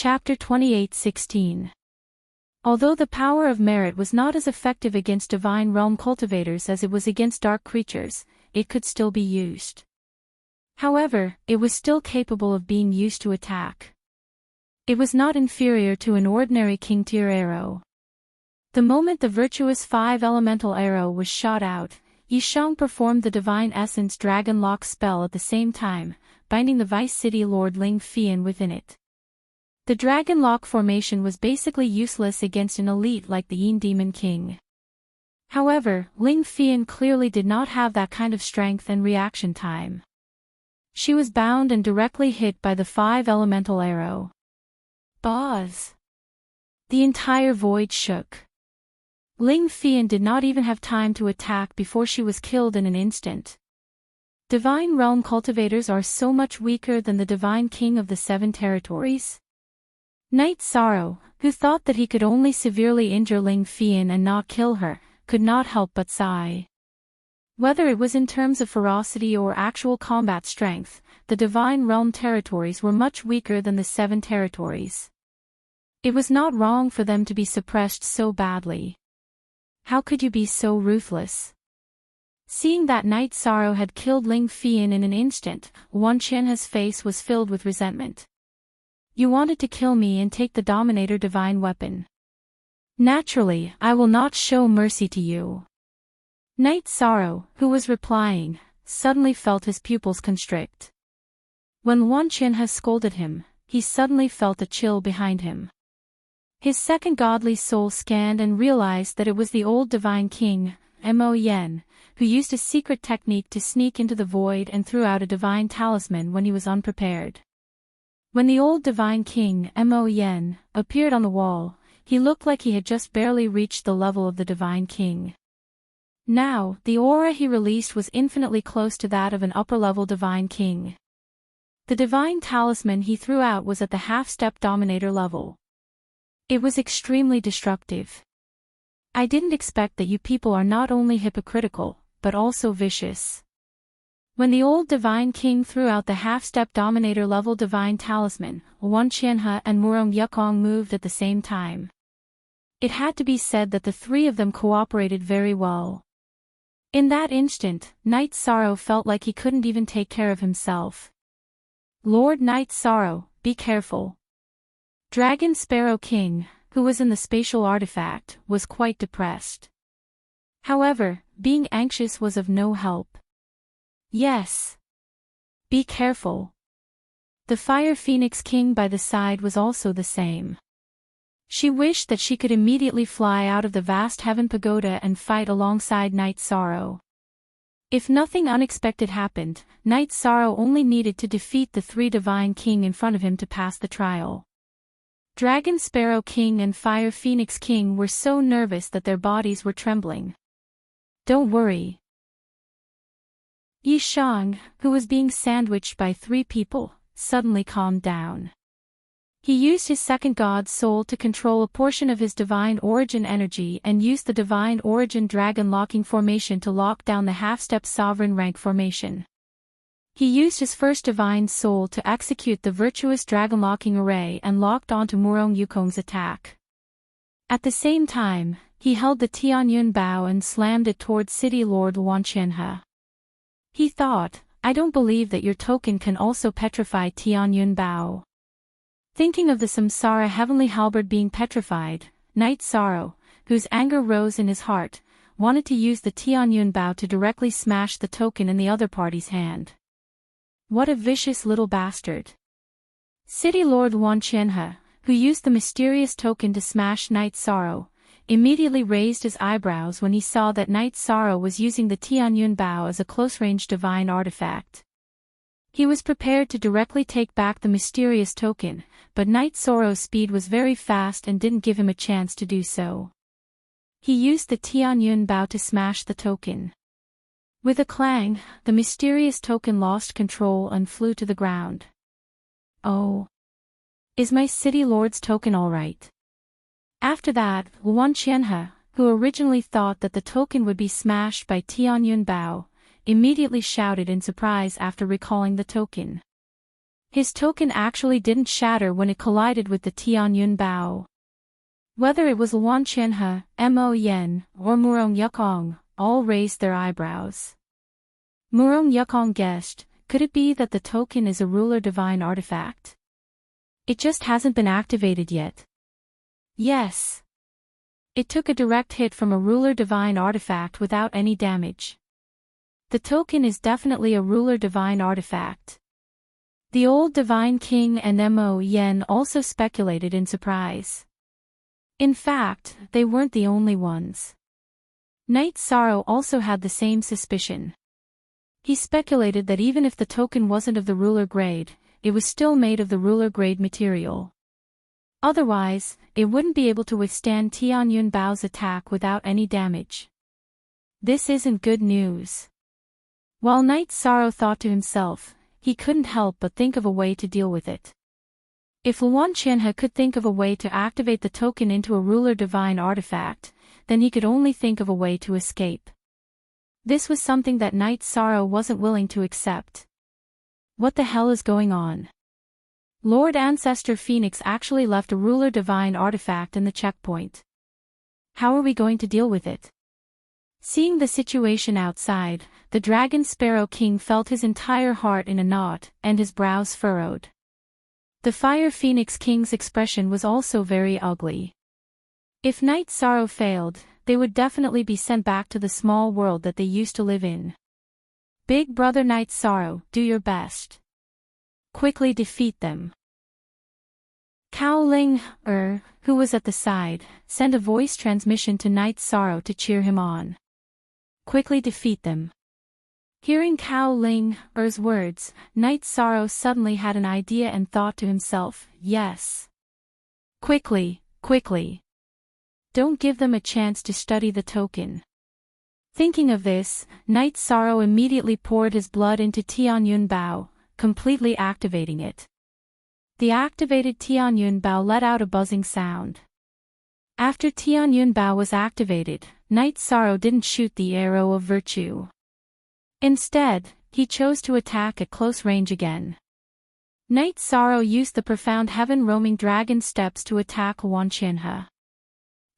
Chapter 28:16. Although the power of merit was not as effective against divine realm cultivators as it was against dark creatures, it could still be used. However, it was still capable of being used to attack. It was not inferior to an ordinary king-tier arrow. The moment the virtuous 5-elemental arrow was shot out, Yishang performed the Divine Essence Dragon Lock spell at the same time, binding the Vice City Lord Ling Fian within it. The Dragon Lock formation was basically useless against an elite like the Yin Demon King. However, Ling Fian clearly did not have that kind of strength and reaction time. She was bound and directly hit by the 5-elemental arrow. Buzz! The entire void shook. Ling Fian did not even have time to attack before she was killed in an instant. Divine Realm cultivators are so much weaker than the Divine King of the 7 territories. Knight Sorrow, who thought that he could only severely injure Ling Fian and not kill her, could not help but sigh. Whether it was in terms of ferocity or actual combat strength, the Divine Realm territories were much weaker than the 7 territories. It was not wrong for them to be suppressed so badly. How could you be so ruthless? Seeing that Knight Sorrow had killed Ling Fian in an instant, Wan Qianhe's face was filled with resentment. You wanted to kill me and take the Dominator divine weapon. Naturally, I will not show mercy to you. Knight Sorrow, who was replying, suddenly felt his pupils constrict. When Wan Qianhe scolded him, he suddenly felt a chill behind him. His second godly soul scanned and realized that it was the old Divine King, Mo Yen, who used a secret technique to sneak into the void and threw out a divine talisman when he was unprepared. When the old Divine King, Mo Yen, appeared on the wall, he looked like he had just barely reached the level of the Divine King. Now, the aura he released was infinitely close to that of an upper-level Divine King. The divine talisman he threw out was at the half-step Dominator level. It was extremely destructive. I didn't expect that you people are not only hypocritical, but also vicious. When the old Divine King threw out the half-step Dominator level divine talisman, Wan Qianhe and Murong Yukong moved at the same time. It had to be said that the three of them cooperated very well. In that instant, Knight Sorrow felt like he couldn't even take care of himself. Lord Knight Sorrow, be careful. Dragon Sparrow King, who was in the spatial artifact, was quite depressed. However, being anxious was of no help. Yes. Be careful. The Fire Phoenix King by the side was also the same. She wished that she could immediately fly out of the vast heaven pagoda and fight alongside Knight Sorrow. If nothing unexpected happened, Knight Sorrow only needed to defeat the 3 Divine King in front of him to pass the trial. Dragon Sparrow King and Fire Phoenix King were so nervous that their bodies were trembling. Don't worry. Yishang, who was being sandwiched by 3 people, suddenly calmed down. He used his second god soul to control a portion of his divine origin energy and used the divine origin dragon locking formation to lock down the half-step sovereign rank formation. He used his first divine soul to execute the virtuous dragon locking array and locked onto Murong Yukong's attack. At the same time, he held the Tianyun Bao and slammed it towards City Lord Wan Qianhe. He thought, I don't believe that your token can also petrify Tianyun Bao. Thinking of the Samsara Heavenly Halberd being petrified, Knight Sorrow, whose anger rose in his heart, wanted to use the Tianyun Bao to directly smash the token in the other party's hand. What a vicious little bastard. City Lord Wan Qianhe, who used the mysterious token to smash Knight Sorrow, immediately raised his eyebrows when he saw that Knight Sorrow was using the Tianyun Bao as a close-range divine artifact. He was prepared to directly take back the mysterious token, but Knight Sorrow's speed was very fast and didn't give him a chance to do so. He used the Tianyun Bao to smash the token. With a clang, the mysterious token lost control and flew to the ground. Oh. Is my City Lord's token alright? After that, Wan Qianhe, who originally thought that the token would be smashed by Tianyun Bao, immediately shouted in surprise after recalling the token. His token actually didn't shatter when it collided with the Tianyun Bao. Whether it was Luan Qianhe, Mo Yen, or Murong Yukong, all raised their eyebrows. Murong Yukong guessed, could it be that the token is a ruler divine artifact? It just hasn't been activated yet. Yes. It took a direct hit from a ruler divine artifact without any damage. The token is definitely a ruler divine artifact. The old divine king and Mo Yen also speculated in surprise. In fact, they weren't the only ones. Knight Sorrow also had the same suspicion. He speculated that even if the token wasn't of the ruler grade, it was still made of the ruler grade material. Otherwise, it wouldn't be able to withstand Tianyun Bao's attack without any damage. This isn't good news. While Knight Sorrow thought to himself, he couldn't help but think of a way to deal with it. If Luan Qianhe could think of a way to activate the token into a ruler divine artifact, then he could only think of a way to escape. This was something that Knight Sorrow wasn't willing to accept. What the hell is going on? Lord Ancestor Phoenix actually left a ruler divine artifact in the checkpoint. How are we going to deal with it? Seeing the situation outside, the Dragon Sparrow King felt his entire heart in a knot, and his brows furrowed. The Fire Phoenix King's expression was also very ugly. If Knight Sorrow failed, they would definitely be sent back to the small world that they used to live in. Big Brother Knight Sorrow, do your best. Quickly defeat them. Cao Ling, who was at the side, sent a voice transmission to Knight Sorrow to cheer him on. Quickly defeat them. Hearing Cao Ling's words, Knight Sorrow suddenly had an idea and thought to himself, yes. Quickly, quickly. Don't give them a chance to study the token. Thinking of this, Knight Sorrow immediately poured his blood into Tianyun Bao, completely activating it. The activated Tianyun Bao let out a buzzing sound. After Tianyun Bao was activated, Knight Sorrow didn't shoot the arrow of virtue. Instead, he chose to attack at close range again. Knight Sorrow used the profound heaven-roaming dragon steps to attack Luan Qianhe.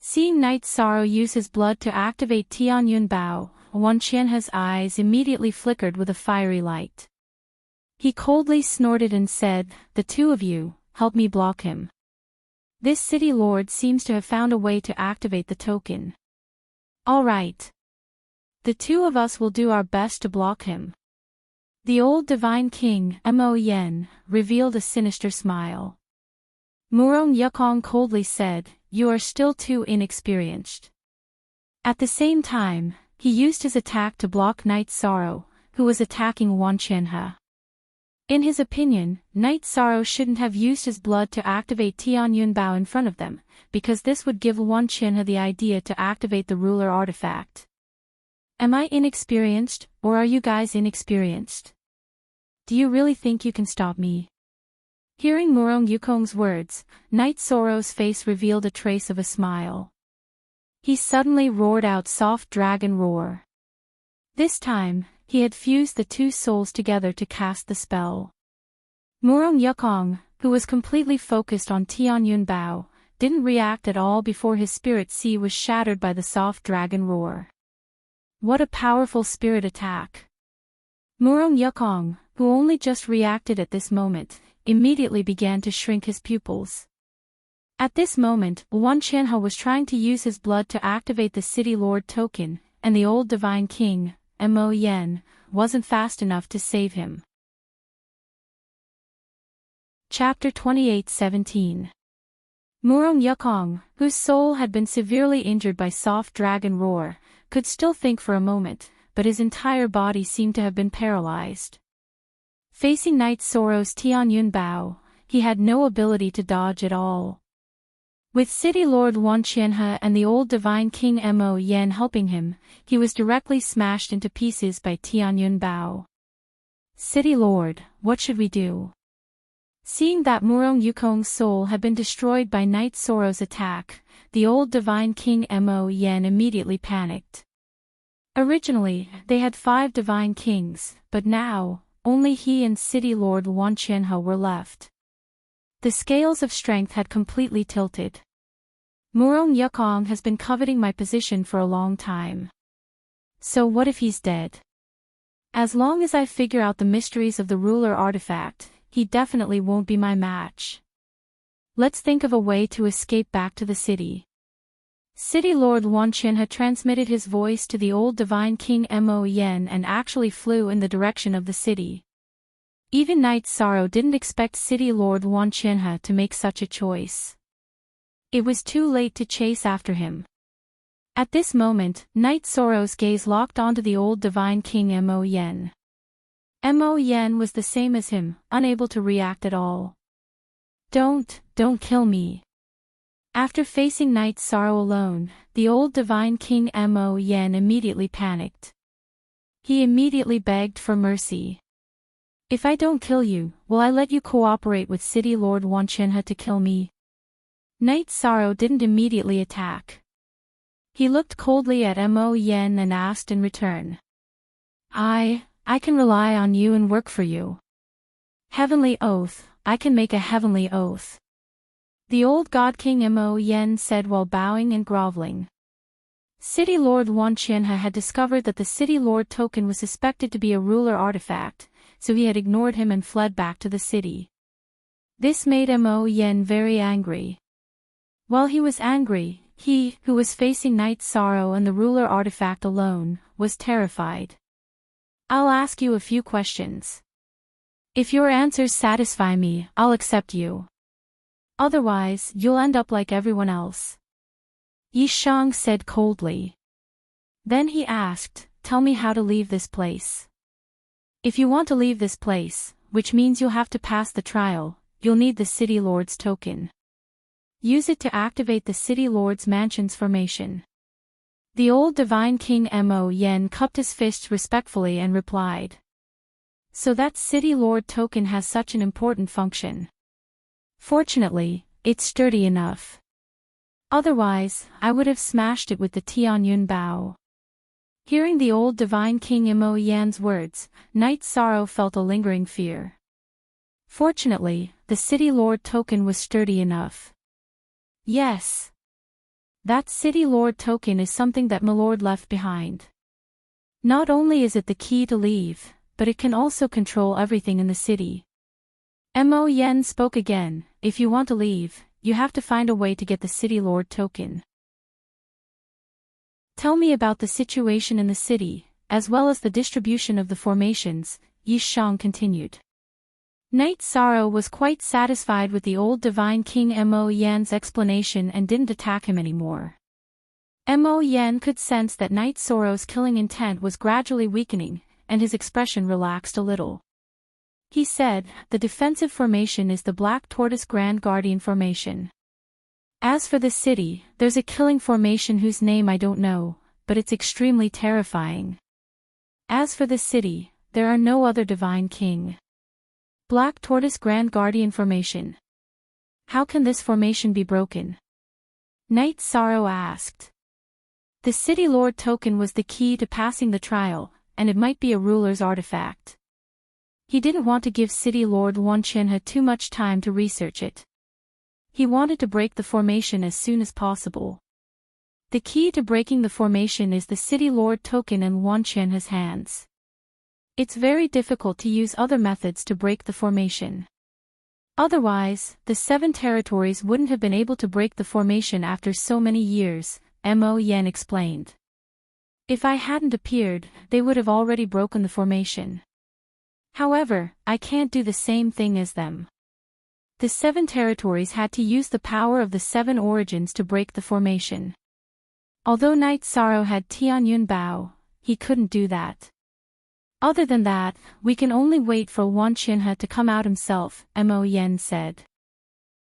Seeing Knight Sorrow use his blood to activate Tianyun Bao, Luan Qianhe's eyes immediately flickered with a fiery light. He coldly snorted and said, "The two of you, help me block him. This city lord seems to have found a way to activate the token. All right. The two of us will do our best to block him." The old divine king, Mo Yen, revealed a sinister smile. Murong Yukong coldly said, "You are still too inexperienced." At the same time, he used his attack to block Knight Sorrow, who was attacking Luan Qianhe. In his opinion, Knight Sorrow shouldn't have used his blood to activate Tianyun Bao in front of them, because this would give Luan Qianhe the idea to activate the ruler artifact. Am I inexperienced, or are you guys inexperienced? Do you really think you can stop me? Hearing Murong Yukong's words, Knight Sorrow's face revealed a trace of a smile. He suddenly roared out soft dragon roar. This time, he had fused the two souls together to cast the spell. Murong Yukong, who was completely focused on Tianyun Bao, didn't react at all before his spirit sea was shattered by the soft dragon roar. What a powerful spirit attack! Murong Yukong, who only just reacted at this moment, immediately began to shrink his pupils. At this moment, Luan Qianhe was trying to use his blood to activate the City Lord token, and the old Divine King, Mo Yen, wasn't fast enough to save him. Chapter 28:17. Murong Yukong, whose soul had been severely injured by soft dragon roar, could still think for a moment, but his entire body seemed to have been paralyzed. Facing Knight Sorrow's Tianyun Bao, he had no ability to dodge at all. With City Lord Luan Qianhe and the old Divine King Mo Yen helping him, he was directly smashed into pieces by Tianyun Bao. "City Lord, what should we do?" Seeing that Murong Yukong's soul had been destroyed by Knight Sorrow's attack, the old Divine King Mo Yen immediately panicked. Originally, they had 5 Divine Kings, but now, only he and City Lord Wan Qianhe were left. The scales of strength had completely tilted. Murong Yukong has been coveting my position for a long time. So what if he's dead? As long as I figure out the mysteries of the ruler artifact, he definitely won't be my match. Let's think of a way to escape back to the city. City Lord Wan Qianhe transmitted his voice to the old divine king Mo Yen and actually flew in the direction of the city. Even Knight Sorrow didn't expect City Lord Wan Qianhe to make such a choice. It was too late to chase after him. At this moment, Knight Sorrow's gaze locked onto the old divine king Mo Yen. Mo Yen was the same as him, unable to react at all. Don't kill me. After facing Knight Sorrow alone, the old divine king Mo Yen immediately panicked. He immediately begged for mercy. If I don't kill you, will I let you cooperate with City Lord Wan Qianhe to kill me? Knight Sorrow didn't immediately attack. He looked coldly at Mo Yen and asked in return. I can rely on you and work for you. Heavenly oath, I can make a heavenly oath. The old God King Mo Yen said while bowing and groveling. City Lord Wan Qianhe had discovered that the City Lord token was suspected to be a ruler artifact, so he had ignored him and fled back to the city. This made Mo Yen very angry. While he was angry, he, who was facing Knight Sorrow and the ruler artifact alone, was terrified. I'll ask you a few questions. If your answers satisfy me, I'll accept you. Otherwise, you'll end up like everyone else. Yi Shang said coldly. Then he asked, tell me how to leave this place. If you want to leave this place, which means you'll have to pass the trial, you'll need the City Lord's token. Use it to activate the City Lord's Mansion's formation. The old divine king Mo Yen cupped his fists respectfully and replied. So that City Lord token has such an important function. Fortunately, it's sturdy enough. Otherwise, I would have smashed it with the Tianyun Bao. Hearing the old divine king Mo Yan's words, Knight Sorrow felt a lingering fear. Fortunately, the City Lord token was sturdy enough. Yes. That City Lord token is something that Milord left behind. Not only is it the key to leave, but it can also control everything in the city. Mo Yen spoke again, if you want to leave, you have to find a way to get the City Lord token. Tell me about the situation in the city, as well as the distribution of the formations, Yi Shang continued. Knight Sorrow was quite satisfied with the old divine king Mo Yan's explanation and didn't attack him anymore. Mo Yan could sense that Knight Sorrow's killing intent was gradually weakening, and his expression relaxed a little. He said, the defensive formation is the Black Tortoise Grand Guardian formation. As for the city, there's a killing formation whose name I don't know, but it's extremely terrifying. As for the city, there are no other divine king. Black Tortoise Grand Guardian formation. How can this formation be broken? Knight Sorrow asked. The City Lord token was the key to passing the trial, and it might be a ruler's artifact. He didn't want to give City Lord Wan Qianhe too much time to research it. He wanted to break the formation as soon as possible. The key to breaking the formation is the City Lord token in Wan Qianhe's hands. It's very difficult to use other methods to break the formation. Otherwise, the 7 territories wouldn't have been able to break the formation after so many years, Mo Yen explained. If I hadn't appeared, they would have already broken the formation. However, I can't do the same thing as them. The 7 territories had to use the power of the 7 origins to break the formation. Although Knight Sorrow had Tianyun Bao, he couldn't do that. Other than that, we can only wait for Wan Qianhe to come out himself, Mo Yen said.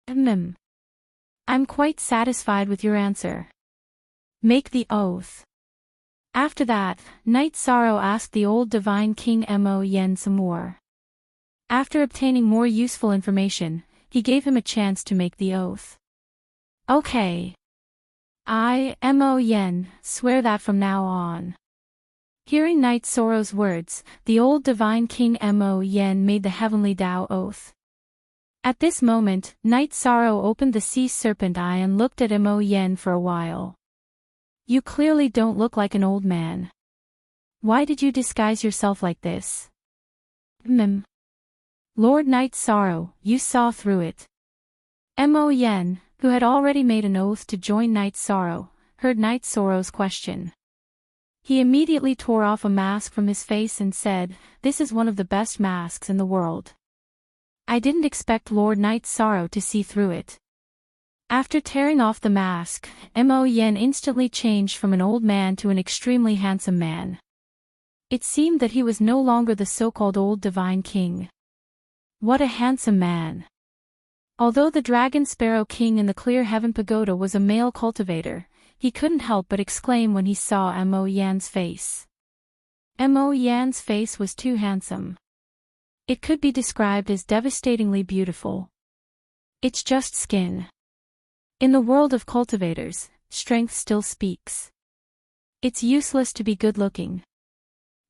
I'm quite satisfied with your answer. Make the oath. After that, Knight Sorrow asked the old divine king Mo Yen some more. After obtaining more useful information, he gave him a chance to make the oath. Okay. I, Mo Yen, swear that from now on. Hearing Night Sorrow's words, the old divine king Mo Yen made the heavenly Tao oath. At this moment, Night Sorrow opened the sea serpent eye and looked at Mo Yen for a while. You clearly don't look like an old man. Why did you disguise yourself like this? Lord Night Sorrow, you saw through it. Mo Yen, who had already made an oath to join Night Sorrow, heard Night Sorrow's question. He immediately tore off a mask from his face and said, "This is one of the best masks in the world. I didn't expect Lord Night Sorrow to see through it." After tearing off the mask, Mo Yen instantly changed from an old man to an extremely handsome man. It seemed that he was no longer the so-called old divine king. What a handsome man! Although the Dragon Sparrow King in the Clear Heaven Pagoda was a male cultivator, he couldn't help but exclaim when he saw Mo Yan's face. Mo Yan's face was too handsome. It could be described as devastatingly beautiful. It's just skin. In the world of cultivators, strength still speaks. It's useless to be good-looking.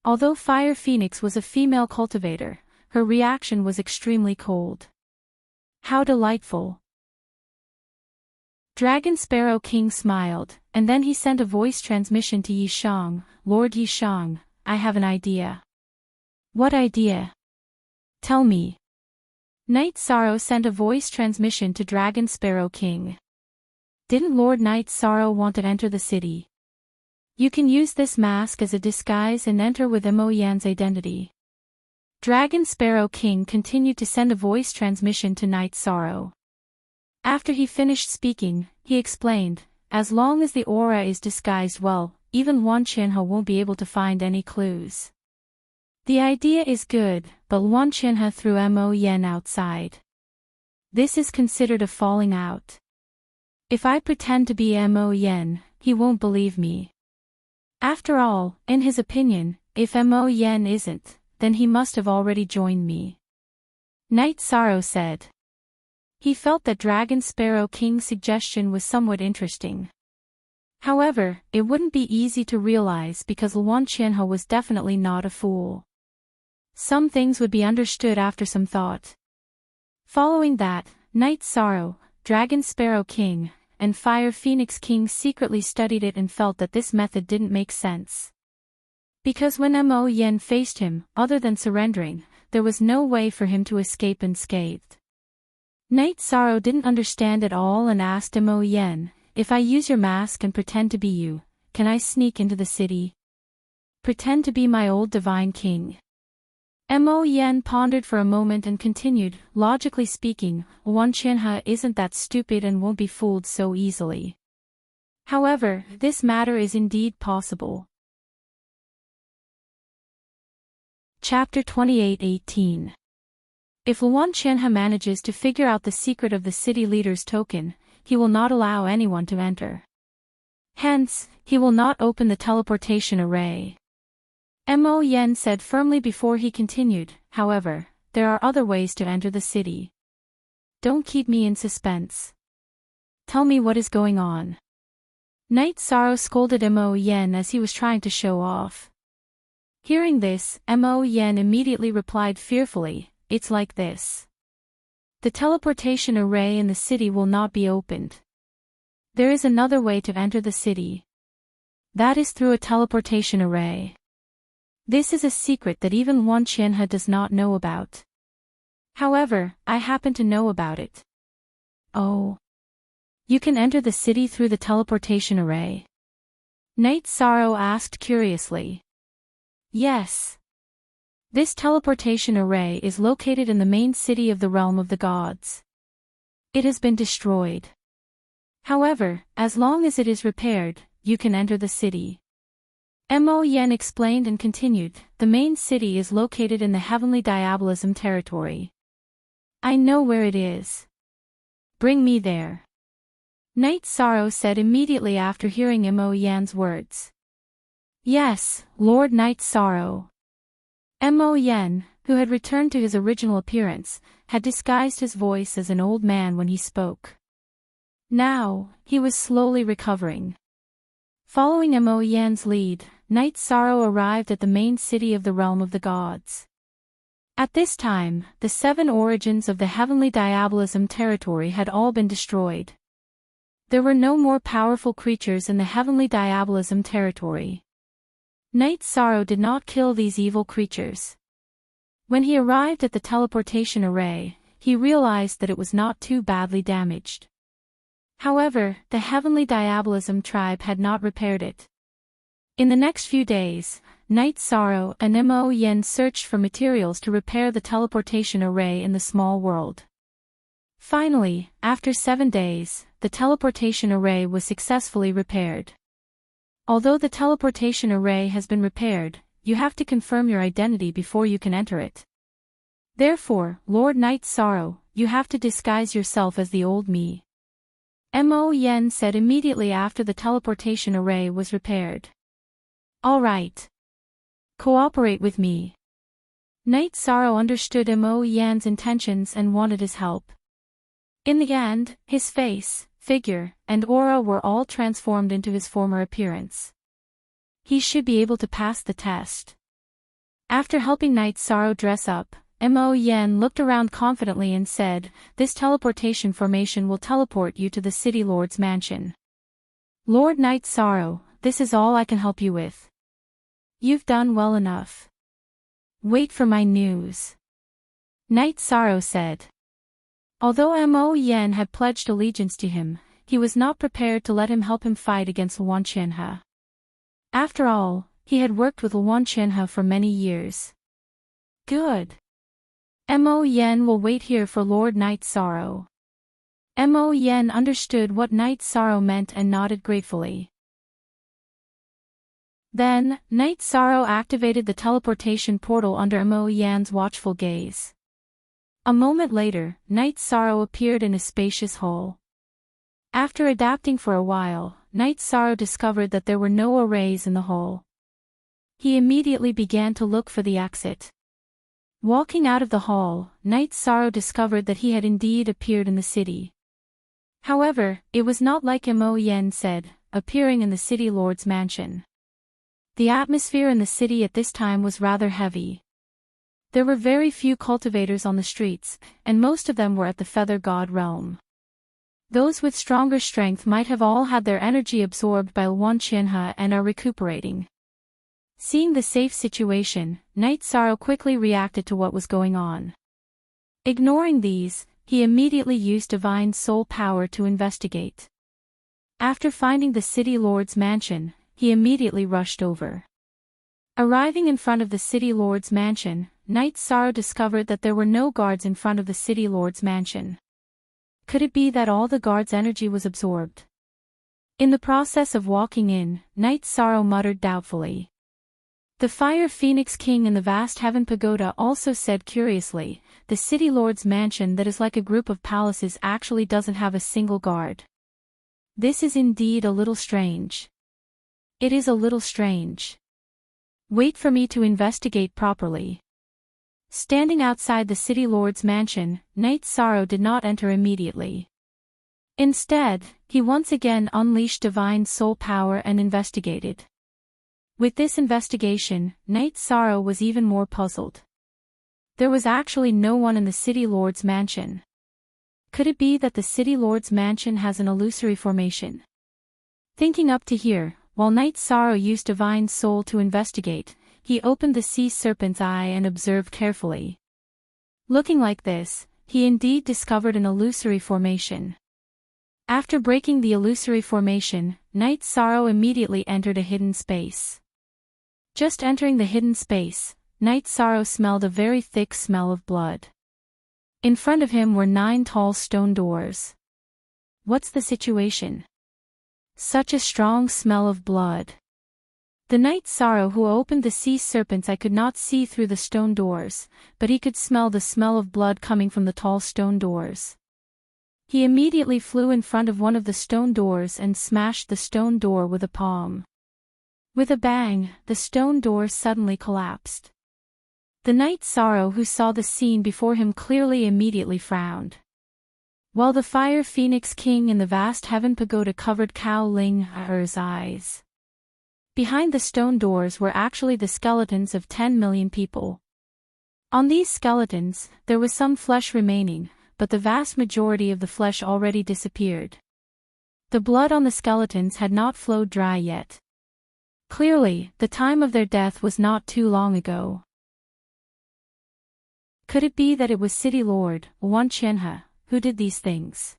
Although Fire Phoenix was a female cultivator, her reaction was extremely cold. How delightful! Dragon Sparrow King smiled, and then he sent a voice transmission to Yishang. "Lord Yishang, I have an idea." "What idea? Tell me." Night Sorrow sent a voice transmission to Dragon Sparrow King. "Didn't Lord Night Sorrow want to enter the city? You can use this mask as a disguise and enter with Mo Yan's identity." Dragon Sparrow King continued to send a voice transmission to Night Sorrow. After he finished speaking, he explained, "As long as the aura is disguised well, even Wan Chenhe won't be able to find any clues." The idea is good, but Wan Chenhe threw Mo Yen outside. This is considered a falling out. If I pretend to be Mo Yen, he won't believe me. After all, in his opinion, if Mo Yen isn't, then he must have already joined me. Night Sorrow said. He felt that Dragon Sparrow King's suggestion was somewhat interesting. However, it wouldn't be easy to realize because Wan Chenhe was definitely not a fool. Some things would be understood after some thought. Following that, Night Sorrow, Dragon Sparrow King, and Fire Phoenix King secretly studied it and felt that this method didn't make sense. Because when Mo Yen faced him, other than surrendering, there was no way for him to escape unscathed. Night Sorrow didn't understand at all and asked Mo Yen, "If I use your mask and pretend to be you, can I sneak into the city? Pretend to be my old divine king?" Mo Yen pondered for a moment and continued, "Logically speaking, Wan Chenhe isn't that stupid and won't be fooled so easily. However, this matter is indeed possible." Chapter 28:18. If Wan Chenhe manages to figure out the secret of the city leader's token, he will not allow anyone to enter. Hence, he will not open the teleportation array. Mo Yen said firmly before he continued, "However, there are other ways to enter the city. Don't keep me in suspense. Tell me what is going on." Night Sorrow scolded Mo Yen as he was trying to show off. Hearing this, Mo Yen immediately replied fearfully, "It's like this. The teleportation array in the city will not be opened. There is another way to enter the city. That is through a teleportation array. This is a secret that even Wan Chenhe does not know about. However, I happen to know about it." "Oh. You can enter the city through the teleportation array?" Night Sorrow asked curiously. "Yes. This teleportation array is located in the main city of the realm of the gods. It has been destroyed. However, as long as it is repaired, you can enter the city." Mo Yen explained and continued, "The main city is located in the heavenly diabolism territory. I know where it is. Bring me there." Night Sorrow said immediately after hearing Mo Yan's words. "Yes, Lord Night Sorrow." Mo Yen, who had returned to his original appearance, had disguised his voice as an old man when he spoke. Now, he was slowly recovering. Following Mo Yan's lead, Night Sorrow arrived at the main city of the realm of the gods. At this time, the 7 origins of the heavenly diabolism territory had all been destroyed. There were no more powerful creatures in the heavenly diabolism territory. Night Sorrow did not kill these evil creatures. When he arrived at the teleportation array, he realized that it was not too badly damaged. However, the heavenly diabolism tribe had not repaired it. In the next few days, Night Sorrow and Mo Yen searched for materials to repair the teleportation array in the small world. Finally, after 7 days, the teleportation array was successfully repaired. Although the teleportation array has been repaired, you have to confirm your identity before you can enter it. Therefore, Lord Night Sorrow, you have to disguise yourself as the old me. Mo Yen said immediately after the teleportation array was repaired. All right. Cooperate with me. Night Sorrow understood Mo Yen's intentions and wanted his help. In the end, his face, figure, and aura were all transformed into his former appearance. He should be able to pass the test. After helping Night Sorrow dress up, Mo Yen looked around confidently and said, "This teleportation formation will teleport you to the City Lord's mansion." "Lord Night Sorrow, this is all I can help you with. You've done well enough. Wait for my news," Night Sorrow said. Although Mo Yen had pledged allegiance to him, he was not prepared to let him help him fight against Luan Chenhe. After all, he had worked with Luan Chenhe for many years. Good. Mo Yen will wait here for Lord Night Sorrow. Mo Yen understood what Night Sorrow meant and nodded gratefully. Then, Night Sorrow activated the teleportation portal under Mo Yen's watchful gaze. A moment later, Night Sorrow appeared in a spacious hall. After adapting for a while, Night Sorrow discovered that there were no arrays in the hall. He immediately began to look for the exit. Walking out of the hall, Night Sorrow discovered that he had indeed appeared in the city. However, it was not like Mo Yen said, appearing in the City Lord's mansion. The atmosphere in the city at this time was rather heavy. There were very few cultivators on the streets, and most of them were at the Feather God realm. Those with stronger strength might have all had their energy absorbed by Luan Chenhe and are recuperating. Seeing the safe situation, Night Sorrow quickly reacted to what was going on. Ignoring these, he immediately used divine soul power to investigate. After finding the City Lord's mansion, he immediately rushed over. Arriving in front of the City Lord's mansion, Night Sorrow discovered that there were no guards in front of the City Lord's mansion. Could it be that all the guards' energy was absorbed? In the process of walking in, Night Sorrow muttered doubtfully. The Fire Phoenix King in the vast heaven pagoda also said curiously, the City Lord's mansion that is like a group of palaces actually doesn't have a single guard. This is indeed a little strange. It is a little strange. Wait for me to investigate properly. Standing outside the City Lord's mansion, Night Sorrow did not enter immediately. Instead, he once again unleashed divine soul power and investigated. With this investigation, Night Sorrow was even more puzzled. There was actually no one in the City Lord's mansion. Could it be that the City Lord's mansion has an illusory formation? Thinking up to here, while Night Sorrow used divine soul to investigate, he opened the sea serpent's eye and observed carefully. Looking like this, he indeed discovered an illusory formation. After breaking the illusory formation, Night Sorrow immediately entered a hidden space. Just entering the hidden space, Night Sorrow smelled a very thick smell of blood. In front of him were 9 tall stone doors. What's the situation? Such a strong smell of blood. The Night Sorrow who opened the sea serpent's eye could not see through the stone doors, but he could smell the smell of blood coming from the tall stone doors. He immediately flew in front of one of the stone doors and smashed the stone door with a palm. With a bang, the stone door suddenly collapsed. The Night Sorrow who saw the scene before him clearly immediately frowned. While the Fire Phoenix King in the vast heaven pagoda covered Cao Ling Er's eyes. Behind the stone doors were actually the skeletons of 10 million people. On these skeletons, there was some flesh remaining, but the vast majority of the flesh already disappeared. The blood on the skeletons had not flowed dry yet. Clearly, the time of their death was not too long ago. Could it be that it was City Lord, Wan Qianhe, who did these things?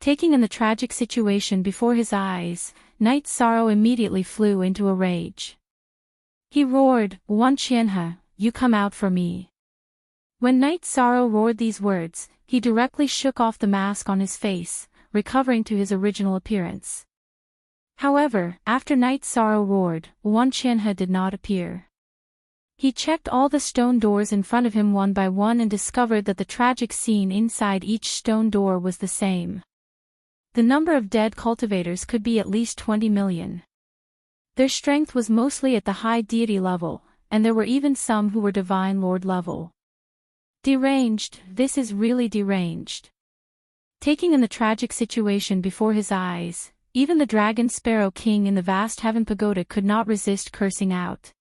Taking in the tragic situation before his eyes, Knight Sorrow immediately flew into a rage. He roared, "Wan Qianhe, you come out for me." When Knight Sorrow roared these words, he directly shook off the mask on his face, recovering to his original appearance. However, after Knight Sorrow roared, Wan Qianhe did not appear. He checked all the stone doors in front of him one by one and discovered that the tragic scene inside each stone door was the same. The number of dead cultivators could be at least 20 million. Their strength was mostly at the high deity level, and there were even some who were divine lord level. Deranged, this is really deranged. Taking in the tragic situation before his eyes, even the Dragon Sparrow King in the vast Heaven Pagoda could not resist cursing out.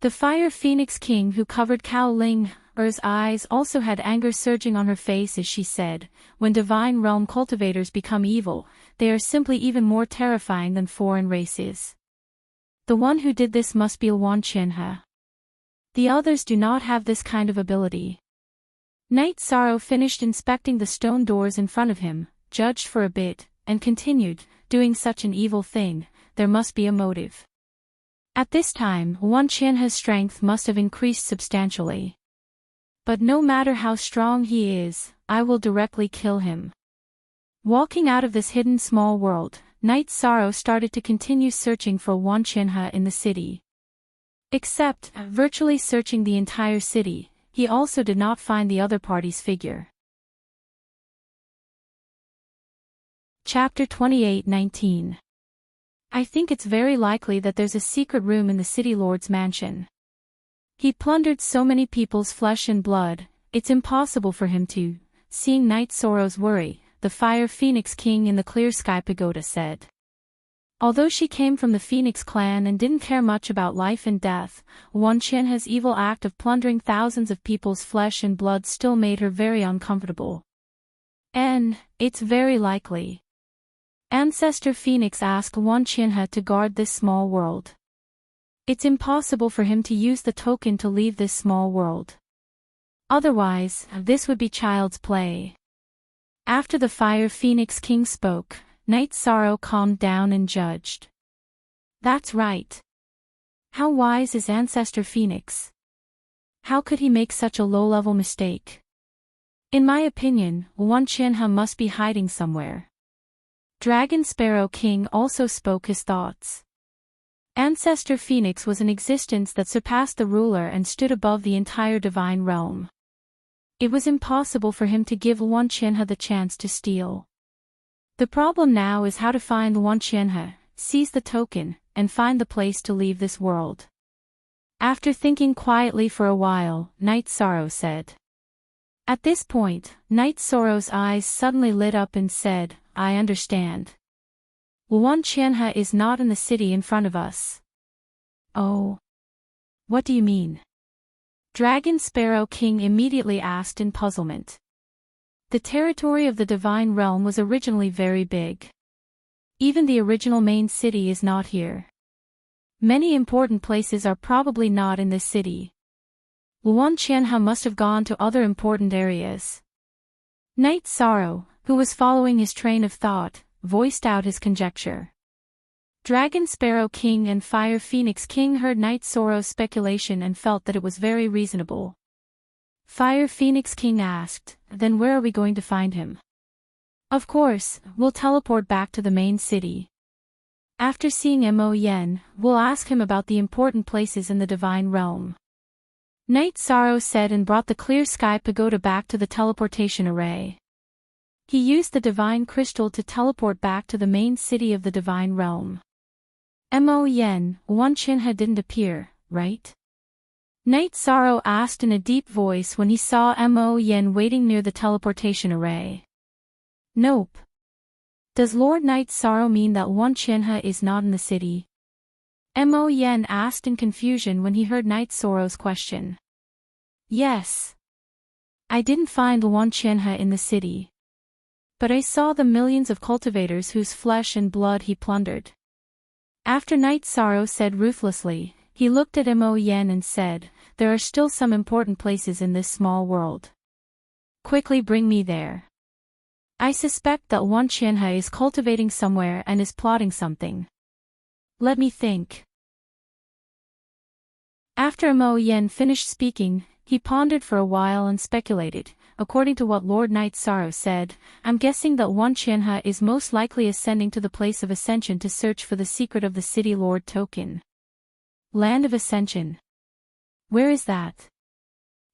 The Fire Phoenix King who covered Cao Ling's eyes also had anger surging on her face as she said, "When divine realm cultivators become evil, they are simply even more terrifying than foreign races. The one who did this must be Wan Qianhe. The others do not have this kind of ability." Knight Sorrow finished inspecting the stone doors in front of him, judged for a bit, and continued, "Doing such an evil thing, there must be a motive." At this time, Wan Qianhe's strength must have increased substantially. "But no matter how strong he is, I will directly kill him." Walking out of this hidden small world, Knight Sorrow started to continue searching for Wan Qianhe in the city. Except, virtually searching the entire city, he also did not find the other party's figure. Chapter 28:19. I think it's very likely that there's a secret room in the City Lord's mansion. He plundered so many people's flesh and blood, it's impossible for him to. Seeing Knight Sorrow's worry, the Fire Phoenix King in the Clear Sky Pagoda said. Although she came from the Phoenix clan and didn't care much about life and death, Wan Qianhe's evil act of plundering thousands of people's flesh and blood still made her very uncomfortable. And, it's very likely. Ancestor Phoenix asked Wan Qianhe to guard this small world. It's impossible for him to use the token to leave this small world. Otherwise, this would be child's play. After the Fire Phoenix King spoke, Knight Sorrow calmed down and judged. That's right. How wise is Ancestor Phoenix? How could he make such a low-level mistake? In my opinion, Wan Qianhe must be hiding somewhere. Dragon Sparrow King also spoke his thoughts. Ancestor Phoenix was an existence that surpassed the ruler and stood above the entire divine realm. It was impossible for him to give Wan Qianhe the chance to steal. The problem now is how to find Wan Qianhe, seize the token, and find the place to leave this world. After thinking quietly for a while, Knight Sorrow said. At this point, Knight Sorrow's eyes suddenly lit up and said, "I understand. Wan Qianhe is not in the city in front of us." "Oh. What do you mean?" Dragon Sparrow King immediately asked in puzzlement. The territory of the divine realm was originally very big. Even the original main city is not here. Many important places are probably not in this city. Wan Qianhe must have gone to other important areas. Knight Sorrow, who was following his train of thought, voiced out his conjecture. Dragon Sparrow King and Fire Phoenix King heard Knight Sorrow's speculation and felt that it was very reasonable. Fire Phoenix King asked, "Then where are we going to find him?" "Of course, we'll teleport back to the main city. After seeing Mo Yen, we'll ask him about the important places in the divine realm." Knight Sorrow said and brought the Clear Sky Pagoda back to the teleportation array. He used the divine crystal to teleport back to the main city of the divine realm. Mo Yen, Wan Qianhe didn't appear, right? Knight Sorrow asked in a deep voice when he saw Mo Yen waiting near the teleportation array. Nope. Does Lord Knight Sorrow mean that Wan Qianhe is not in the city? Mo Yen asked in confusion when he heard Night Sorrow's question. Yes. I didn't find Luan Qianhe in the city. But I saw the millions of cultivators whose flesh and blood he plundered. After Night Sorrow said ruthlessly, he looked at Mo Yen and said, there are still some important places in this small world. Quickly bring me there. I suspect that Luan Qianhe is cultivating somewhere and is plotting something. Let me think. After Mo Yen finished speaking, he pondered for a while and speculated. According to what Lord Night Sorrow said, I'm guessing that Luan Qianhe is most likely ascending to the place of ascension to search for the secret of the City Lord token. Land of Ascension. Where is that?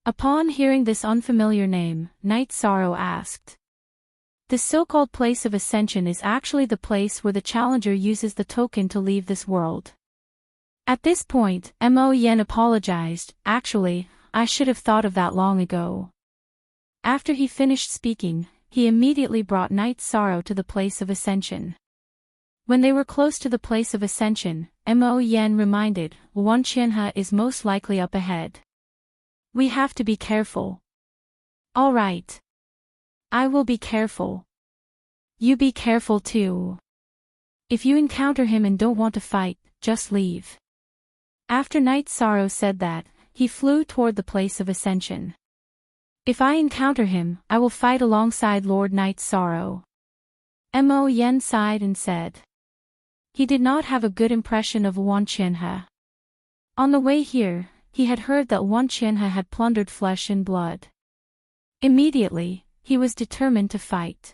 Upon hearing this unfamiliar name, Night Sorrow asked. The so-called place of ascension is actually the place where the challenger uses the token to leave this world. At this point, Mo Yen apologized. Actually, I should have thought of that long ago. After he finished speaking, he immediately brought Night Sorrow to the place of ascension. When they were close to the place of ascension, Mo Yen reminded, Luan Qianhe is most likely up ahead. We have to be careful. All right. I will be careful. You be careful too. If you encounter him and don't want to fight, just leave. After Night Sorrow said that, he flew toward the place of ascension. If I encounter him, I will fight alongside Lord Night Sorrow. Mo Yen sighed and said. He did not have a good impression of Luan Qianhe. On the way here, he had heard that Luan Qianhe had plundered flesh and blood. Immediately, he was determined to fight.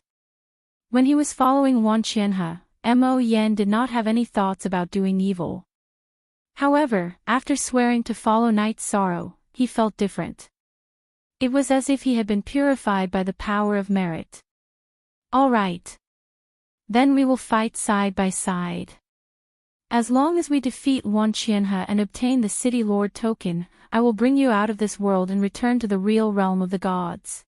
When he was following Luan Qianhe, Mo Yen did not have any thoughts about doing evil. However, after swearing to follow Night Sorrow, he felt different. It was as if he had been purified by the power of merit. All right. Then we will fight side by side. As long as we defeat Luan Qianhe and obtain the City Lord token, I will bring you out of this world and return to the real realm of the gods.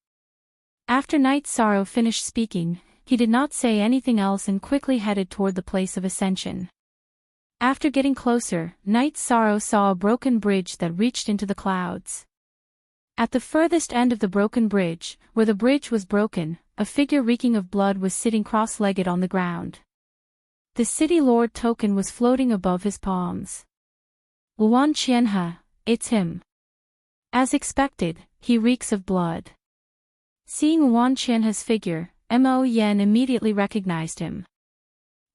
After Night Sorrow finished speaking, he did not say anything else and quickly headed toward the place of ascension. After getting closer, Night Sorrow saw a broken bridge that reached into the clouds. At the furthest end of the broken bridge, where the bridge was broken, a figure reeking of blood was sitting cross-legged on the ground. The City Lord token was floating above his palms. Luan Qianhe, it's him. As expected, he reeks of blood. Seeing Luan Qianhe's figure, Mo Yen immediately recognized him.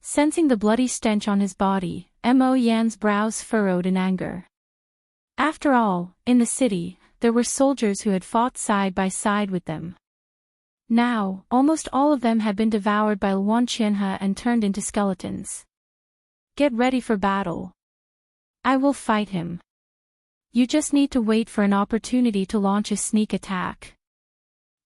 Sensing the bloody stench on his body, Mo Yen's brows furrowed in anger. After all, in the city, there were soldiers who had fought side by side with them. Now, almost all of them had been devoured by Luan Qianhe and turned into skeletons. Get ready for battle. I will fight him. You just need to wait for an opportunity to launch a sneak attack.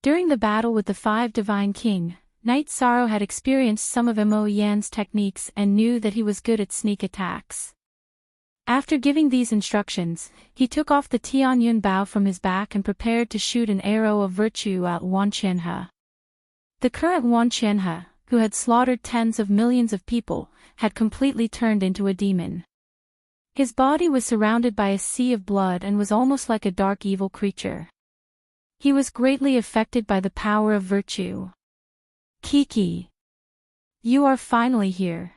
During the battle with the 5 Divine King, Night Sorrow had experienced some of Mo Yan's techniques and knew that he was good at sneak attacks. After giving these instructions, he took off the Tianyun bow from his back and prepared to shoot an arrow of virtue at Luan Qianhe. The current Luan Qianhe, who had slaughtered tens of millions of people, had completely turned into a demon. His body was surrounded by a sea of blood and was almost like a dark evil creature. He was greatly affected by the power of virtue. Kiki. You are finally here.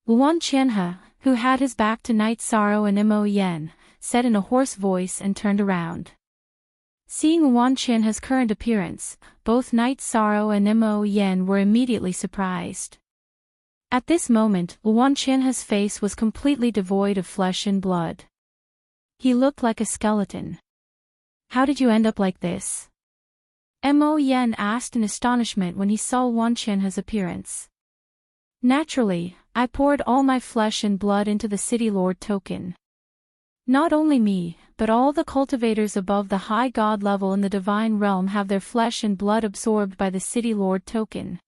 Luan Qianhe, who had his back to Night Sorrow and Mo Yen, said in a hoarse voice and turned around. Seeing Luan Qianhe's current appearance, both Night Sorrow and Mo Yen were immediately surprised. At this moment, Luan Qianhe's face was completely devoid of flesh and blood. He looked like a skeleton. How did you end up like this? Mo Yen asked in astonishment when he saw Luan Qianhe's appearance. Naturally, I poured all my flesh and blood into the City Lord token. Not only me, but all the cultivators above the high god level in the divine realm have their flesh and blood absorbed by the City Lord token.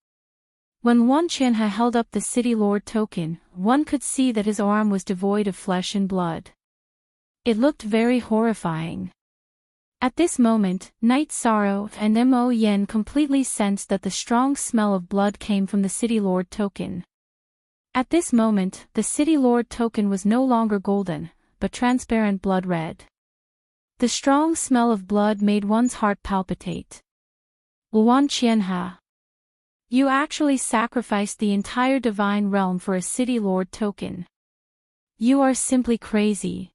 When Luan Qianhe held up the City Lord token, one could see that his arm was devoid of flesh and blood. It looked very horrifying. At this moment, Night Sorrow and Mo Yen completely sensed that the strong smell of blood came from the City Lord token. At this moment, the City Lord token was no longer golden, but transparent blood red. The strong smell of blood made one's heart palpitate. Luan Qianhe. You actually sacrificed the entire divine realm for a City Lord token. You are simply crazy.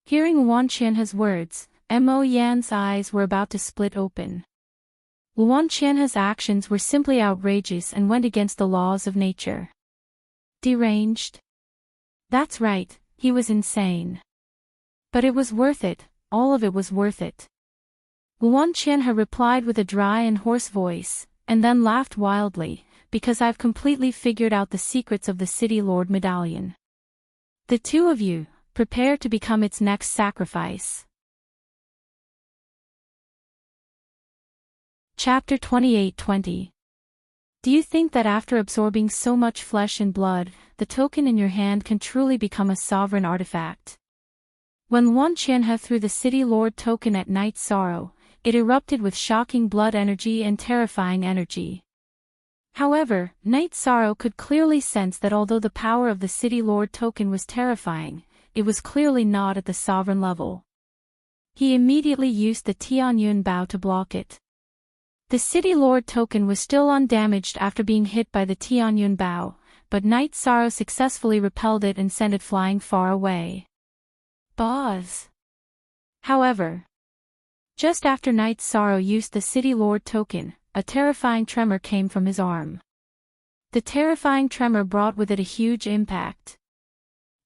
Hearing Luan Qianhe's words, Mo Yan's eyes were about to split open. Luan Qianhe's actions were simply outrageous and went against the laws of nature. Deranged? That's right, he was insane. But it was worth it, all of it was worth it. Luan Qianhe replied with a dry and hoarse voice, and then laughed wildly, because I've completely figured out the secrets of the City Lord medallion. The two of you, prepare to become its next sacrifice. Chapter 28-20. Do you think that after absorbing so much flesh and blood, the token in your hand can truly become a sovereign artifact? When Luan Qianhe threw the City Lord token at Night Sorrow, it erupted with shocking blood energy and terrifying energy. However, Night Sorrow could clearly sense that although the power of the City Lord token was terrifying, it was clearly not at the sovereign level. He immediately used the Tianyun Bao to block it. The City Lord token was still undamaged after being hit by the Tianyun Bao, but Night Sorrow successfully repelled it and sent it flying far away. Buzz. However, just after Night Sorrow used the City Lord token, a terrifying tremor came from his arm. The terrifying tremor brought with it a huge impact.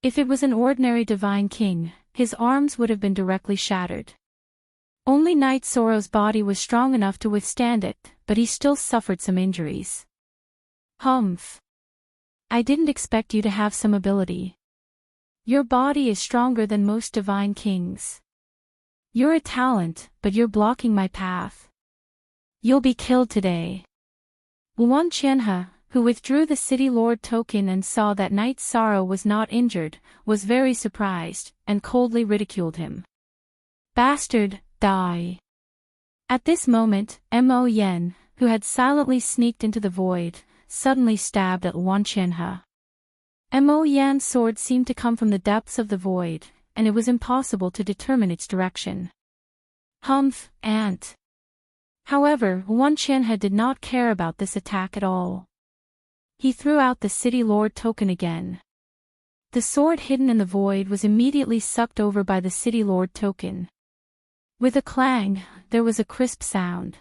If it was an ordinary divine king, his arms would have been directly shattered. Only Night Sorrow's body was strong enough to withstand it, but he still suffered some injuries. Humph. I didn't expect you to have some ability. Your body is stronger than most divine kings. You're a talent, but you're blocking my path. You'll be killed today. Luan Qianhe, who withdrew the City Lord token and saw that Night Sorrow was not injured, was very surprised, and coldly ridiculed him. Bastard, die. At this moment, Mo Yan, who had silently sneaked into the void, suddenly stabbed at Luan Qianhe. Mo Yan's sword seemed to come from the depths of the void, and it was impossible to determine its direction. Humph, ant. However, Luan Qianhe did not care about this attack at all. He threw out the City Lord token again. The sword hidden in the void was immediately sucked over by the City Lord token. With a clang, there was a crisp sound.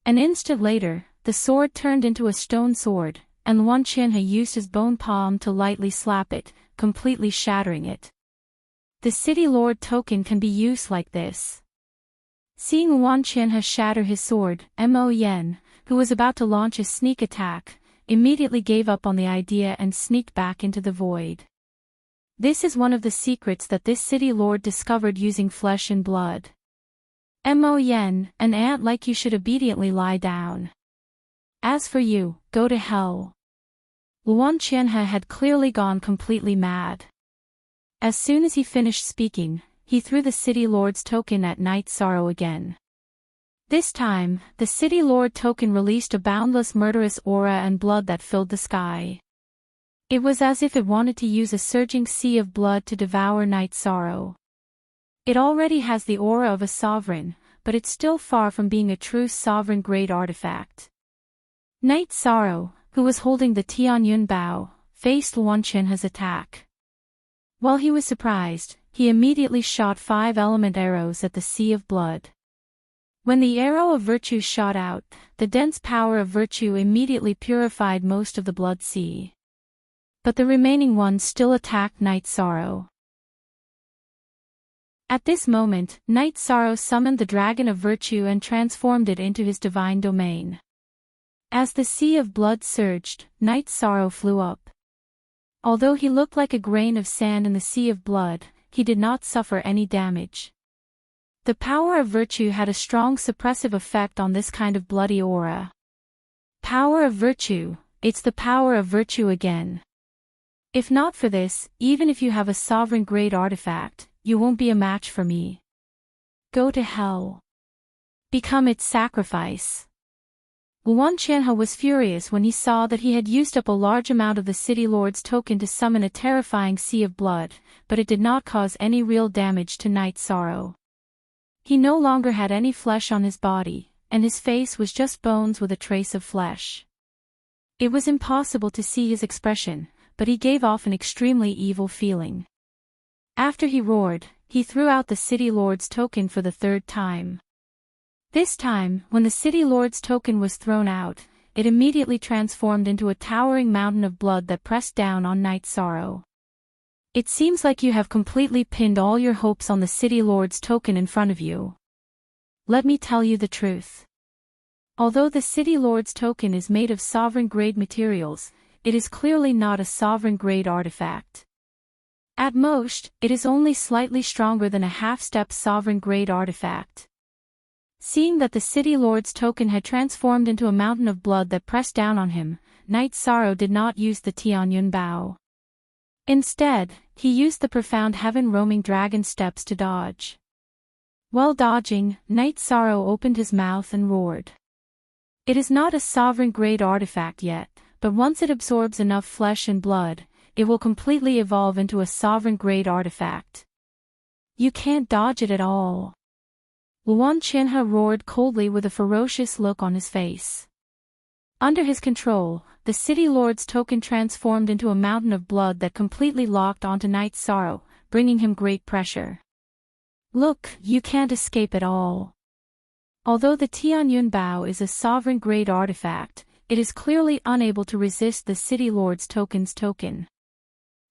An instant later, the sword turned into a stone sword, and Luan Qianhe used his bone palm to lightly slap it, completely shattering it. The City Lord token can be used like this. Seeing Luan Qianhe shatter his sword, Mo Yan, who was about to launch a sneak attack, immediately gave up on the idea and sneaked back into the void. This is one of the secrets that this City Lord discovered using flesh and blood. Mo Yan, an ant like you should obediently lie down. As for you, go to hell. Luan Qianhe had clearly gone completely mad. As soon as he finished speaking, he threw the City Lord's token at Night Sorrow again. This time, the City Lord token released a boundless murderous aura and blood that filled the sky. It was as if it wanted to use a surging sea of blood to devour Night Sorrow. It already has the aura of a sovereign, but it's still far from being a true sovereign-grade artifact. Night Sorrow, who was holding the Tianyun Bao, faced Luan Qianhe's attack. While he was surprised, he immediately shot 5 element arrows at the sea of blood. When the arrow of virtue shot out, the dense power of virtue immediately purified most of the blood sea. But the remaining ones still attacked Night Sorrow. At this moment, Night Sorrow summoned the Dragon of Virtue and transformed it into his divine domain. As the sea of blood surged, Night Sorrow flew up. Although he looked like a grain of sand in the sea of blood, he did not suffer any damage. The power of virtue had a strong suppressive effect on this kind of bloody aura. Power of virtue, it's the power of virtue again. If not for this, even if you have a sovereign-grade artifact, you won't be a match for me. Go to hell. Become its sacrifice. Luan Qianhe was furious when he saw that he had used up a large amount of the City Lord's token to summon a terrifying sea of blood, but it did not cause any real damage to Night Sorrow. He no longer had any flesh on his body, and his face was just bones with a trace of flesh. It was impossible to see his expression, but he gave off an extremely evil feeling. After he roared, he threw out the City Lord's token for the third time. This time, when the City Lord's token was thrown out, it immediately transformed into a towering mountain of blood that pressed down on Night Sorrow. It seems like you have completely pinned all your hopes on the City Lord's token in front of you. Let me tell you the truth. Although the City Lord's token is made of sovereign-grade materials, it is clearly not a sovereign-grade artifact. At most, it is only slightly stronger than a half-step sovereign-grade artifact. Seeing that the City Lord's token had transformed into a mountain of blood that pressed down on him, Night Sorrow did not use the Tianyun Bao. Instead, he used the profound heaven-roaming dragon steps to dodge. While dodging, Night Sorrow opened his mouth and roared. It is not a sovereign-grade artifact yet, but once it absorbs enough flesh and blood, it will completely evolve into a sovereign-grade artifact. You can't dodge it at all. Luan Qianhe roared coldly with a ferocious look on his face. Under his control, the City Lord's token transformed into a mountain of blood that completely locked onto Night Sorrow, bringing him great pressure. Look, you can't escape at all. Although the Tianyun Bao is a sovereign-grade artifact, it is clearly unable to resist the City Lord's token's token.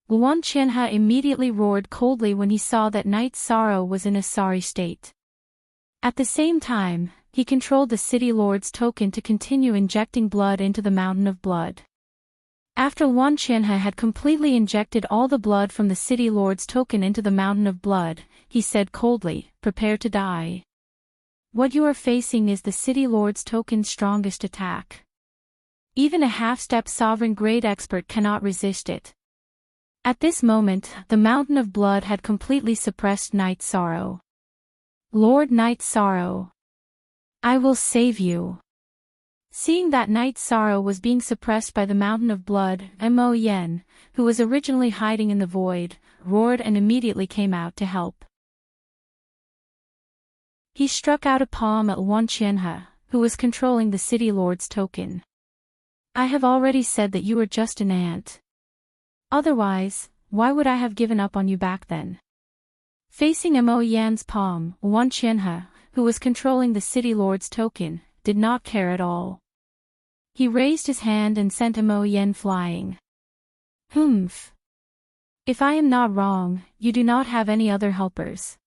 Luan Qianhe immediately roared coldly when he saw that Night Sorrow was in a sorry state. At the same time, he controlled the City Lord's token to continue injecting blood into the mountain of blood. After Luan Qianhe had completely injected all the blood from the City Lord's token into the mountain of blood, he said coldly, "Prepare to die. What you are facing is the City Lord's token's strongest attack. Even a half-step sovereign-grade expert cannot resist it." At this moment, the mountain of blood had completely suppressed Night Sorrow. "Lord Night Sorrow, I will save you." Seeing that Night Sorrow was being suppressed by the mountain of blood, Mo Yen, who was originally hiding in the void, roared and immediately came out to help. He struck out a palm at Luan Qianhe, who was controlling the City Lord's token. "I have already said that you are just an ant. Otherwise, why would I have given up on you back then?" Facing Mo Yan's palm, Luan Qianhe, who was controlling the City Lord's token, did not care at all. He raised his hand and sent Mo Yan flying. "Humph. If I am not wrong, you do not have any other helpers.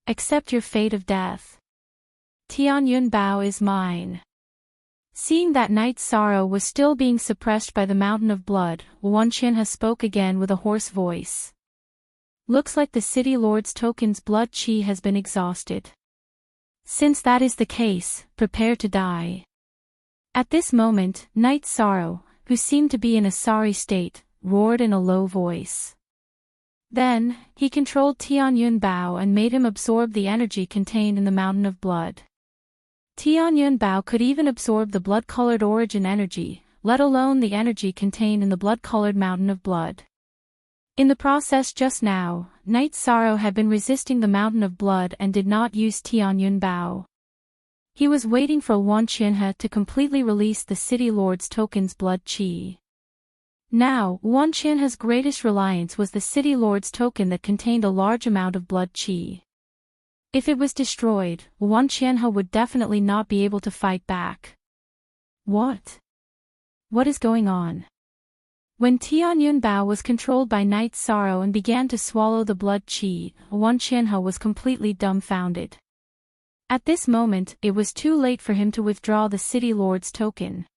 Accept your fate of death. Tianyun Bao is mine." Seeing that Night Sorrow was still being suppressed by the mountain of blood, Luan Qianhe spoke again with a hoarse voice. "Looks like the City Lord's token's blood qi has been exhausted. Since that is the case, prepare to die." At this moment, Night Sorrow, who seemed to be in a sorry state, roared in a low voice. Then, he controlled Tianyun Bao and made him absorb the energy contained in the mountain of blood. Tianyun Bao could even absorb the blood-colored origin energy, let alone the energy contained in the blood-colored mountain of blood. In the process just now, Night Sorrow had been resisting the mountain of blood and did not use Tianyun Bao. He was waiting for Luan Qianhe to completely release the City Lord's token's blood qi. Now, Luan Qianhe's greatest reliance was the City Lord's token that contained a large amount of blood qi. If it was destroyed, Luan Qianhe would definitely not be able to fight back. What? What is going on? When Tianyun Bao was controlled by Night Sorrow and began to swallow the blood qi, Luan Qianhe was completely dumbfounded. At this moment, it was too late for him to withdraw the City Lord's token.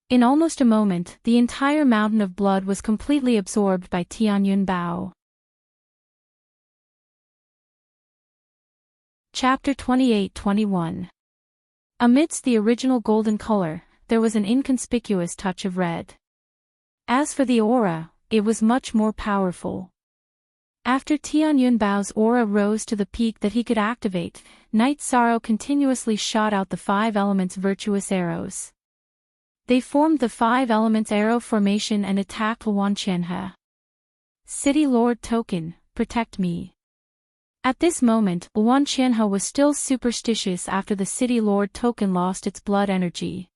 In almost a moment, the entire mountain of blood was completely absorbed by Tianyun Bao. Chapter 28-21. Amidst the original golden color, there was an inconspicuous touch of red. As for the aura, it was much more powerful. After Tianyun Bao's aura rose to the peak that he could activate, Night Sorrow continuously shot out the 5 elements virtuous arrows. They formed the 5 elements arrow formation and attacked Luan Qianhe. City Lord Token, protect me. At this moment, Luan Qianhe was still superstitious after the City Lord Token lost its blood energy.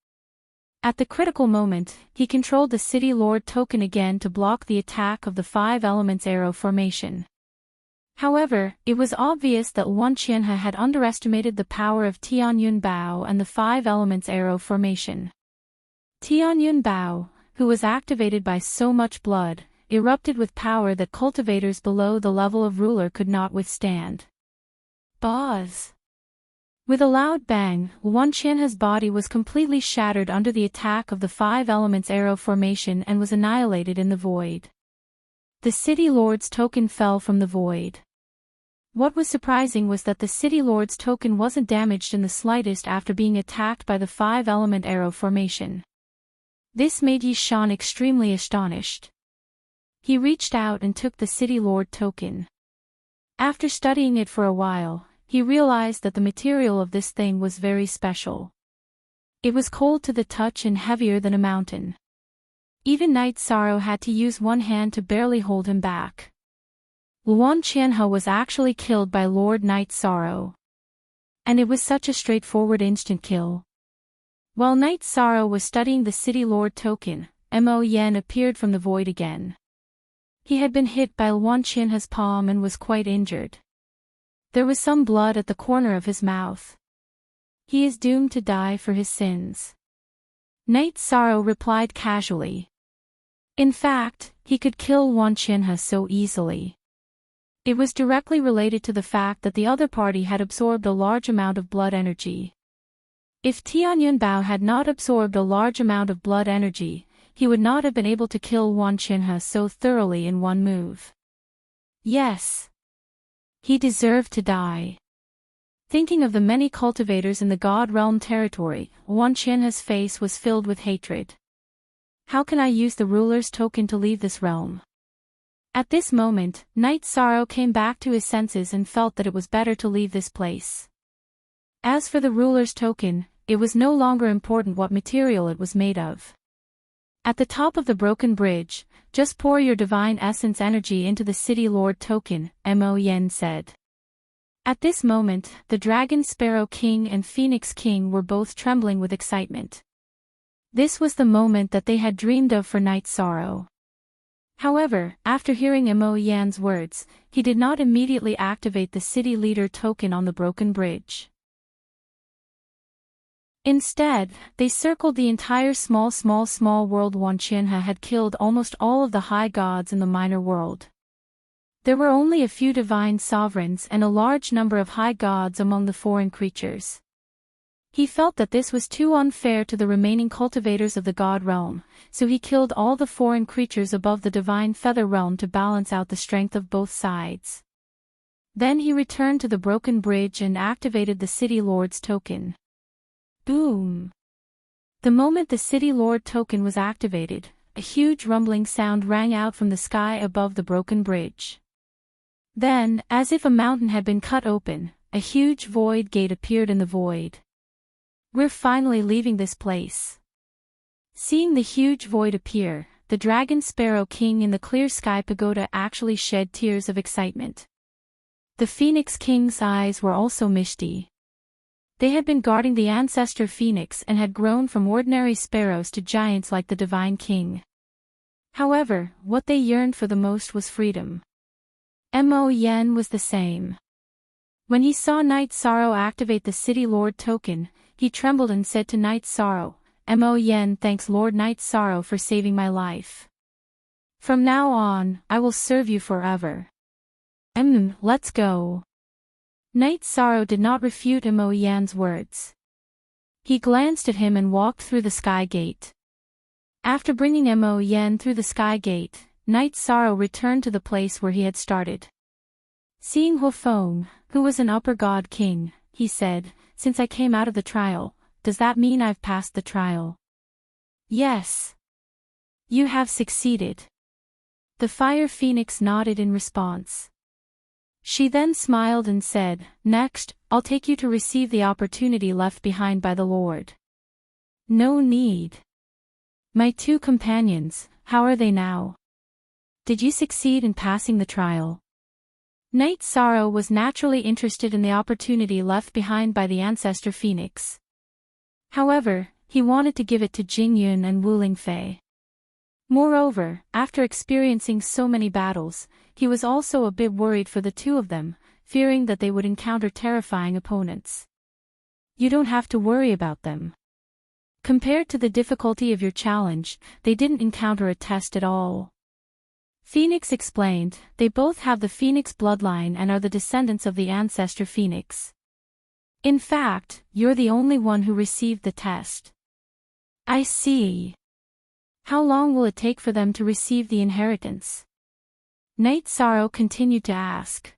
At the critical moment, he controlled the City Lord Token again to block the attack of the 5 elements arrow formation. However, it was obvious that Luan Qianhe had underestimated the power of Tianyun Bao and the 5 elements arrow formation. Tianyun Bao, who was activated by so much blood, erupted with power that cultivators below the level of ruler could not withstand. Buzz! With a loud bang, Luan Qianhe's body was completely shattered under the attack of the 5 elements arrow formation and was annihilated in the void. The City Lord's token fell from the void. What was surprising was that the City Lord's token wasn't damaged in the slightest after being attacked by the 5 element arrow formation. This made Yi Shan extremely astonished. He reached out and took the City Lord token. After studying it for a while, he realized that the material of this thing was very special. It was cold to the touch and heavier than a mountain. Even Night Sorrow had to use one hand to barely hold him back. Luan Qianhe was actually killed by Lord Night Sorrow. And it was such a straightforward instant kill. While Night Sorrow was studying the City Lord token, Mo Yen appeared from the void again. He had been hit by Luan Qianhe's palm and was quite injured. There was some blood at the corner of his mouth. He is doomed to die for his sins. Night Sorrow replied casually. In fact, he could kill Luan Qianhe so easily. It was directly related to the fact that the other party had absorbed a large amount of blood energy. If Tianyun Bao had not absorbed a large amount of blood energy, he would not have been able to kill Luan Qianhe so thoroughly in one move. Yes. He deserved to die. Thinking of the many cultivators in the God Realm territory, Luan Qianhe's face was filled with hatred. How can I use the ruler's token to leave this realm? At this moment, Night Sorrow came back to his senses and felt that it was better to leave this place. As for the ruler's token, it was no longer important what material it was made of. At the top of the broken bridge, just pour your divine essence energy into the City Lord token, Mo Yen said. At this moment, the Dragon Sparrow King and Phoenix King were both trembling with excitement. This was the moment that they had dreamed of for Night Sorrow. However, after hearing Mo Yan's words, he did not immediately activate the City Leader token on the broken bridge. Instead, they circled the entire small world. Luan Qianhe had killed almost all of the high gods in the minor world. There were only a few divine sovereigns and a large number of high gods among the foreign creatures. He felt that this was too unfair to the remaining cultivators of the God Realm, so he killed all the foreign creatures above the Divine Feather Realm to balance out the strength of both sides. Then he returned to the broken bridge and activated the City Lord's token. Boom! The moment the City Lord token was activated, a huge rumbling sound rang out from the sky above the broken bridge. Then, as if a mountain had been cut open, a huge void gate appeared in the void. We're finally leaving this place. Seeing the huge void appear, the Dragon Sparrow King in the clear sky pagoda actually shed tears of excitement. The Phoenix King's eyes were also misty. They had been guarding the ancestor Phoenix and had grown from ordinary sparrows to giants like the Divine King. However, what they yearned for the most was freedom. Mo Yen was the same. When he saw Night Sorrow activate the City Lord token, he trembled and said to Night Sorrow, Mo Yen, thanks Lord Night Sorrow for saving my life. From now on, I will serve you forever. Let's go. Night Sorrow did not refute Mo Yan's words. He glanced at him and walked through the sky gate. After bringing Mo Yen through the sky gate, Night Sorrow returned to the place where he had started. Seeing Huofeng, who was an upper god king, he said, since I came out of the trial, does that mean I've passed the trial? Yes. You have succeeded. The Fire Phoenix nodded in response. She then smiled and said, next, I'll take you to receive the opportunity left behind by the Lord. No need. My two companions, how are they now? Did you succeed in passing the trial? Night Sorrow was naturally interested in the opportunity left behind by the ancestor phoenix. However, he wanted to give it to Jing Yun and Wu Lingfei. Moreover, after experiencing so many battles, he was also a bit worried for the two of them, fearing that they would encounter terrifying opponents. You don't have to worry about them. Compared to the difficulty of your challenge, they didn't encounter a test at all. Phoenix explained, they both have the Phoenix bloodline and are the descendants of the ancestor Phoenix. In fact, you're the only one who received the test. I see. How long will it take for them to receive the inheritance? Night Sorrow continued to ask.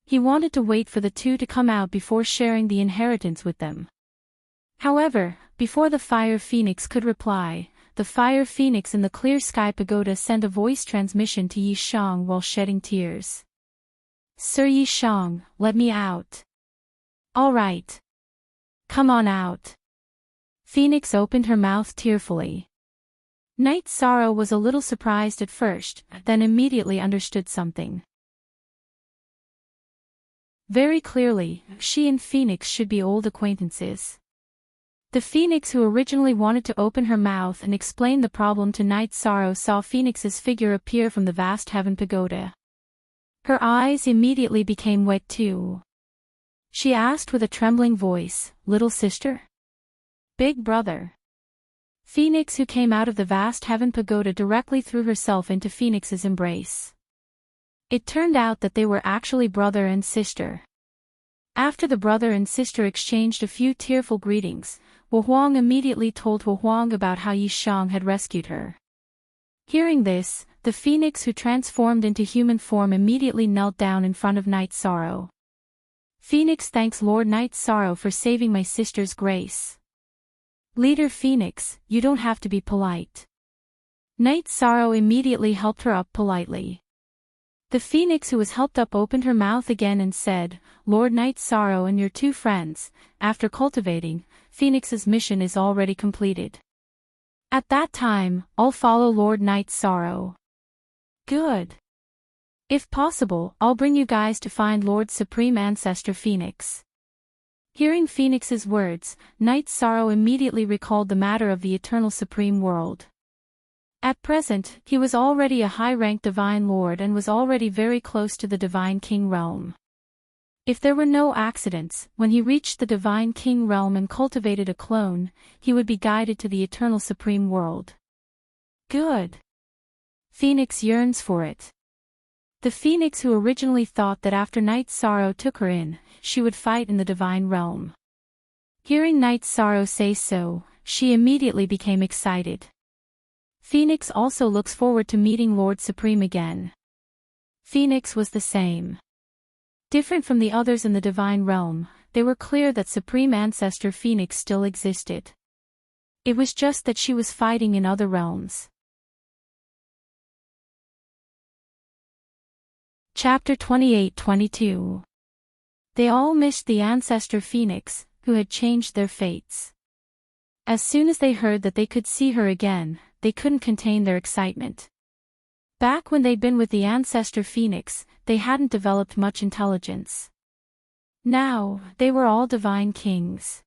He wanted to wait for the two to come out before sharing the inheritance with them. However, before the Fire Phoenix could reply, the Fire Phoenix in the Clear Sky Pagoda sent a voice transmission to Yi Shang while shedding tears. Sir Yi Shang, let me out. All right. Come on out. Phoenix opened her mouth tearfully. Night Sorrow was a little surprised at first, then immediately understood something. Very clearly, she and Phoenix should be old acquaintances. The Phoenix who originally wanted to open her mouth and explain the problem to Night Sorrow saw Phoenix's figure appear from the vast heaven pagoda. Her eyes immediately became wet too. She asked with a trembling voice, "Little sister? Big brother?" Phoenix who came out of the vast heaven pagoda directly threw herself into Phoenix's embrace. It turned out that they were actually brother and sister. After the brother and sister exchanged a few tearful greetings, Wu Huang immediately told Wu Huang about how Yi Shang had rescued her. Hearing this, the Phoenix who transformed into human form immediately knelt down in front of Night Sorrow. Phoenix thanks Lord Night Sorrow for saving my sister's grace. Leader Phoenix, you don't have to be polite. Night Sorrow immediately helped her up politely. The Phoenix who was helped up opened her mouth again and said, Lord Night Sorrow and your two friends, after cultivating, Phoenix's mission is already completed. At that time, I'll follow Lord Night Sorrow. Good. If possible, I'll bring you guys to find Lord Supreme Ancestor Phoenix. Hearing Phoenix's words, Night Sorrow immediately recalled the matter of the Eternal Supreme World. At present, he was already a high-ranked Divine Lord and was already very close to the Divine King realm. If there were no accidents, when he reached the Divine King realm and cultivated a clone, he would be guided to the Eternal Supreme World. Good. Phoenix yearns for it. The Phoenix who originally thought that after Night Sorrow took her in, she would fight in the Divine Realm. Hearing Night Sorrow say so, she immediately became excited. Phoenix also looks forward to meeting Lord Supreme again. Phoenix was the same. Different from the others in the Divine Realm, they were clear that Supreme Ancestor Phoenix still existed. It was just that she was fighting in other realms. Chapter 28-22. They all missed the Ancestor Phoenix, who had changed their fates. As soon as they heard that they could see her again, they couldn't contain their excitement. Back when they'd been with the Ancestor Phoenix, they hadn't developed much intelligence. Now, they were all divine kings.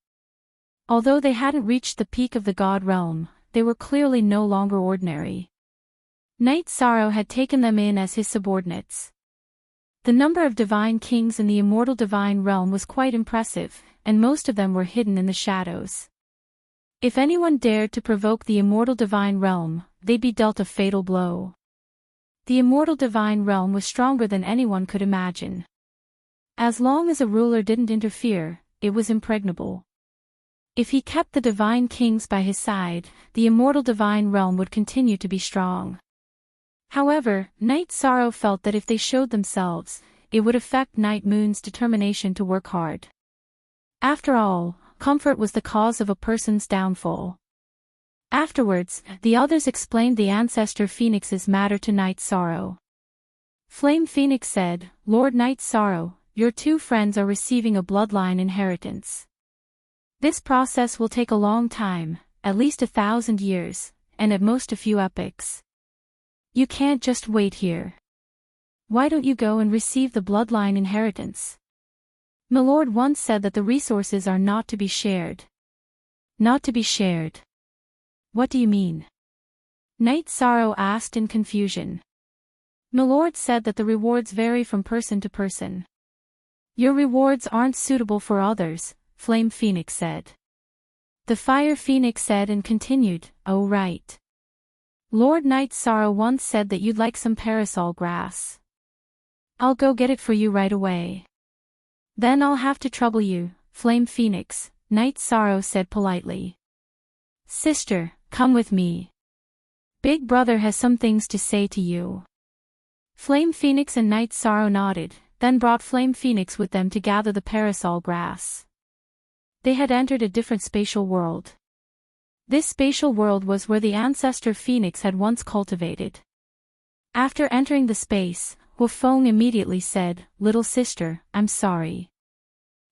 Although they hadn't reached the peak of the God realm, they were clearly no longer ordinary. Night Sorrow had taken them in as his subordinates. The number of divine kings in the immortal divine realm was quite impressive, and most of them were hidden in the shadows. If anyone dared to provoke the immortal divine realm, they'd be dealt a fatal blow. The immortal divine realm was stronger than anyone could imagine. As long as a ruler didn't interfere, it was impregnable. If he kept the divine kings by his side, the immortal divine realm would continue to be strong. However, Night Sorrow felt that if they showed themselves, it would affect Night Moon's determination to work hard. After all, comfort was the cause of a person's downfall. Afterwards, the others explained the Ancestor Phoenix's matter to Night Sorrow. Flame Phoenix said, Lord Night Sorrow, your two friends are receiving a bloodline inheritance. This process will take a long time, at least 1,000 years, and at most a few epochs. You can't just wait here. Why don't you go and receive the bloodline inheritance? Milord once said that the resources are not to be shared. Not to be shared. What do you mean? Knight Sorrow asked in confusion. Milord said that the rewards vary from person to person. Your rewards aren't suitable for others, Flame Phoenix said. The Fire Phoenix said and continued, oh right. Lord Knight Sorrow once said that you'd like some parasol grass. I'll go get it for you right away. Then I'll have to trouble you, Flame Phoenix, Knight Sorrow said politely. Sister, come with me. Big brother has some things to say to you. Flame Phoenix and Knight Sorrow nodded, then brought Flame Phoenix with them to gather the parasol grass. They had entered a different spatial world. This spatial world was where the ancestor Phoenix had once cultivated. After entering the space, Wufeng immediately said, Little sister, I'm sorry.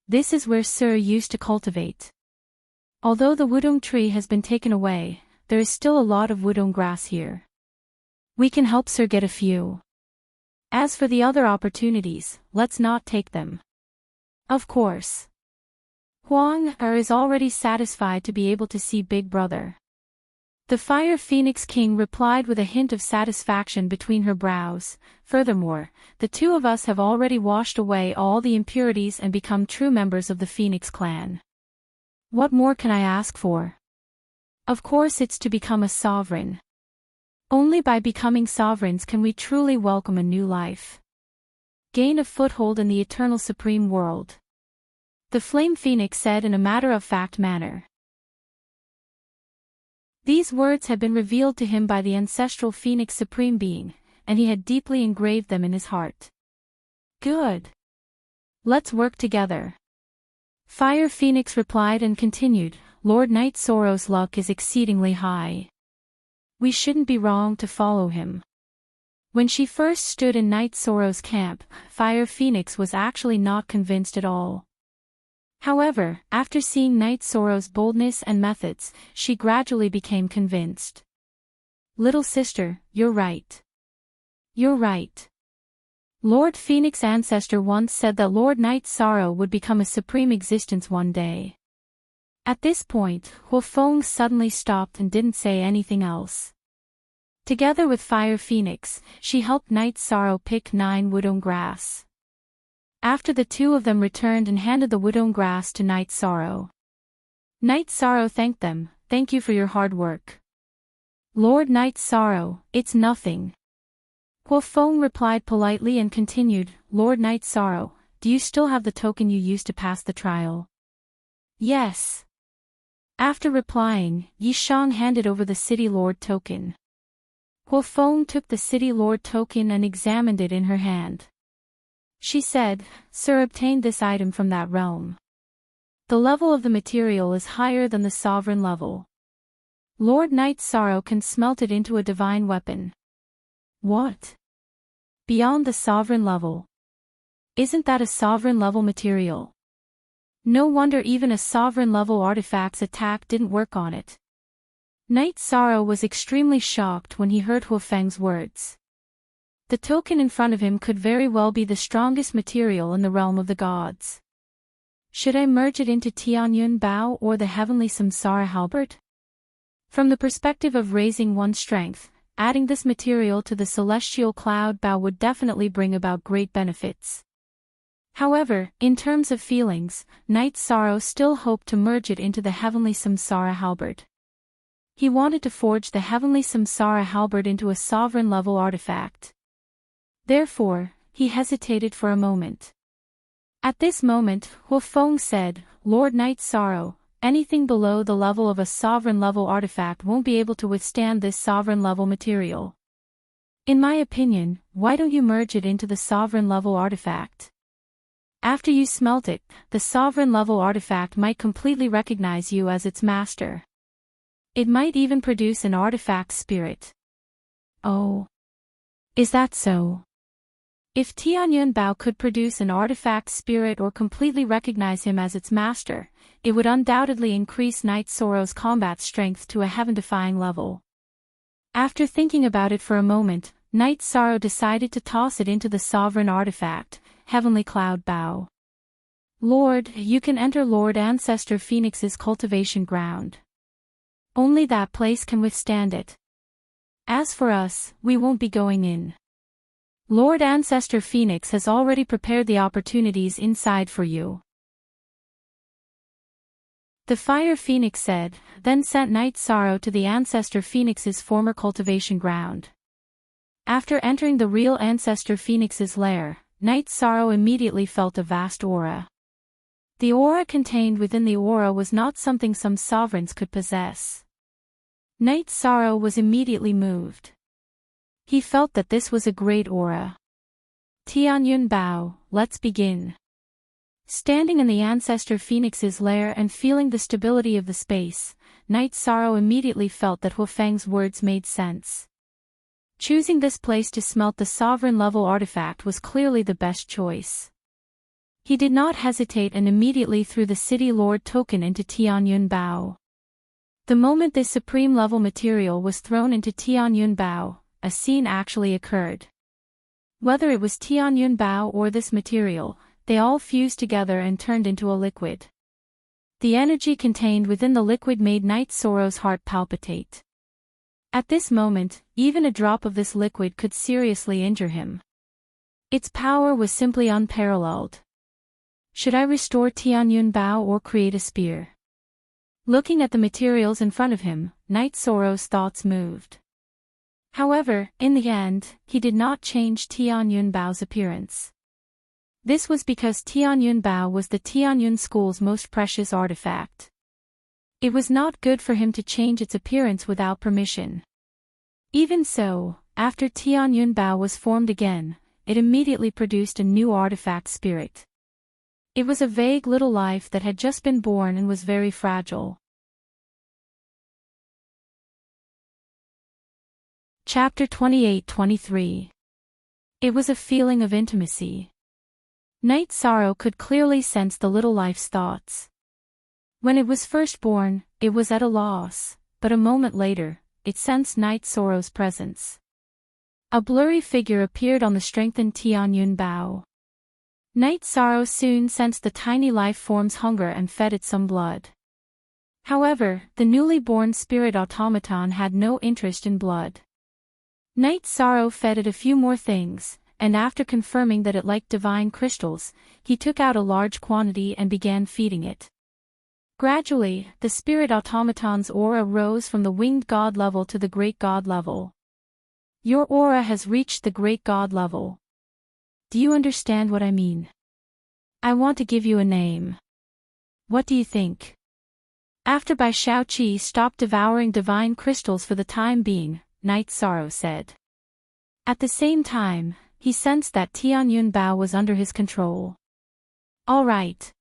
This is where Sir used to cultivate. Although the Wudong tree has been taken away, there is still a lot of Wudong grass here. We can help Sir get a few. As for the other opportunities, let's not take them. Of course. Huang Er is already satisfied to be able to see Big Brother. The Fire Phoenix King replied with a hint of satisfaction between her brows. Furthermore, the two of us have already washed away all the impurities and become true members of the Phoenix clan. What more can I ask for? Of course it's to become a sovereign. Only by becoming sovereigns can we truly welcome a new life. Gain a foothold in the eternal supreme world. The Flame Phoenix said in a matter-of-fact manner. These words had been revealed to him by the ancestral Phoenix Supreme Being, and he had deeply engraved them in his heart. Good. Let's work together. Fire Phoenix replied and continued, Lord Knight Sorrow's luck is exceedingly high. We shouldn't be wrong to follow him. When she first stood in Knight Sorrow's camp, Fire Phoenix was actually not convinced at all. However, after seeing Knight Sorrow's boldness and methods, she gradually became convinced. Little sister, you're right. You're right. Lord Phoenix Ancestor once said that Lord Knight Sorrow would become a supreme existence one day. At this point, Wufeng suddenly stopped and didn't say anything else. Together with Fire Phoenix, she helped Knight Sorrow pick 9 Wudong grass. After the two of them returned and handed the Wudong grass to Knight Sorrow. Knight Sorrow thanked them, thank you for your hard work. Lord Knight Sorrow, it's nothing. Wufeng replied politely and continued, Lord Knight Sorrow, do you still have the token you used to pass the trial? Yes. After replying, Yishang handed over the City Lord token. Wufeng took the City Lord token and examined it in her hand. She said, Sir obtained this item from that realm. The level of the material is higher than the sovereign level. Lord Knight Sorrow can smelt it into a divine weapon. What? Beyond the sovereign level. Isn't that a sovereign level material? No wonder even a sovereign level artifact's attack didn't work on it. Knight Sorrow was extremely shocked when he heard Wufeng's words. The token in front of him could very well be the strongest material in the realm of the gods. Should I merge it into Tianyun Bao or the heavenly Samsara halberd? From the perspective of raising one's strength, adding this material to the celestial cloud bow would definitely bring about great benefits. However, in terms of feelings, Knight Sorrow still hoped to merge it into the heavenly Samsara halberd. He wanted to forge the heavenly Samsara halberd into a sovereign-level artifact. Therefore, he hesitated for a moment. At this moment, Wufeng said, Lord Knight Sorrow, anything below the level of a sovereign-level artifact won't be able to withstand this sovereign-level material. In my opinion, why don't you merge it into the sovereign-level artifact? After you smelt it, the sovereign-level artifact might completely recognize you as its master. It might even produce an artifact spirit. Oh. Is that so? If Tianyun Bao could produce an artifact spirit or completely recognize him as its master, it would undoubtedly increase Knight Sorrow's combat strength to a heaven-defying level. After thinking about it for a moment, Night Sorrow decided to toss it into the sovereign artifact, Heavenly Cloud Bow. Lord, you can enter Lord Ancestor Phoenix's cultivation ground. Only that place can withstand it. As for us, we won't be going in. Lord Ancestor Phoenix has already prepared the opportunities inside for you. The Fire Phoenix said, then sent Night Sorrow to the Ancestor Phoenix's former cultivation ground. After entering the real Ancestor Phoenix's lair, Night Sorrow immediately felt a vast aura. The aura contained within the aura was not something some sovereigns could possess. Night Sorrow was immediately moved. He felt that this was a great aura. Tianyun Bao, let's begin. Standing in the Ancestor Phoenix's lair and feeling the stability of the space, Night Sorrow immediately felt that Huofeng's words made sense. Choosing this place to smelt the sovereign-level artifact was clearly the best choice. He did not hesitate and immediately threw the City Lord token into Tianyun Bao. The moment this supreme-level material was thrown into Tianyun Bao, a scene actually occurred. Whether it was Tianyun Bao or this material, they all fused together and turned into a liquid. The energy contained within the liquid made Night Sorrow's heart palpitate. At this moment, even a drop of this liquid could seriously injure him. Its power was simply unparalleled. Should I restore Tianyun Bao or create a spear? Looking at the materials in front of him, Night Sorrow's thoughts moved. However, in the end, he did not change Tianyun Bao's appearance. This was because Tianyun Bao was the Tianyun school's most precious artifact. It was not good for him to change its appearance without permission. Even so, after Tianyun Bao was formed again, it immediately produced a new artifact spirit. It was a vague little life that had just been born and was very fragile. Chapter 28-23. It was a feeling of intimacy. Night Sorrow could clearly sense the little life's thoughts. When it was first born, it was at a loss, but a moment later, it sensed Night Sorrow's presence. A blurry figure appeared on the strengthened Tianyun Bao. Night Sorrow soon sensed the tiny life form's hunger and fed it some blood. However, the newly born spirit automaton had no interest in blood. Night Sorrow fed it a few more things, and after confirming that it liked divine crystals, he took out a large quantity and began feeding it. Gradually, the spirit automaton's aura rose from the winged god level to the great god level. Your aura has reached the great god level. Do you understand what I mean? I want to give you a name. What do you think? After Bai Shaoqi stopped devouring divine crystals for the time being, Night Sorrow said. At the same time, he sensed that Tianyun Bao was under his control. All right.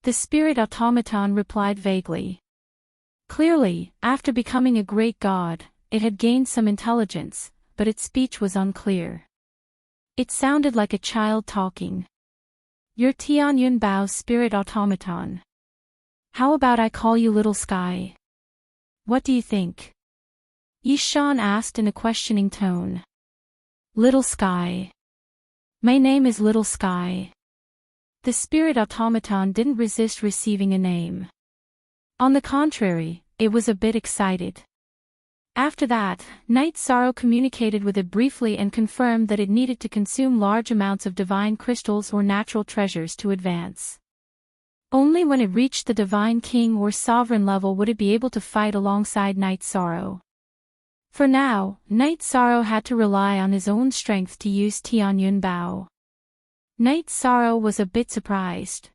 The spirit automaton replied vaguely. Clearly, after becoming a great god, it had gained some intelligence, but its speech was unclear. It sounded like a child talking. You're Tianyun Bao's spirit automaton. How about I call you Little Sky? What do you think? Yishan asked in a questioning tone. Little Sky. My name is Little Sky. The spirit automaton didn't resist receiving a name. On the contrary, it was a bit excited. After that, Night Sorrow communicated with it briefly and confirmed that it needed to consume large amounts of divine crystals or natural treasures to advance. Only when it reached the divine king or sovereign level would it be able to fight alongside Night Sorrow. For now, Night Sorrow had to rely on his own strength to use Tianyun Bao. Night Sorrow was a bit surprised.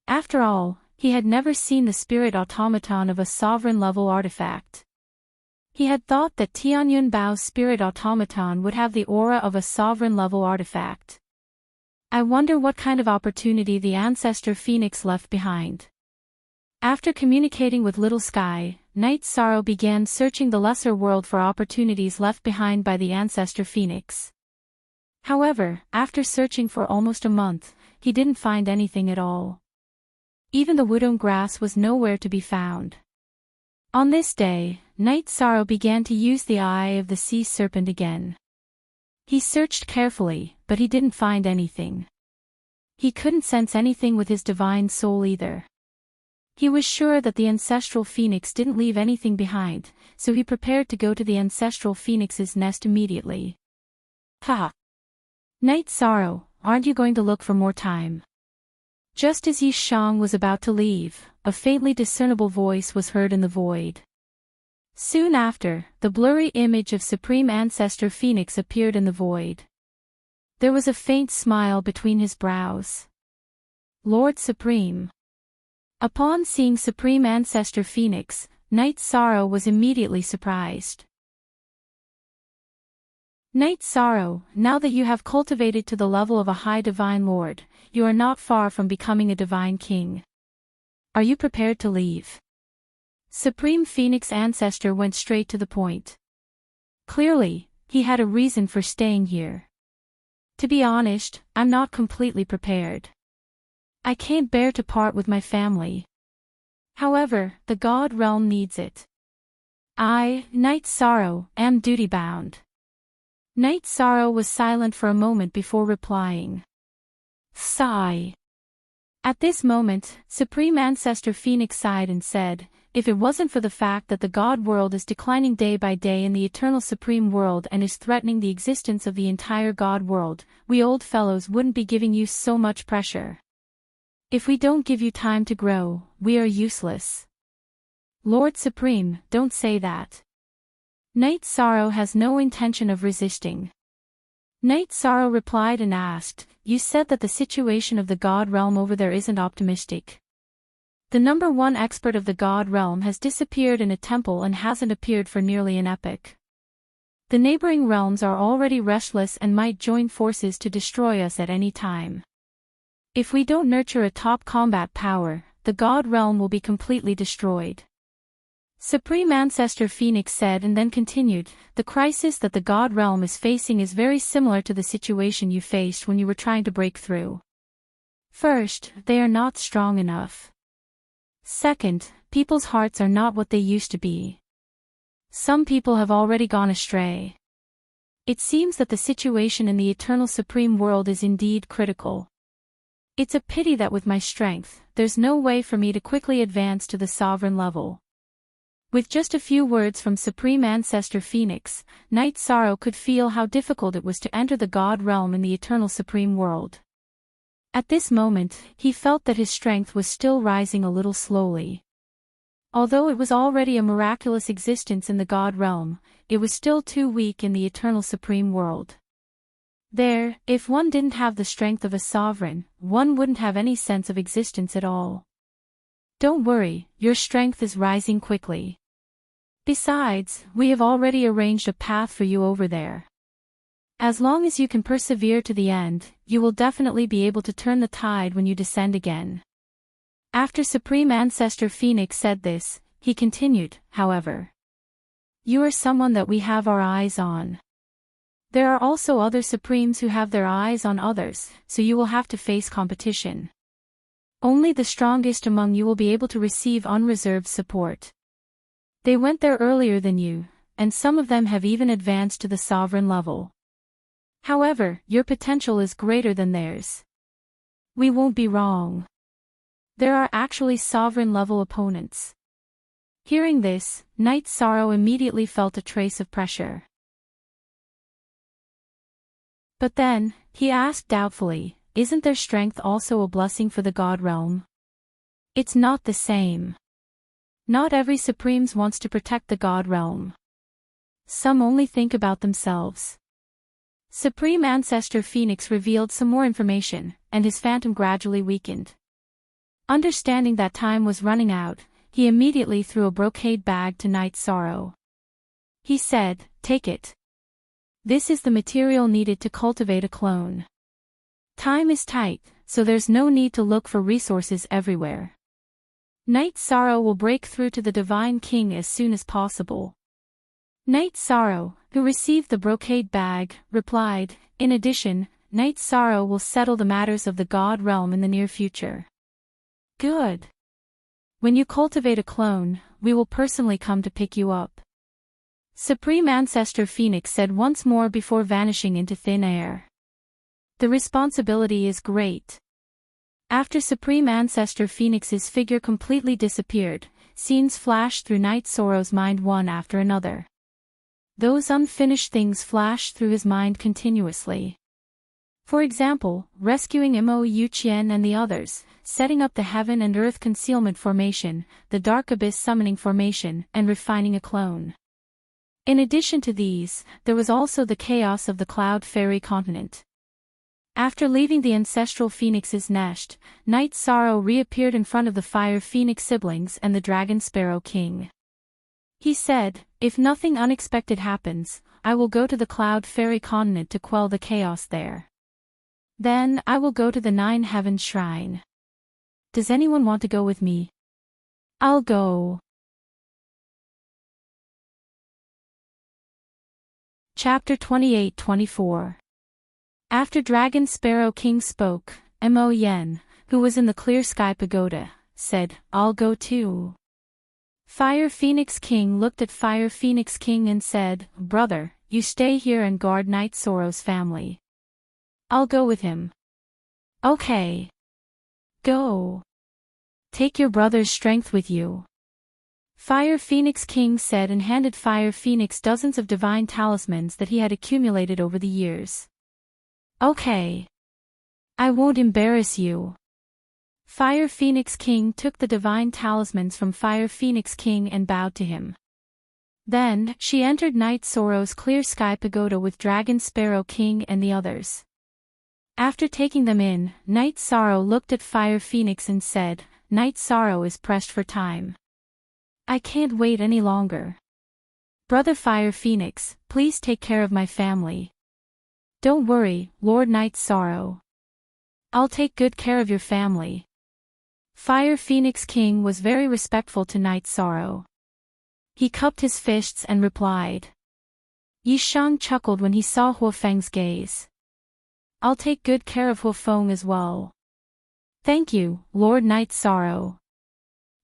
After all, he had never seen the spirit automaton of a sovereign-level artifact. He had thought that Tianyun Bao's spirit automaton would have the aura of a sovereign-level artifact. I wonder what kind of opportunity the Ancestor Phoenix left behind. After communicating with Little Sky, Night Sorrow began searching the lesser world for opportunities left behind by the Ancestor Phoenix. However, after searching for almost a month, he didn't find anything at all. Even the Wudong grass was nowhere to be found. On this day, Night Sorrow began to use the eye of the sea serpent again. He searched carefully, but he didn't find anything. He couldn't sense anything with his divine soul either. He was sure that the ancestral phoenix didn't leave anything behind, so he prepared to go to the ancestral phoenix's nest immediately. Ha! Night Sorrow, aren't you going to look for more time? Just as Yi Shang was about to leave, a faintly discernible voice was heard in the void. Soon after, the blurry image of Supreme Ancestor Phoenix appeared in the void. There was a faint smile between his brows. Lord Supreme. Upon seeing Supreme Ancestor Phoenix, Night Sorrow was immediately surprised. Night Sorrow, now that you have cultivated to the level of a high divine lord, you are not far from becoming a divine king. Are you prepared to leave? Supreme Phoenix Ancestor went straight to the point. Clearly, he had a reason for staying here. To be honest, I'm not completely prepared. I can't bear to part with my family. However, the God realm needs it. I, Night Sorrow, am duty-bound. Night Sorrow was silent for a moment before replying. Sigh. At this moment, Supreme Ancestor Phoenix sighed and said, if it wasn't for the fact that the God world is declining day by day in the eternal Supreme world and is threatening the existence of the entire God world, we old fellows wouldn't be giving you so much pressure. If we don't give you time to grow, we are useless. Lord Supreme, don't say that. Night Sorrow has no intention of resisting. Night Sorrow replied and asked, you said that the situation of the God realm over there isn't optimistic. The #1 expert of the God realm has disappeared in a temple and hasn't appeared for nearly an epoch. The neighboring realms are already restless and might join forces to destroy us at any time. If we don't nurture a top combat power, the God realm will be completely destroyed. Supreme Ancestor Phoenix said and then continued, the crisis that the God realm is facing is very similar to the situation you faced when you were trying to break through. First, they are not strong enough. Second, people's hearts are not what they used to be. Some people have already gone astray. It seems that the situation in the Eternal Supreme World is indeed critical. It's a pity that with my strength, there's no way for me to quickly advance to the sovereign level. With just a few words from Supreme Ancestor Phoenix, Night Sorrow could feel how difficult it was to enter the God realm in the Eternal Supreme World. At this moment, he felt that his strength was still rising a little slowly. Although it was already a miraculous existence in the God realm, it was still too weak in the Eternal Supreme World. There, if one didn't have the strength of a sovereign, one wouldn't have any sense of existence at all. Don't worry, your strength is rising quickly. Besides, we have already arranged a path for you over there. As long as you can persevere to the end, you will definitely be able to turn the tide when you descend again. After Supreme Ancestor Phoenix said this, he continued, however. You are someone that we have our eyes on. There are also other Supremes who have their eyes on others, so you will have to face competition. Only the strongest among you will be able to receive unreserved support. They went there earlier than you, and some of them have even advanced to the sovereign level. However, your potential is greater than theirs. We won't be wrong. There are actually sovereign-level opponents. Hearing this, Night Sorrow immediately felt a trace of pressure. But then, he asked doubtfully, isn't their strength also a blessing for the God realm? It's not the same. Not every Supreme wants to protect the God realm. Some only think about themselves. Supreme Ancestor Phoenix revealed some more information, and his phantom gradually weakened. Understanding that time was running out, he immediately threw a brocade bag to Night Sorrow. He said, take it. This is the material needed to cultivate a clone. Time is tight, so there's no need to look for resources everywhere. Night Sorrow will break through to the Divine King as soon as possible. Night Sorrow, who received the brocade bag, replied, in addition, Night Sorrow will settle the matters of the God realm in the near future. Good. When you cultivate a clone, we will personally come to pick you up. Supreme Ancestor Phoenix said once more before vanishing into thin air. The responsibility is great. After Supreme Ancestor Phoenix's figure completely disappeared, scenes flashed through Night Sorrow's mind one after another. Those unfinished things flashed through his mind continuously. For example, rescuing Mo Yuqian and the others, setting up the Heaven and Earth Concealment Formation, the Dark Abyss Summoning Formation, and refining a clone. In addition to these, there was also the chaos of the Cloud Fairy continent. After leaving the ancestral Phoenix's nest, Night Sorrow reappeared in front of the Fire Phoenix siblings and the Dragon Sparrow King. He said, "If nothing unexpected happens, I will go to the Cloud Fairy continent to quell the chaos there. Then I will go to the Nine Heavens Shrine. Does anyone want to go with me? I'll go." Chapter 28-24. After Dragon Sparrow King spoke, Mo Yen, who was in the Clear Sky Pagoda, said, "I'll go too." Fire Phoenix King looked at Fire Phoenix King and said, "Brother, you stay here and guard Night Sorrow's family. I'll go with him." "Okay. Go. Take your brother's strength with you." Fire Phoenix King said and handed Fire Phoenix dozens of divine talismans that he had accumulated over the years. "Okay. I won't embarrass you." Fire Phoenix King took the divine talismans from Fire Phoenix King and bowed to him. Then, she entered Night Sorrow's Clear Sky Pagoda with Dragon Sparrow King and the others. After taking them in, Night Sorrow looked at Fire Phoenix and said, "Night Sorrow is pressed for time. I can't wait any longer. Brother Fire Phoenix, please take care of my family." "Don't worry, Lord Night Sorrow. I'll take good care of your family." Fire Phoenix King was very respectful to Night Sorrow. He cupped his fists and replied. Yi Shang chuckled when he saw Huo Feng's gaze. "I'll take good care of Huo Feng as well." "Thank you, Lord Night Sorrow."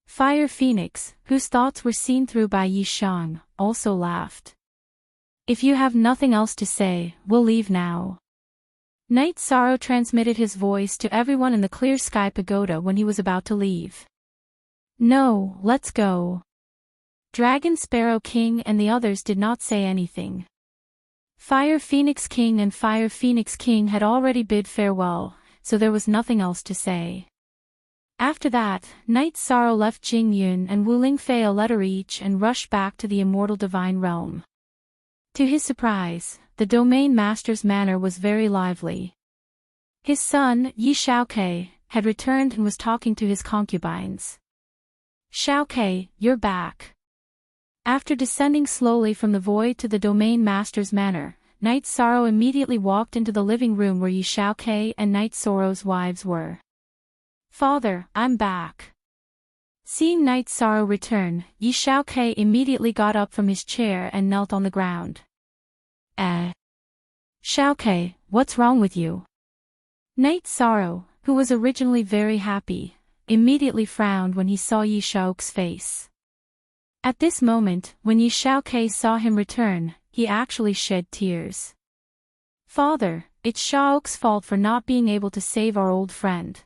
Fire Phoenix, whose thoughts were seen through by Yi Shang, also laughed. "If you have nothing else to say, we'll leave now." Night Sorrow transmitted his voice to everyone in the Clear Sky Pagoda when he was about to leave. "No, let's go." Dragon Sparrow King and the others did not say anything. Fire Phoenix King and Fire Phoenix King had already bid farewell, so there was nothing else to say. After that, Night Sorrow left Jing Yun and Wu Lingfei a letter each and rushed back to the immortal divine realm. To his surprise, the Domain Master's manner was very lively. His son, Yi Xiaoke, had returned and was talking to his concubines. "Xiaoke, you're back." After descending slowly from the void to the Domain Master's manor, Night Sorrow immediately walked into the living room where Yi Xiaoke and Night Sorrow's wives were. "Father, I'm back." Seeing Night Sorrow return, Yi Xiaoke immediately got up from his chair and knelt on the ground. Xiaoke, what's wrong with you?" Night Sorrow, who was originally very happy, immediately frowned when he saw Yi Xiaoke's face. At this moment, when Yi Xiaoke saw him return, he actually shed tears. "Father, it's Xiaoke's fault for not being able to save our old friend.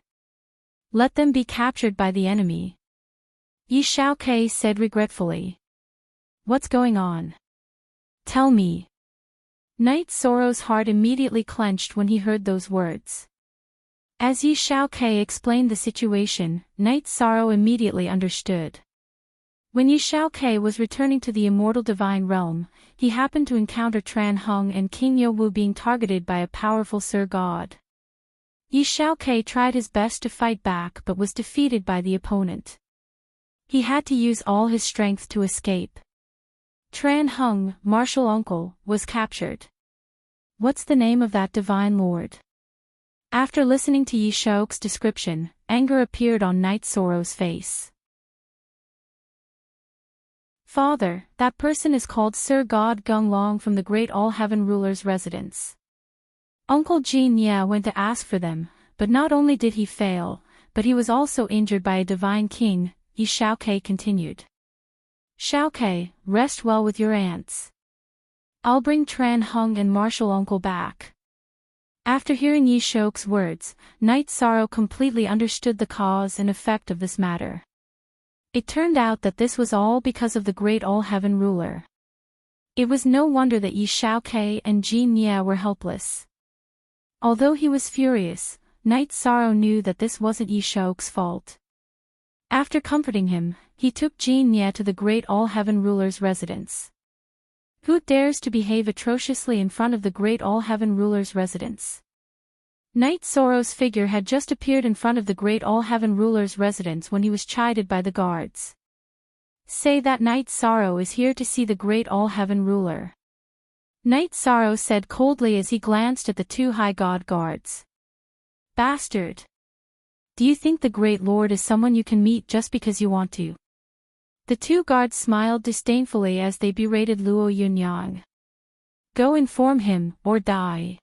Let them be captured by the enemy." Yi Xiaoke said regretfully. "What's going on? Tell me." Night Sorrow's heart immediately clenched when he heard those words. As Yi Xiaoke explained the situation, Night Sorrow immediately understood. When Yi Xiaoke was returning to the immortal divine realm, he happened to encounter Tran Heng and King Youwu being targeted by a powerful Sir God. Yi Xiaoke tried his best to fight back but was defeated by the opponent. He had to use all his strength to escape. Tran Heng, martial uncle, was captured. "What's the name of that divine lord?" After listening to Yi Xiaoke's description, anger appeared on Night Sorrow's face. "Father, that person is called Sir God Gonglong from the great All-Heaven Ruler's residence. Uncle Jin Ye went to ask for them, but not only did he fail, but he was also injured by a divine king, Yi Shaokei continued. Shaokei, rest well with your aunts. I'll bring Tran Hung and Marshal Uncle back. After hearing Yi Shok's words, Night Sorrow completely understood the cause and effect of this matter. It turned out that this was all because of the great All-Heaven ruler. It was no wonder that Yi Shaokei and Jin Ye were helpless. Although he was furious, Night Sorrow knew that this wasn't Yi Shok's fault. After comforting him, he took Jin Ye to the great All-Heaven ruler's residence. Who dares to behave atrociously in front of the great All-Heaven ruler's residence? Night Sorrow's figure had just appeared in front of the great All-Heaven ruler's residence when he was chided by the guards. Say that Night Sorrow is here to see the great All-Heaven ruler. Night Sorrow said coldly as he glanced at the two high god guards. Bastard! Do you think the great lord is someone you can meet just because you want to? The two guards smiled disdainfully as they berated Luo Yunyang. Go inform him, or die.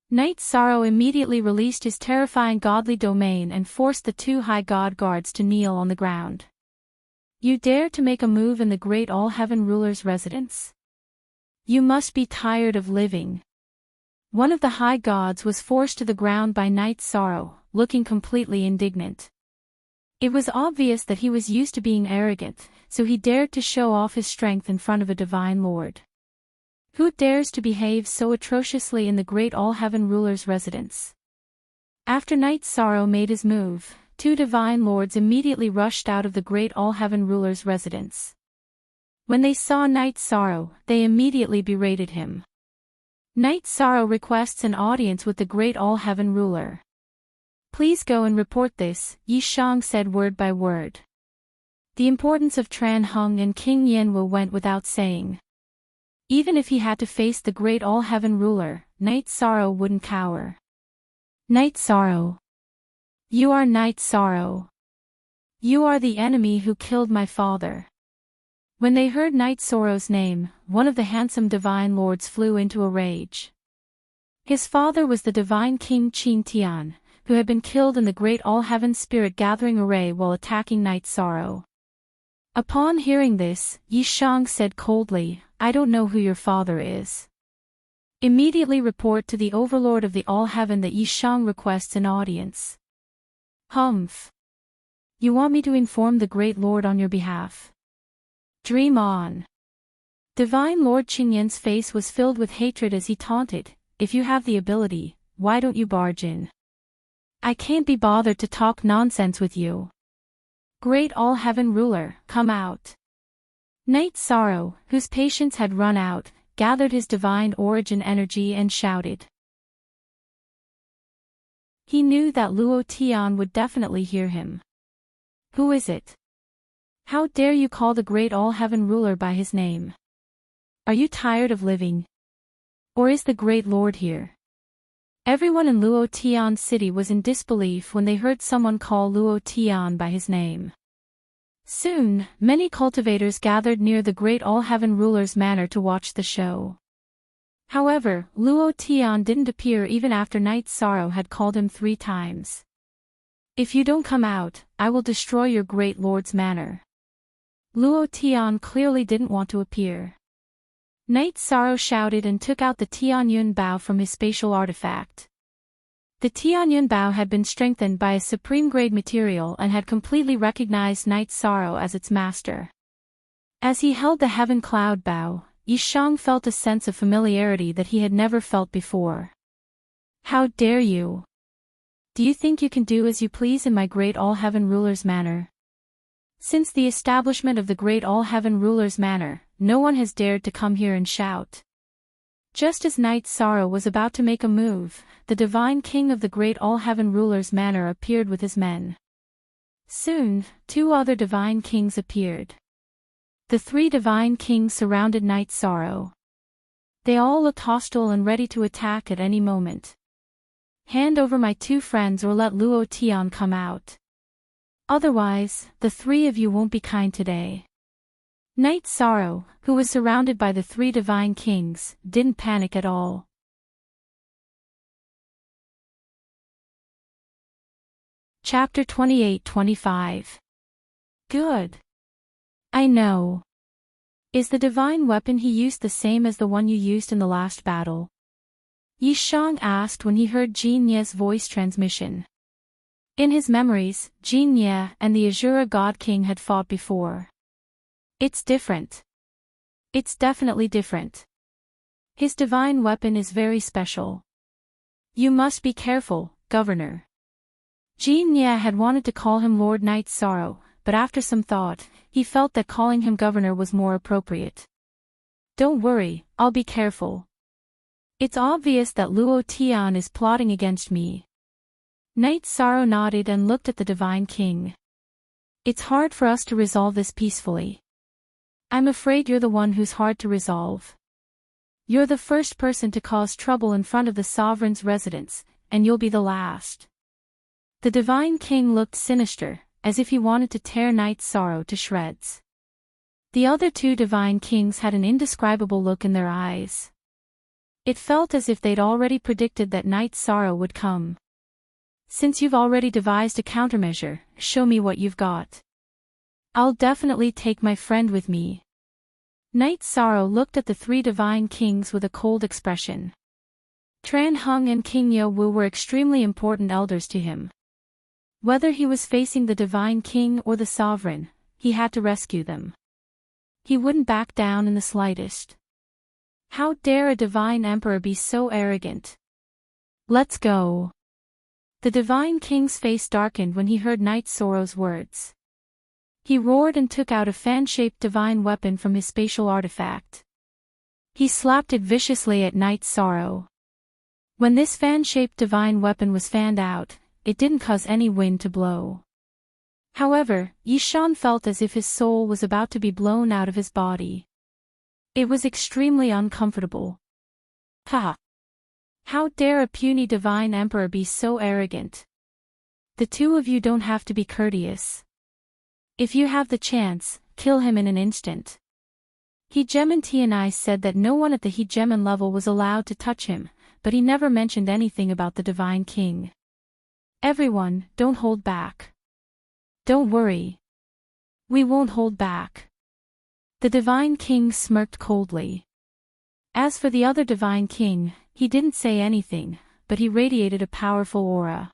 Night Sorrow immediately released his terrifying godly domain and forced the two high god guards to kneel on the ground. You dare to make a move in the great All-Heaven ruler's residence? You must be tired of living. One of the high gods was forced to the ground by Night Sorrow, looking completely indignant. It was obvious that he was used to being arrogant, so he dared to show off his strength in front of a divine lord. Who dares to behave so atrociously in the great All-Heaven ruler's residence? After Night Sorrow made his move, two divine lords immediately rushed out of the great All-Heaven ruler's residence. When they saw Night Sorrow, they immediately berated him. Night Sorrow requests an audience with the great All-Heaven ruler. Please go and report this, Yi Shang said word by word. The importance of Tran Hung and King Yanwu went without saying. Even if he had to face the great All-Heaven ruler, Night Sorrow wouldn't cower. Night Sorrow. You are Night Sorrow. You are the enemy who killed my father. When they heard Night Sorrow's name, one of the handsome divine lords flew into a rage. His father was the divine king Qin Tian, who had been killed in the great All-Heaven spirit gathering array while attacking Night Sorrow. Upon hearing this, Yi Shang said coldly, I don't know who your father is. Immediately report to the overlord of the All-Heaven that Yi Shang requests an audience. Humph. You want me to inform the great lord on your behalf? Dream on. Divine Lord Qingyan's face was filled with hatred as he taunted, if you have the ability, why don't you barge in? I can't be bothered to talk nonsense with you. Great All-Heaven ruler, come out. Night Sorrow, whose patience had run out, gathered his divine origin energy and shouted. He knew that Luo Tian would definitely hear him. Who is it? How dare you call the great All-Heaven ruler by his name? Are you tired of living? Or is the great lord here? Everyone in Luo Tian's city was in disbelief when they heard someone call Luo Tian by his name. Soon, many cultivators gathered near the great All-Heaven ruler's manor to watch the show. However, Luo Tian didn't appear even after Night Sorrow had called him 3 times. If you don't come out, I will destroy your great lord's manor. Luo Tian clearly didn't want to appear. Night Sorrow shouted and took out the Tianyun Bao from his spatial artifact. The Tianyun Bao had been strengthened by a supreme-grade material and had completely recognized Night Sorrow as its master. As he held the Heaven Cloud Bao, Yi Shang felt a sense of familiarity that he had never felt before. How dare you? Do you think you can do as you please in my great All-Heaven ruler's manor? Since the establishment of the great All-Heaven ruler's manor, no one has dared to come here and shout. Just as Night Sorrow was about to make a move, the divine king of the great All-Heaven ruler's manor appeared with his men. Soon, 2 other divine kings appeared. The 3 divine kings surrounded Night Sorrow. They all looked hostile and ready to attack at any moment. Hand over my 2 friends or let Luo Tian come out. Otherwise, the 3 of you won't be kind today. Night Sorrow, who was surrounded by the 3 divine kings, didn't panic at all. Chapter 28-25 Good. I know. Is the divine weapon he used the same as the one you used in the last battle? Yi Shang asked when he heard Jin Ye's voice transmission. In his memories, Jin Ye and the Azura God King had fought before. It's different. It's definitely different. His divine weapon is very special. You must be careful, Governor. Jin Ye had wanted to call him Lord Night Sorrow, but after some thought, he felt that calling him Governor was more appropriate. Don't worry, I'll be careful. It's obvious that Luo Tian is plotting against me. Night Sorrow nodded and looked at the Divine King. It's hard for us to resolve this peacefully. I'm afraid you're the one who's hard to resolve. You're the first person to cause trouble in front of the Sovereign's residence, and you'll be the last. The Divine King looked sinister, as if he wanted to tear Night Sorrow to shreds. The other two Divine Kings had an indescribable look in their eyes. It felt as if they'd already predicted that Night Sorrow would come. Since you've already devised a countermeasure, show me what you've got. I'll definitely take my friend with me. Night Sorrow looked at the three Divine Kings with a cold expression. Tran Hung and King Yo Wu were extremely important elders to him. Whether he was facing the Divine King or the Sovereign, he had to rescue them. He wouldn't back down in the slightest. How dare a Divine Emperor be so arrogant? Let's go. The Divine King's face darkened when he heard Night Sorrow's words. He roared and took out a fan-shaped divine weapon from his spatial artifact. He slapped it viciously at Night Sorrow. When this fan-shaped divine weapon was fanned out, it didn't cause any wind to blow. However, Yi Shan felt as if his soul was about to be blown out of his body. It was extremely uncomfortable. Ha! How dare a puny divine emperor be so arrogant? The two of you don't have to be courteous. If you have the chance, kill him in an instant. Hegemon Tianai said that no one at the Hegemon level was allowed to touch him, but he never mentioned anything about the Divine King. Everyone, don't hold back. Don't worry. We won't hold back. The Divine King smirked coldly. As for the other Divine King, he didn't say anything, but he radiated a powerful aura.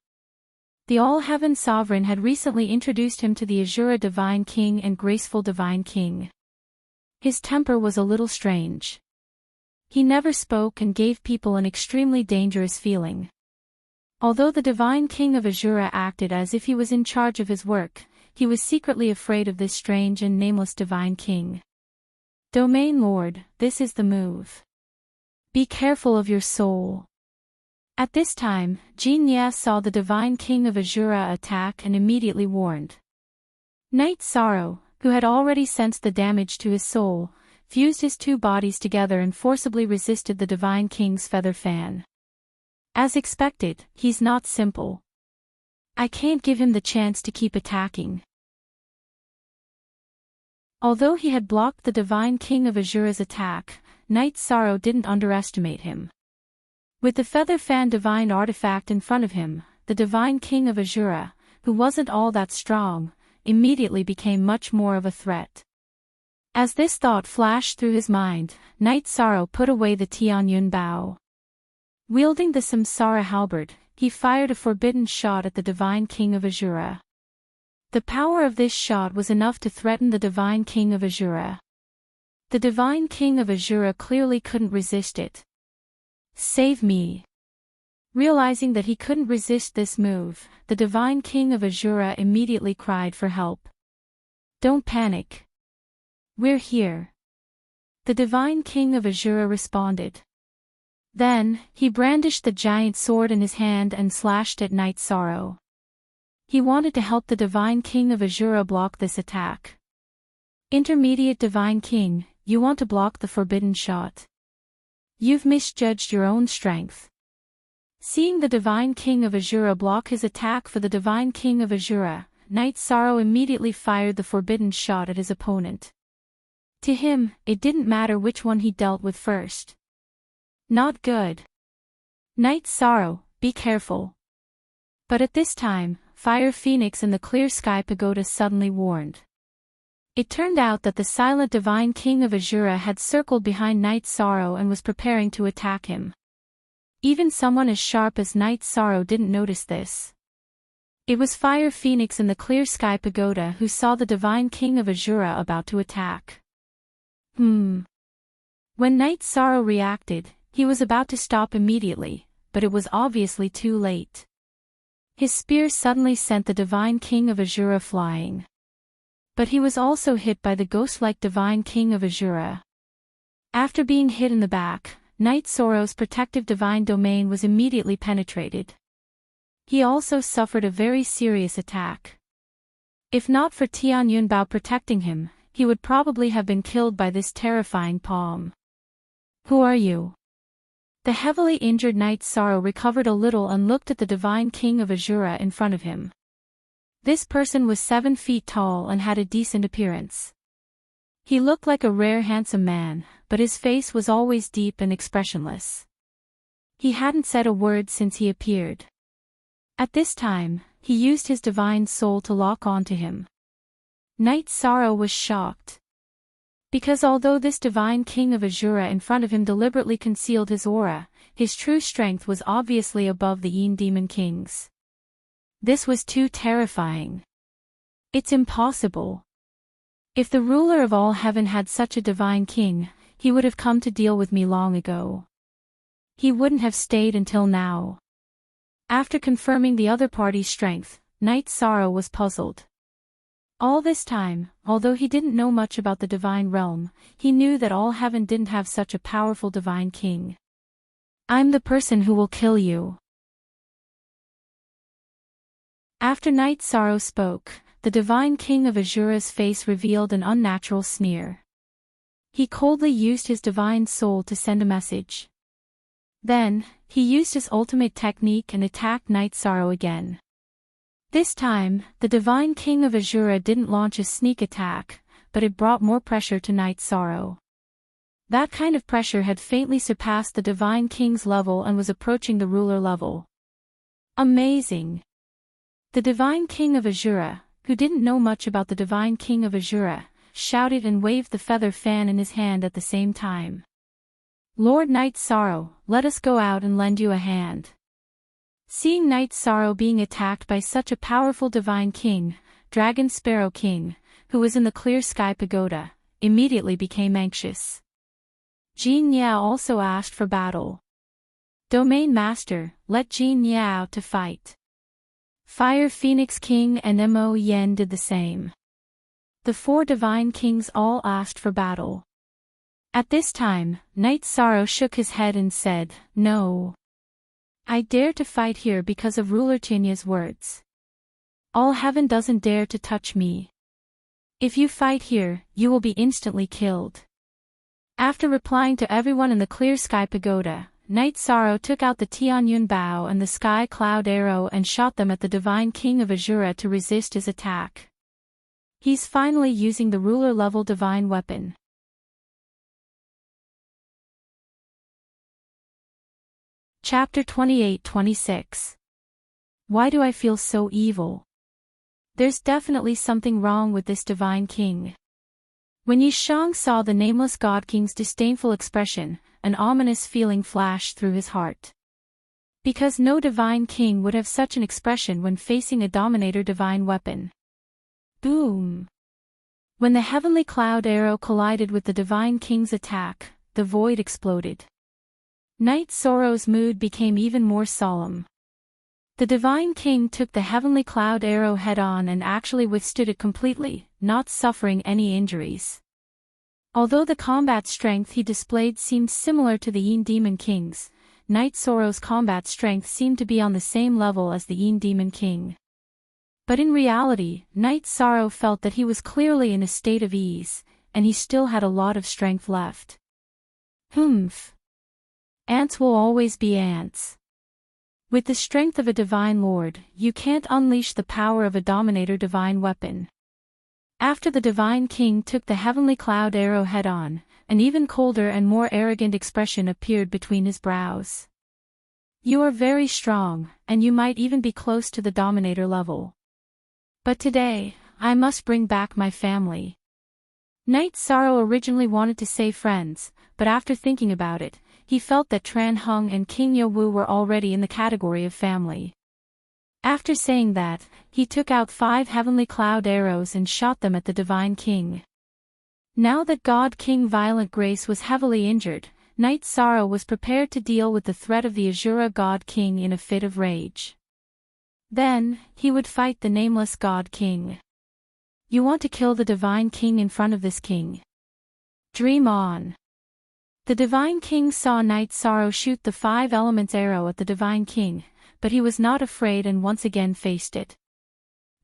The All-Heaven Sovereign had recently introduced him to the Azura Divine King and Graceful Divine King. His temper was a little strange. He never spoke and gave people an extremely dangerous feeling. Although the Divine King of Azura acted as if he was in charge of his work, he was secretly afraid of this strange and nameless Divine King. Domain Lord, this is the move. Be careful of your soul. At this time, Jin Ye saw the Divine King of Azura attack and immediately warned. Night Sorrow, who had already sensed the damage to his soul, fused his two bodies together and forcibly resisted the Divine King's feather fan. As expected, he's not simple. I can't give him the chance to keep attacking. Although he had blocked the Divine King of Azura's attack, Night Sorrow didn't underestimate him. With the feather fan divine artifact in front of him, the Divine King of Azura, who wasn't all that strong, immediately became much more of a threat. As this thought flashed through his mind, Night Sorrow put away the Tianyun bow. Wielding the Samsara halberd, he fired a forbidden shot at the Divine King of Azura. The power of this shot was enough to threaten the Divine King of Azura. The Divine King of Azura clearly couldn't resist it. Save me. Realizing that he couldn't resist this move, the Divine King of Azura immediately cried for help. Don't panic. We're here. The Divine King of Azura responded. Then, he brandished the giant sword in his hand and slashed at Night Sorrow. He wanted to help the Divine King of Azura block this attack. Intermediate Divine King, you want to block the forbidden shot. You've misjudged your own strength. Seeing the Divine King of Azura block his attack for the Divine King of Azura, Night Sorrow immediately fired the forbidden shot at his opponent. To him, it didn't matter which one he dealt with first. Not good. Night Sorrow, be careful. But at this time, Fire Phoenix in the Clear Sky Pagoda suddenly warned. It turned out that the silent divine king of Azura had circled behind Night Sorrow and was preparing to attack him. Even someone as sharp as Night Sorrow didn't notice this. It was Fire Phoenix in the Clear Sky Pagoda who saw the divine king of Azura about to attack. When Night Sorrow reacted, he was about to stop immediately, but it was obviously too late. His spear suddenly sent the divine king of Azura flying. But he was also hit by the ghost-like divine king of Azura. After being hit in the back, Night Sorrow's protective divine domain was immediately penetrated. He also suffered a very serious attack. If not for Tian Yunbao protecting him, he would probably have been killed by this terrifying palm. Who are you? The heavily injured Night Sorrow recovered a little and looked at the divine king of Azura in front of him. This person was 7 feet tall and had a decent appearance. He looked like a rare handsome man, but his face was always deep and expressionless. He hadn't said a word since he appeared. At this time, he used his divine soul to lock onto him. Night Sorrow was shocked. Because although this divine king of Azura in front of him deliberately concealed his aura, his true strength was obviously above the Yin Demon King's. This was too terrifying. It's impossible. If the ruler of all heaven had such a divine king, he would have come to deal with me long ago. He wouldn't have stayed until now. After confirming the other party's strength, Night Sorrow was puzzled. All this time, although he didn't know much about the divine realm, he knew that all heaven didn't have such a powerful divine king. I'm the person who will kill you. After Night Sorrow spoke, the divine king of Azura's face revealed an unnatural sneer. He coldly used his divine soul to send a message. Then, he used his ultimate technique and attacked Night Sorrow again. This time, the divine king of Azura didn't launch a sneak attack, but it brought more pressure to Night Sorrow. That kind of pressure had faintly surpassed the divine king's level and was approaching the ruler level. Amazing! The divine king of Azura, who didn't know much about the divine king of Azura, shouted and waved the feather fan in his hand at the same time. Lord Night Sorrow, let us go out and lend you a hand. Seeing Night Sorrow being attacked by such a powerful divine king, Dragon Sparrow King, who was in the Clear Sky Pagoda, immediately became anxious. Jin Yao also asked for battle. Domain Master, let Jin Yao to fight. Fire Phoenix King and Mo Yen did the same. The 4 divine kings all asked for battle. At this time, Night Sorrow shook his head and said, No. I dare to fight here because of Ruler Tinya's words. All heaven doesn't dare to touch me. If you fight here, you will be instantly killed. After replying to everyone in the Clear Sky Pagoda, Night Sorrow took out the Tianyun Bow and the Sky Cloud Arrow and shot them at the divine king of Azura to resist his attack. He's finally using the ruler-level divine weapon. Chapter 28-26. Why do I feel so evil? There's definitely something wrong with this divine king. When Yishang saw the nameless God King's disdainful expression, an ominous feeling flashed through his heart. Because no divine king would have such an expression when facing a dominator divine weapon. Boom! When the heavenly cloud arrow collided with the divine king's attack, the void exploded. Night Sorrow's mood became even more solemn. The divine king took the heavenly cloud arrow head-on and actually withstood it completely, not suffering any injuries. Although the combat strength he displayed seemed similar to the Yin Demon King's, Night Sorrow's combat strength seemed to be on the same level as the Yin Demon King. But in reality, Night Sorrow felt that he was clearly in a state of ease, and he still had a lot of strength left. Humph. Ants will always be ants. With the strength of a divine lord, you can't unleash the power of a dominator divine weapon. After the divine king took the heavenly cloud arrow head-on, an even colder and more arrogant expression appeared between his brows. You are very strong, and you might even be close to the dominator level. But today, I must bring back my family. Knight Sorrow originally wanted to say friends, but after thinking about it, he felt that Tran Hung and King Yo-woo were already in the category of family. After saying that, he took out 5 heavenly cloud arrows and shot them at the Divine King. Now that God King Violent Grace was heavily injured, Knight Sorrow was prepared to deal with the threat of the Azura God King in a fit of rage. Then, he would fight the nameless God King. You want to kill the Divine King in front of this king? Dream on. The Divine King saw Knight Sorrow shoot the 5 elements arrow at the Divine King, but he was not afraid and once again faced it.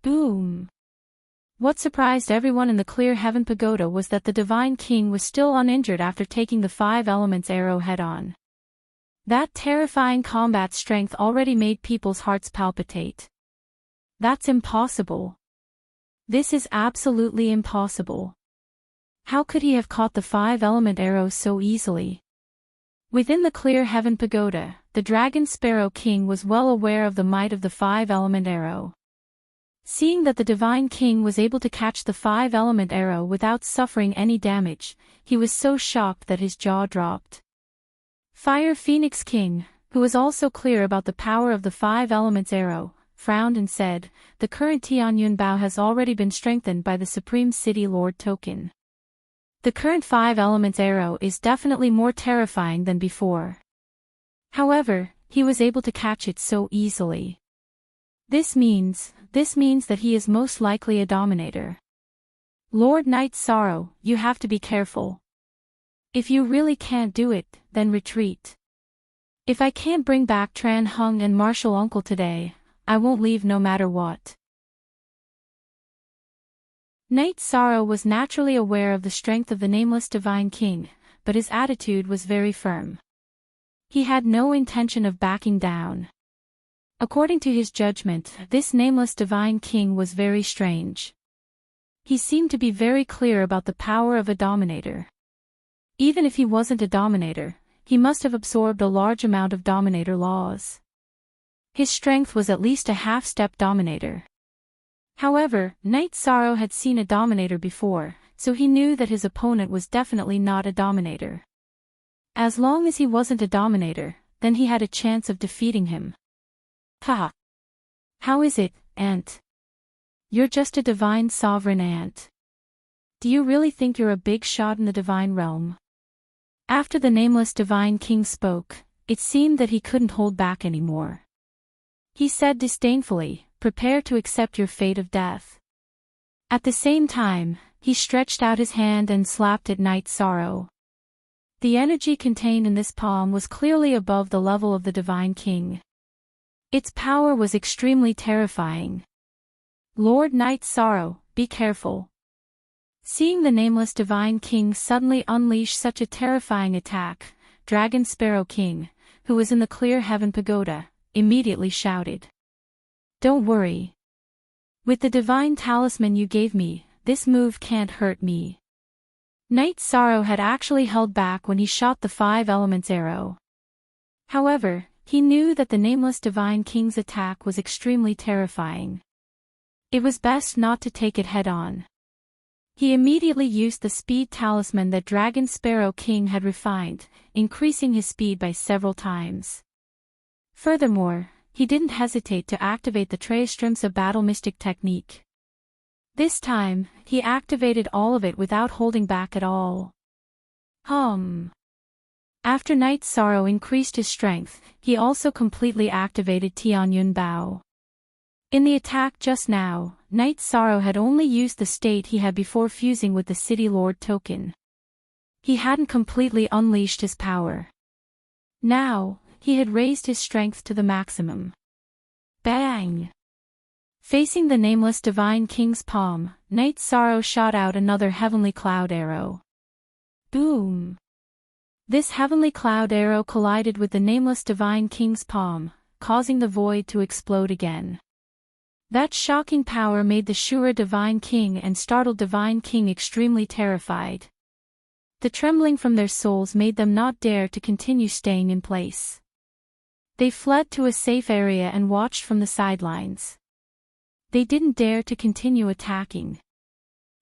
Boom! What surprised everyone in the Clear Heaven Pagoda was that the Divine King was still uninjured after taking the 5 elements arrow head-on. That terrifying combat strength already made people's hearts palpitate. That's impossible. This is absolutely impossible. How could he have caught the 5 element arrows so easily? Within the Clear Heaven Pagoda, the Dragon Sparrow King was well aware of the might of the 5 element arrow. Seeing that the Divine King was able to catch the 5 element arrow without suffering any damage, he was so shocked that his jaw dropped. Fire Phoenix King, who was also clear about the power of the 5 elements arrow, frowned and said, "The current Tianyun Bao has already been strengthened by the Supreme City Lord token. The current 5 elements arrow is definitely more terrifying than before. However, he was able to catch it so easily. This means that he is most likely a dominator. Lord Knight Sorrow, you have to be careful. If you really can't do it, then retreat. If I can't bring back Tran Hung and Martial Uncle today, I won't leave no matter what." Knight Sorrow was naturally aware of the strength of the nameless Divine King, but his attitude was very firm. He had no intention of backing down. According to his judgment, this nameless Divine King was very strange. He seemed to be very clear about the power of a dominator. Even if he wasn't a dominator, he must have absorbed a large amount of dominator laws. His strength was at least a half-step dominator. However, Knight Sorrow had seen a dominator before, so he knew that his opponent was definitely not a dominator. As long as he wasn't a dominator, then he had a chance of defeating him. Ha! How is it, Ant? You're just a divine sovereign ant. Do you really think you're a big shot in the divine realm? After the nameless Divine King spoke, it seemed that he couldn't hold back anymore. He said disdainfully, "Prepare to accept your fate of death." At the same time, he stretched out his hand and slapped at Knight Sorrow. The energy contained in this palm was clearly above the level of the Divine King. Its power was extremely terrifying. Lord Knight Sorrow, be careful. Seeing the nameless Divine King suddenly unleash such a terrifying attack, Dragon Sparrow King, who was in the Clear Heaven Pagoda, immediately shouted. "Don't worry. With the divine talisman you gave me, this move can't hurt me." Knight Sorrow had actually held back when he shot the 5 elements arrow. However, he knew that the nameless Divine King's attack was extremely terrifying. It was best not to take it head-on. He immediately used the speed talisman that Dragon Sparrow King had refined, increasing his speed by several times. Furthermore, he didn't hesitate to activate the Treistrimsa Battle Mystic technique. This time, he activated all of it without holding back at all. After Knight Sorrow increased his strength, he also completely activated Tianyun Bao. In the attack just now, Knight Sorrow had only used the state he had before fusing with the City Lord token. He hadn't completely unleashed his power. Now, he had raised his strength to the maximum. Bang! Facing the nameless Divine King's palm, Knight Sorrow shot out another heavenly cloud arrow. Boom! This heavenly cloud arrow collided with the nameless Divine King's palm, causing the void to explode again. That shocking power made the Shura Divine King and startled Divine King extremely terrified. The trembling from their souls made them not dare to continue staying in place. They fled to a safe area and watched from the sidelines. They didn't dare to continue attacking.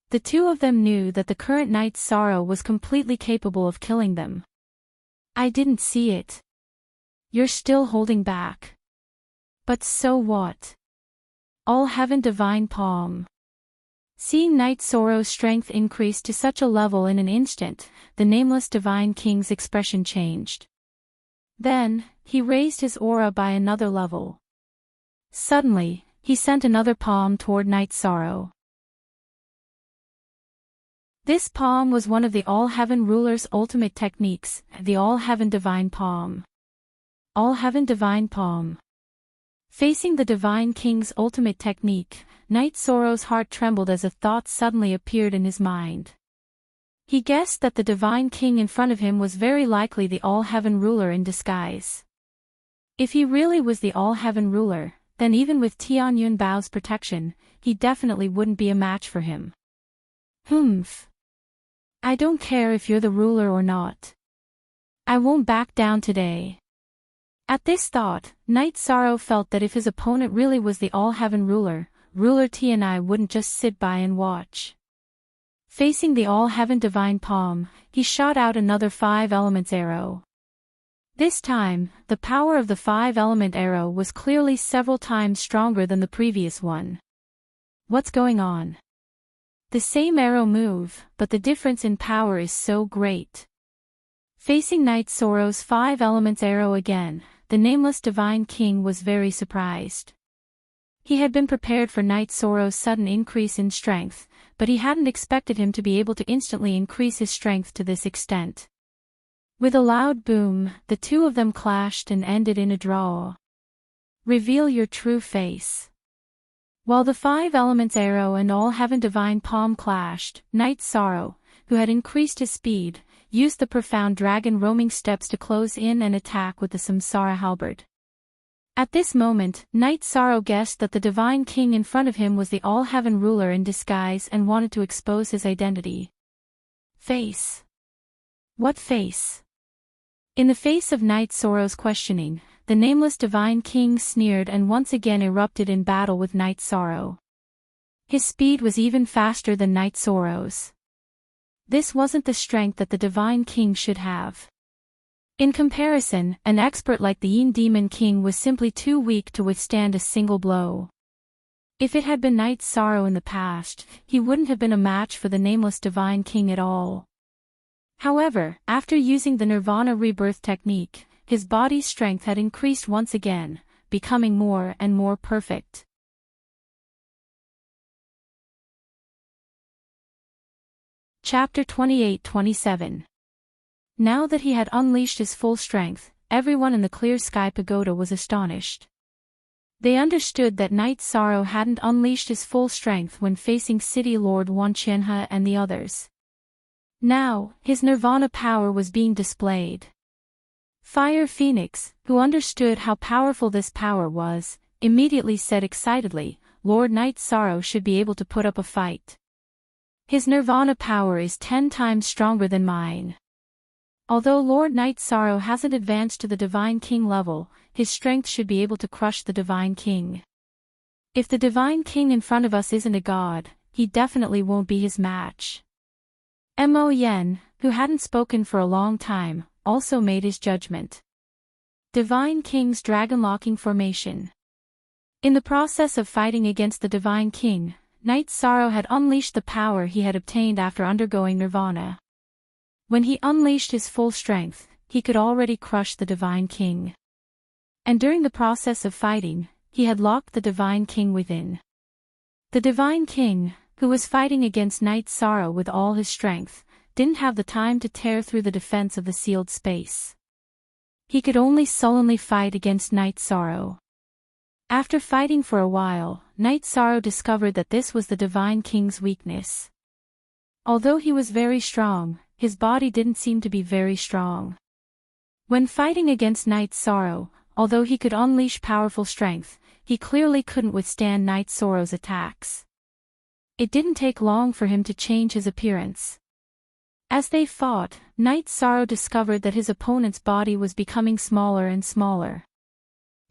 The two of them knew that the current Night Sorrow was completely capable of killing them. I didn't see it. You're still holding back. But so what? All Heaven Divine Palm. Seeing Night Sorrow's strength increase to such a level in an instant, the nameless Divine King's expression changed. Then, he raised his aura by another level. Suddenly, he sent another palm toward Night Sorrow. This palm was one of the All-Heaven Ruler's ultimate techniques, the All-Heaven Divine Palm. All-Heaven Divine Palm. Facing the Divine King's ultimate technique, Night Sorrow's heart trembled as a thought suddenly appeared in his mind. He guessed that the Divine King in front of him was very likely the All-Heaven Ruler in disguise. If he really was the All-Heaven Ruler, then even with Tianyun Bao's protection, he definitely wouldn't be a match for him. Humph. I don't care if you're the ruler or not. I won't back down today. At this thought, Night Sorrow felt that if his opponent really was the All-Heaven Ruler, Ruler Tianai wouldn't just sit by and watch. Facing the All-Heaven Divine Palm, he shot out another 5 elements arrow. This time, the power of the 5-element arrow was clearly several times stronger than the previous one. What's going on? The same arrow move, but the difference in power is so great. Facing Night Sorrow's 5 elements arrow again, the nameless Divine King was very surprised. He had been prepared for Night Sorrow's sudden increase in strength, but he hadn't expected him to be able to instantly increase his strength to this extent. With a loud boom, the two of them clashed and ended in a draw. Reveal your true face. While the 5 elements arrow and All-Heaven Divine Palm clashed, Night Sorrow, who had increased his speed, used the profound dragon roaming steps to close in and attack with the Samsara halberd. At this moment, Night Sorrow guessed that the Divine King in front of him was the All-Heaven Ruler in disguise and wanted to expose his identity. Face. What face? In the face of Night Sorrow's questioning, the nameless Divine King sneered and once again erupted in battle with Night Sorrow. His speed was even faster than Night Sorrow's. This wasn't the strength that the Divine King should have. In comparison, an expert like the Yin Demon King was simply too weak to withstand a single blow. If it had been Night Sorrow in the past, he wouldn't have been a match for the nameless Divine King at all. However, after using the Nirvana Rebirth technique, his body's strength had increased once again, becoming more and more perfect. Chapter 28-27. Now that he had unleashed his full strength, everyone in the Clear Sky Pagoda was astonished. They understood that Night Sorrow hadn't unleashed his full strength when facing City Lord Wanqianhe and the others. Now, his Nirvana power was being displayed. Fire Phoenix, who understood how powerful this power was, immediately said excitedly, Lord Night Sorrow should be able to put up a fight. His Nirvana power is 10 times stronger than mine. Although Lord Night Sorrow hasn't advanced to the Divine King level, his strength should be able to crush the Divine King. If the Divine King in front of us isn't a god, he definitely won't be his match. Mo Yen, who hadn't spoken for a long time, also made his judgment. Divine King's dragon-locking formation. In the process of fighting against the Divine King, Night Sorrow had unleashed the power he had obtained after undergoing Nirvana. When he unleashed his full strength, he could already crush the Divine King. And during the process of fighting, he had locked the Divine King within. The Divine King, who was fighting against Night Sorrow with all his strength, didn't have the time to tear through the defense of the sealed space. He could only sullenly fight against Night Sorrow. After fighting for a while, Night Sorrow discovered that this was the Divine King's weakness. Although he was very strong, his body didn't seem to be very strong. When fighting against Night Sorrow, although he could unleash powerful strength, he clearly couldn't withstand Night Sorrow's attacks. It didn't take long for him to change his appearance. As they fought, Night Sorrow discovered that his opponent's body was becoming smaller and smaller.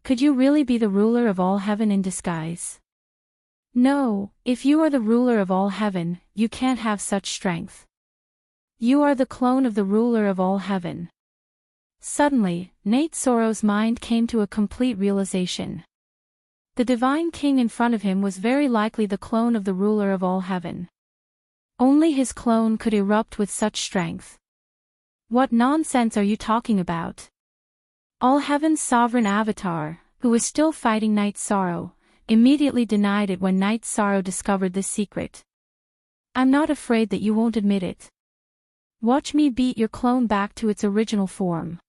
Could you really be the ruler of all heaven in disguise? No, if you are the ruler of all heaven, you can't have such strength. You are the clone of the ruler of all heaven. Suddenly, Nate Sorrow's mind came to a complete realization. The divine king in front of him was very likely the clone of the ruler of all heaven. Only his clone could erupt with such strength. What nonsense are you talking about? All heaven's sovereign avatar, who was still fighting Night Sorrow, immediately denied it when Night Sorrow discovered this secret. I'm not afraid that you won't admit it. Watch me beat your clone back to its original form.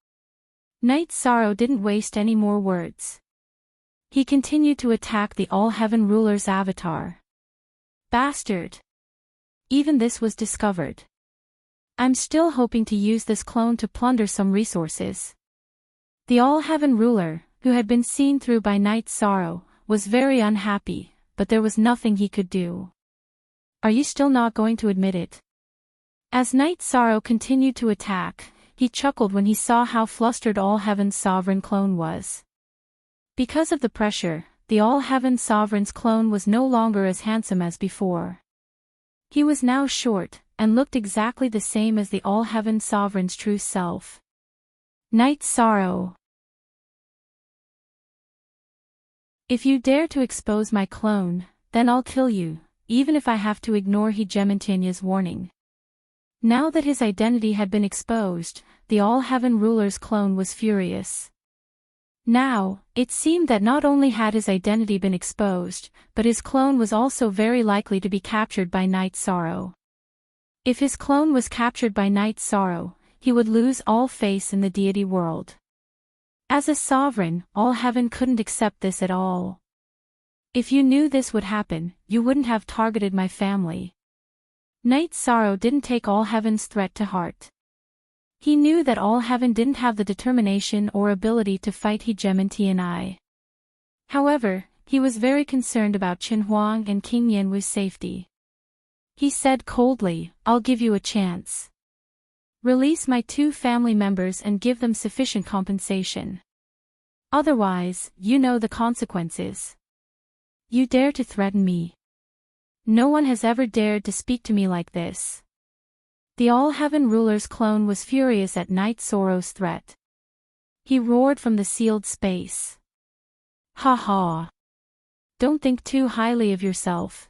Night Sorrow didn't waste any more words. He continued to attack the All-Heaven ruler's avatar. Bastard! Even this was discovered. I'm still hoping to use this clone to plunder some resources. The All-Heaven ruler, who had been seen through by Night Sorrow, was very unhappy, but there was nothing he could do. Are you still not going to admit it? As Night Sorrow continued to attack, he chuckled when he saw how flustered All-Heaven's sovereign clone was. Because of the pressure, the All-Heaven sovereign's clone was no longer as handsome as before. He was now short, and looked exactly the same as the All-Heaven sovereign's true self. Night Sorrow. If you dare to expose my clone, then I'll kill you, even if I have to ignore Hegemontia's warning. Now that his identity had been exposed, the All-Heaven ruler's clone was furious. Now, it seemed that not only had his identity been exposed, but his clone was also very likely to be captured by Night Sorrow. If his clone was captured by Night Sorrow, he would lose all face in the deity world. As a sovereign, All-Heaven couldn't accept this at all. If you knew this would happen, you wouldn't have targeted my family. Night Sorrow didn't take All-Heaven's threat to heart. He knew that All-Heaven didn't have the determination or ability to fight Hegemontian. However, he was very concerned about Qin Huang and King Yanwu's safety. He said coldly, I'll give you a chance. Release my 2 family members and give them sufficient compensation. Otherwise, you know the consequences. You dare to threaten me. No one has ever dared to speak to me like this. The All-Heaven ruler's clone was furious at Night Sorrow's threat. He roared from the sealed space. Ha ha. Don't think too highly of yourself.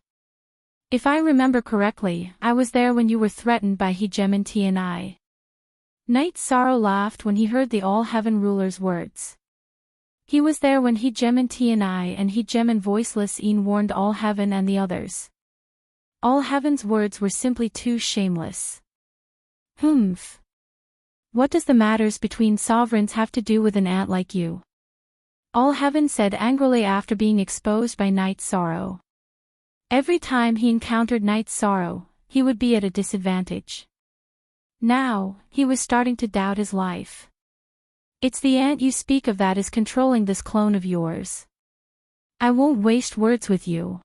If I remember correctly, I was there when you were threatened by Hegemontian. Night Sorrow laughed when he heard the All-Heaven ruler's words. He was there when Hegemontian and Hegemon Voiceless warned All-Heaven and the others. All-Heaven's words were simply too shameless. Humph. What does the matters between sovereigns have to do with an ant like you? All-Heaven said angrily after being exposed by Night Sorrow. Every time he encountered Night Sorrow, he would be at a disadvantage. Now, he was starting to doubt his life. It's the ant you speak of that is controlling this clone of yours. I won't waste words with you.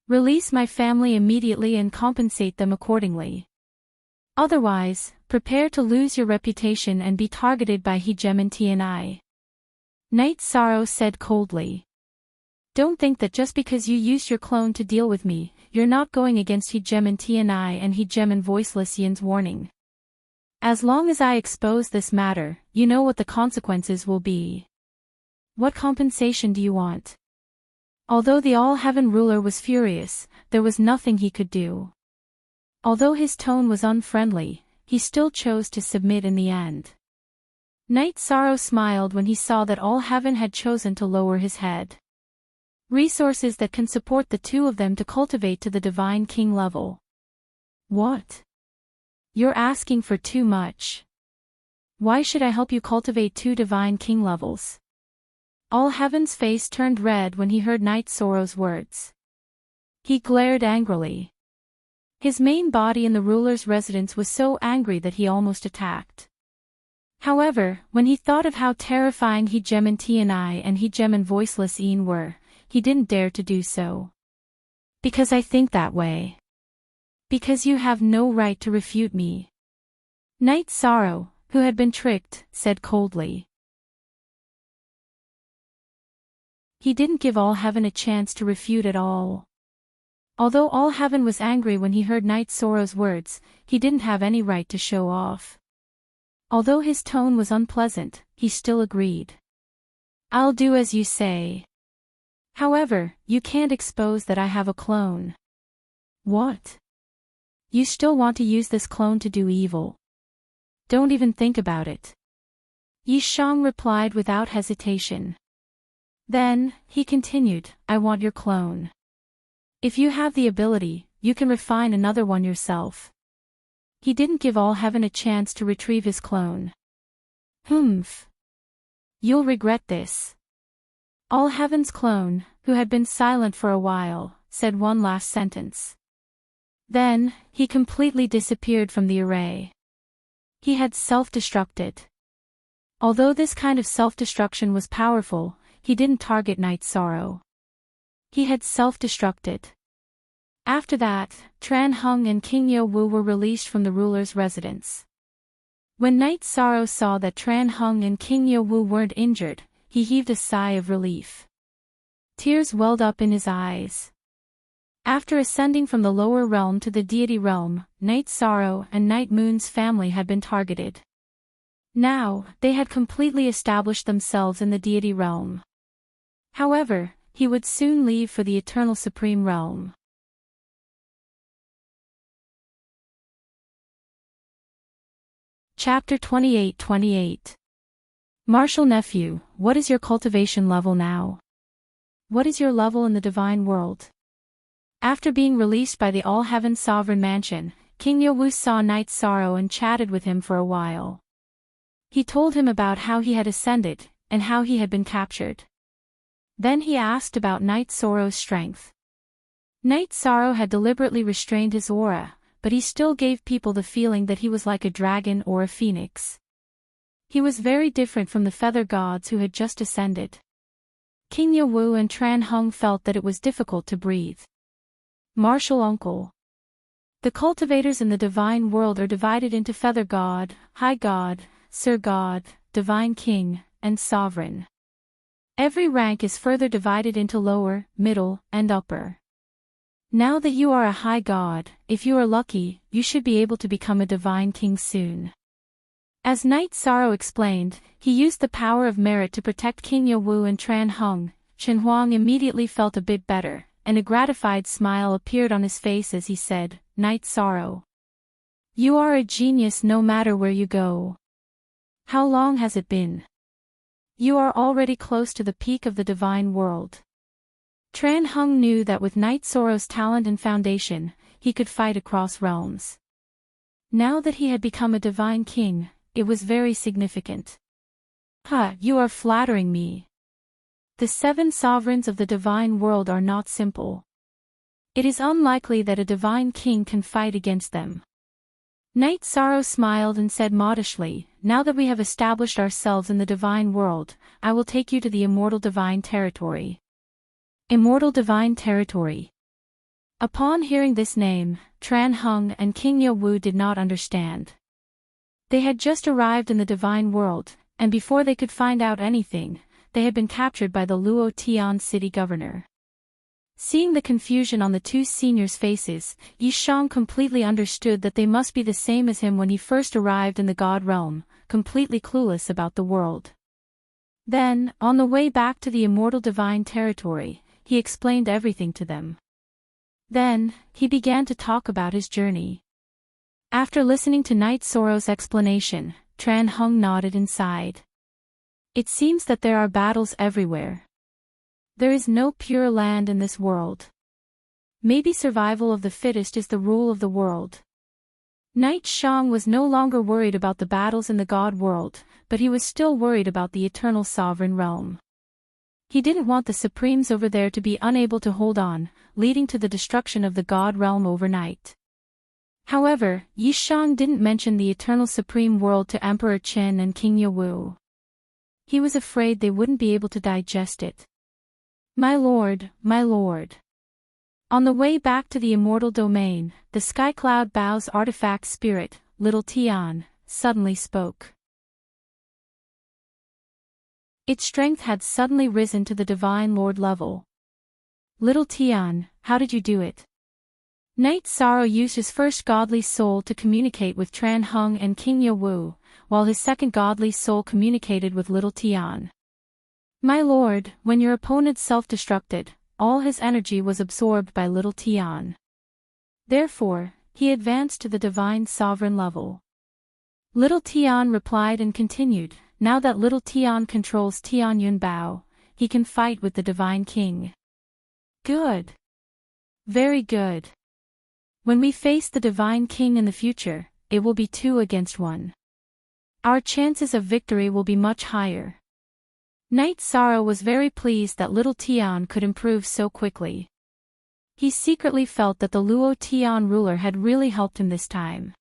Release my family immediately and compensate them accordingly. Otherwise, prepare to lose your reputation and be targeted by Hegemontian. Night Sorrow said coldly. Don't think that just because you used your clone to deal with me, you're not going against Hegemontian and Hegemon Voiceless Yin's warning. As long as I expose this matter, you know what the consequences will be. What compensation do you want? Although the All-Heaven ruler was furious, there was nothing he could do. Although his tone was unfriendly, he still chose to submit in the end. Night Sorrow smiled when he saw that All-Heaven had chosen to lower his head. Resources that can support the 2 of them to cultivate to the Divine King level. What? You're asking for too much. Why should I help you cultivate 2 Divine King levels? All-Heaven's face turned red when he heard Night Sorrow's words. He glared angrily. His main body in the ruler's residence was so angry that he almost attacked. However, when he thought of how terrifying Hegemontian and Hegemon Voiceless Yin were, he didn't dare to do so. Because I think that way. Because you have no right to refute me. Night Sorrow, who had been tricked, said coldly. He didn't give All-Heaven a chance to refute at all. Although all heaven was angry when he heard Night Sorrow's words, he didn't have any right to show off. Although his tone was unpleasant, he still agreed. I'll do as you say. However, you can't expose that I have a clone. What? You still want to use this clone to do evil? Don't even think about it. Yi Shang replied without hesitation. Then, he continued, I want your clone. If you have the ability, you can refine another one yourself. He didn't give all heaven a chance to retrieve his clone. Humph. You'll regret this. All heaven's clone, who had been silent for a while, said one last sentence. Then, he completely disappeared from the array. He had self-destructed. Although this kind of self-destruction was powerful, he didn't target Night Sorrow. He had self-destructed. After that, Tran Hung and King Yo Wu were released from the ruler's residence. When Night Sorrow saw that Tran Hung and King Yo Wu weren't injured, he heaved a sigh of relief. Tears welled up in his eyes. After ascending from the lower realm to the deity realm, Night Sorrow and Night Moon's family had been targeted. Now, they had completely established themselves in the deity realm. However, he would soon leave for the eternal supreme realm. Chapter 28. Martial nephew, what is your cultivation level now? What is your level in the divine world? After being released by the All-Heaven Sovereign Mansion, King Yo Wu saw Night Sorrow and chatted with him for a while. He told him about how he had ascended, and how he had been captured. Then he asked about Night Sorrow's strength. Night Sorrow had deliberately restrained his aura, but he still gave people the feeling that he was like a dragon or a phoenix. He was very different from the feather gods who had just ascended. King Yo Wu and Tran Hung felt that it was difficult to breathe. Martial uncle. The cultivators in the divine world are divided into Feather God, High God, Sir God, Divine King, and Sovereign. Every rank is further divided into lower, middle, and upper. Now that you are a High God, if you are lucky, you should be able to become a Divine King soon. As Night Sorrow explained, he used the power of merit to protect King Yo Wu and Tran Hung. Chen Huang immediately felt a bit better, and a gratified smile appeared on his face as he said, Night Sorrow. You are a genius no matter where you go. How long has it been? You are already close to the peak of the divine world. Tran Hung knew that with Night Sorrow's talent and foundation, he could fight across realms. Now that he had become a divine king, it was very significant. You are flattering me. The 7 sovereigns of the divine world are not simple. It is unlikely that a divine king can fight against them. Night Sorrow smiled and said modestly, now that we have established ourselves in the divine world, I will take you to the immortal divine territory. Immortal divine territory. Upon hearing this name, Tran Hung and King Yo Wu did not understand. They had just arrived in the divine world, and before they could find out anything, they had been captured by the Luo Tian city governor. Seeing the confusion on the 2 seniors' faces, Yi Shang completely understood that they must be the same as him when he first arrived in the God realm, completely clueless about the world. Then, on the way back to the immortal divine territory, he explained everything to them. Then, he began to talk about his journey. After listening to Night Sorrow's explanation, Tran Hung nodded and sighed. It seems that there are battles everywhere. There is no pure land in this world. Maybe survival of the fittest is the rule of the world. Night Shang was no longer worried about the battles in the God world, but he was still worried about the eternal sovereign realm. He didn't want the Supremes over there to be unable to hold on, leading to the destruction of the God realm overnight. However, Yi Shang didn't mention the eternal supreme world to Emperor Chen and King Yo Wu. He was afraid they wouldn't be able to digest it. My lord, my lord. On the way back to the immortal domain, the Sky Cloud Bow's artifact spirit, Little Tian, suddenly spoke. Its strength had suddenly risen to the Divine Lord level. Little Tian, how did you do it? Night Sorrow used his first godly soul to communicate with Tran Hung and King Yawu, while his second godly soul communicated with Little Tian. My lord, when your opponent self-destructed, all his energy was absorbed by Little Tian. Therefore, he advanced to the divine sovereign level. Little Tian replied and continued, now that Little Tian controls Tian Yun Bao, he can fight with the divine king. Good. Very good. When we face the divine king in the future, it will be 2 against 1. Our chances of victory will be much higher. Night Sorrow was very pleased that Little Tian could improve so quickly. He secretly felt that the Luo Tian ruler had really helped him this time.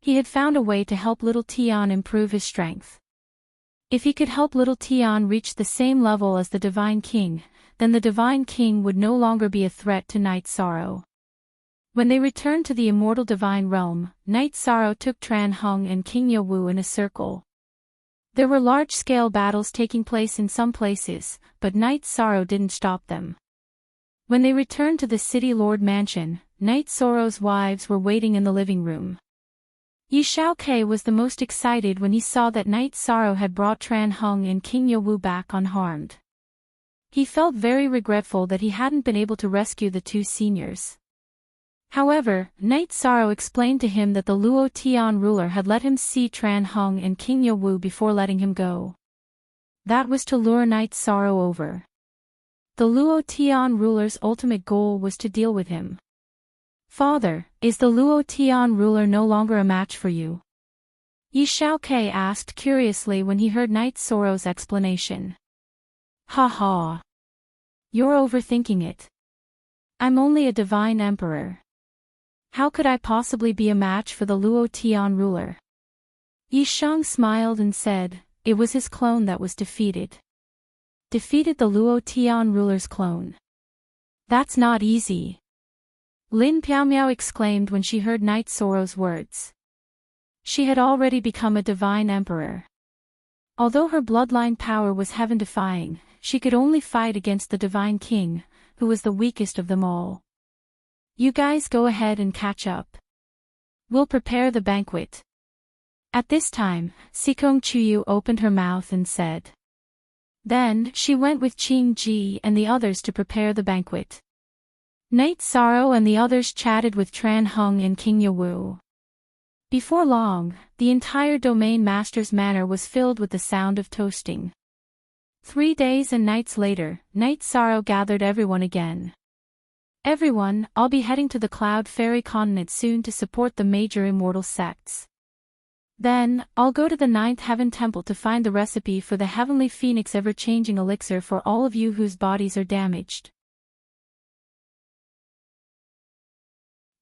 He had found a way to help Little Tian improve his strength. If he could help Little Tian reach the same level as the Divine King, then the Divine King would no longer be a threat to Night Sorrow. When they returned to the immortal divine realm, Night Sorrow took Tran Hung and King Yawu in a circle. There were large-scale battles taking place in some places, but Night Sorrow didn't stop them. When they returned to the City Lord Mansion, Night Sorrow's wives were waiting in the living room. Yi Xiaoke was the most excited when he saw that Night Sorrow had brought Tran Hung and King Yawu back unharmed. He felt very regretful that he hadn't been able to rescue the 2 seniors. However, Night Sorrow explained to him that the Luo Tian ruler had let him see Tran Hung and King Yawu before letting him go. That was to lure Night Sorrow over. The Luo Tian ruler's ultimate goal was to deal with him. Father, is the Luo Tian ruler no longer a match for you? Yi Xiaoke asked curiously when he heard Night Sorrow's explanation. Ha ha. You're overthinking it. I'm only a divine emperor. How could I possibly be a match for the Luo Tian ruler? Yi Shang smiled and said, it was his clone that was defeated. Defeated the Luo Tian ruler's clone. That's not easy. Lin Piaomiao exclaimed when she heard Night Sorrow's words. She had already become a divine emperor. Although her bloodline power was heaven-defying, she could only fight against the divine king, who was the weakest of them all. You guys go ahead and catch up. We'll prepare the banquet. At this time, Sikong Chuyu opened her mouth and said. Then, she went with Qing Ji and the others to prepare the banquet. Night Sorrow and the others chatted with Tran Hung and King Yawu. Before long, the entire Domain Master's manor was filled with the sound of toasting. 3 days and nights later, Night Sorrow gathered everyone again. Everyone, I'll be heading to the Cloud Fairy continent soon to support the major immortal sects. Then, I'll go to the 9th Heaven Temple to find the recipe for the Heavenly Phoenix ever-changing elixir for all of you whose bodies are damaged.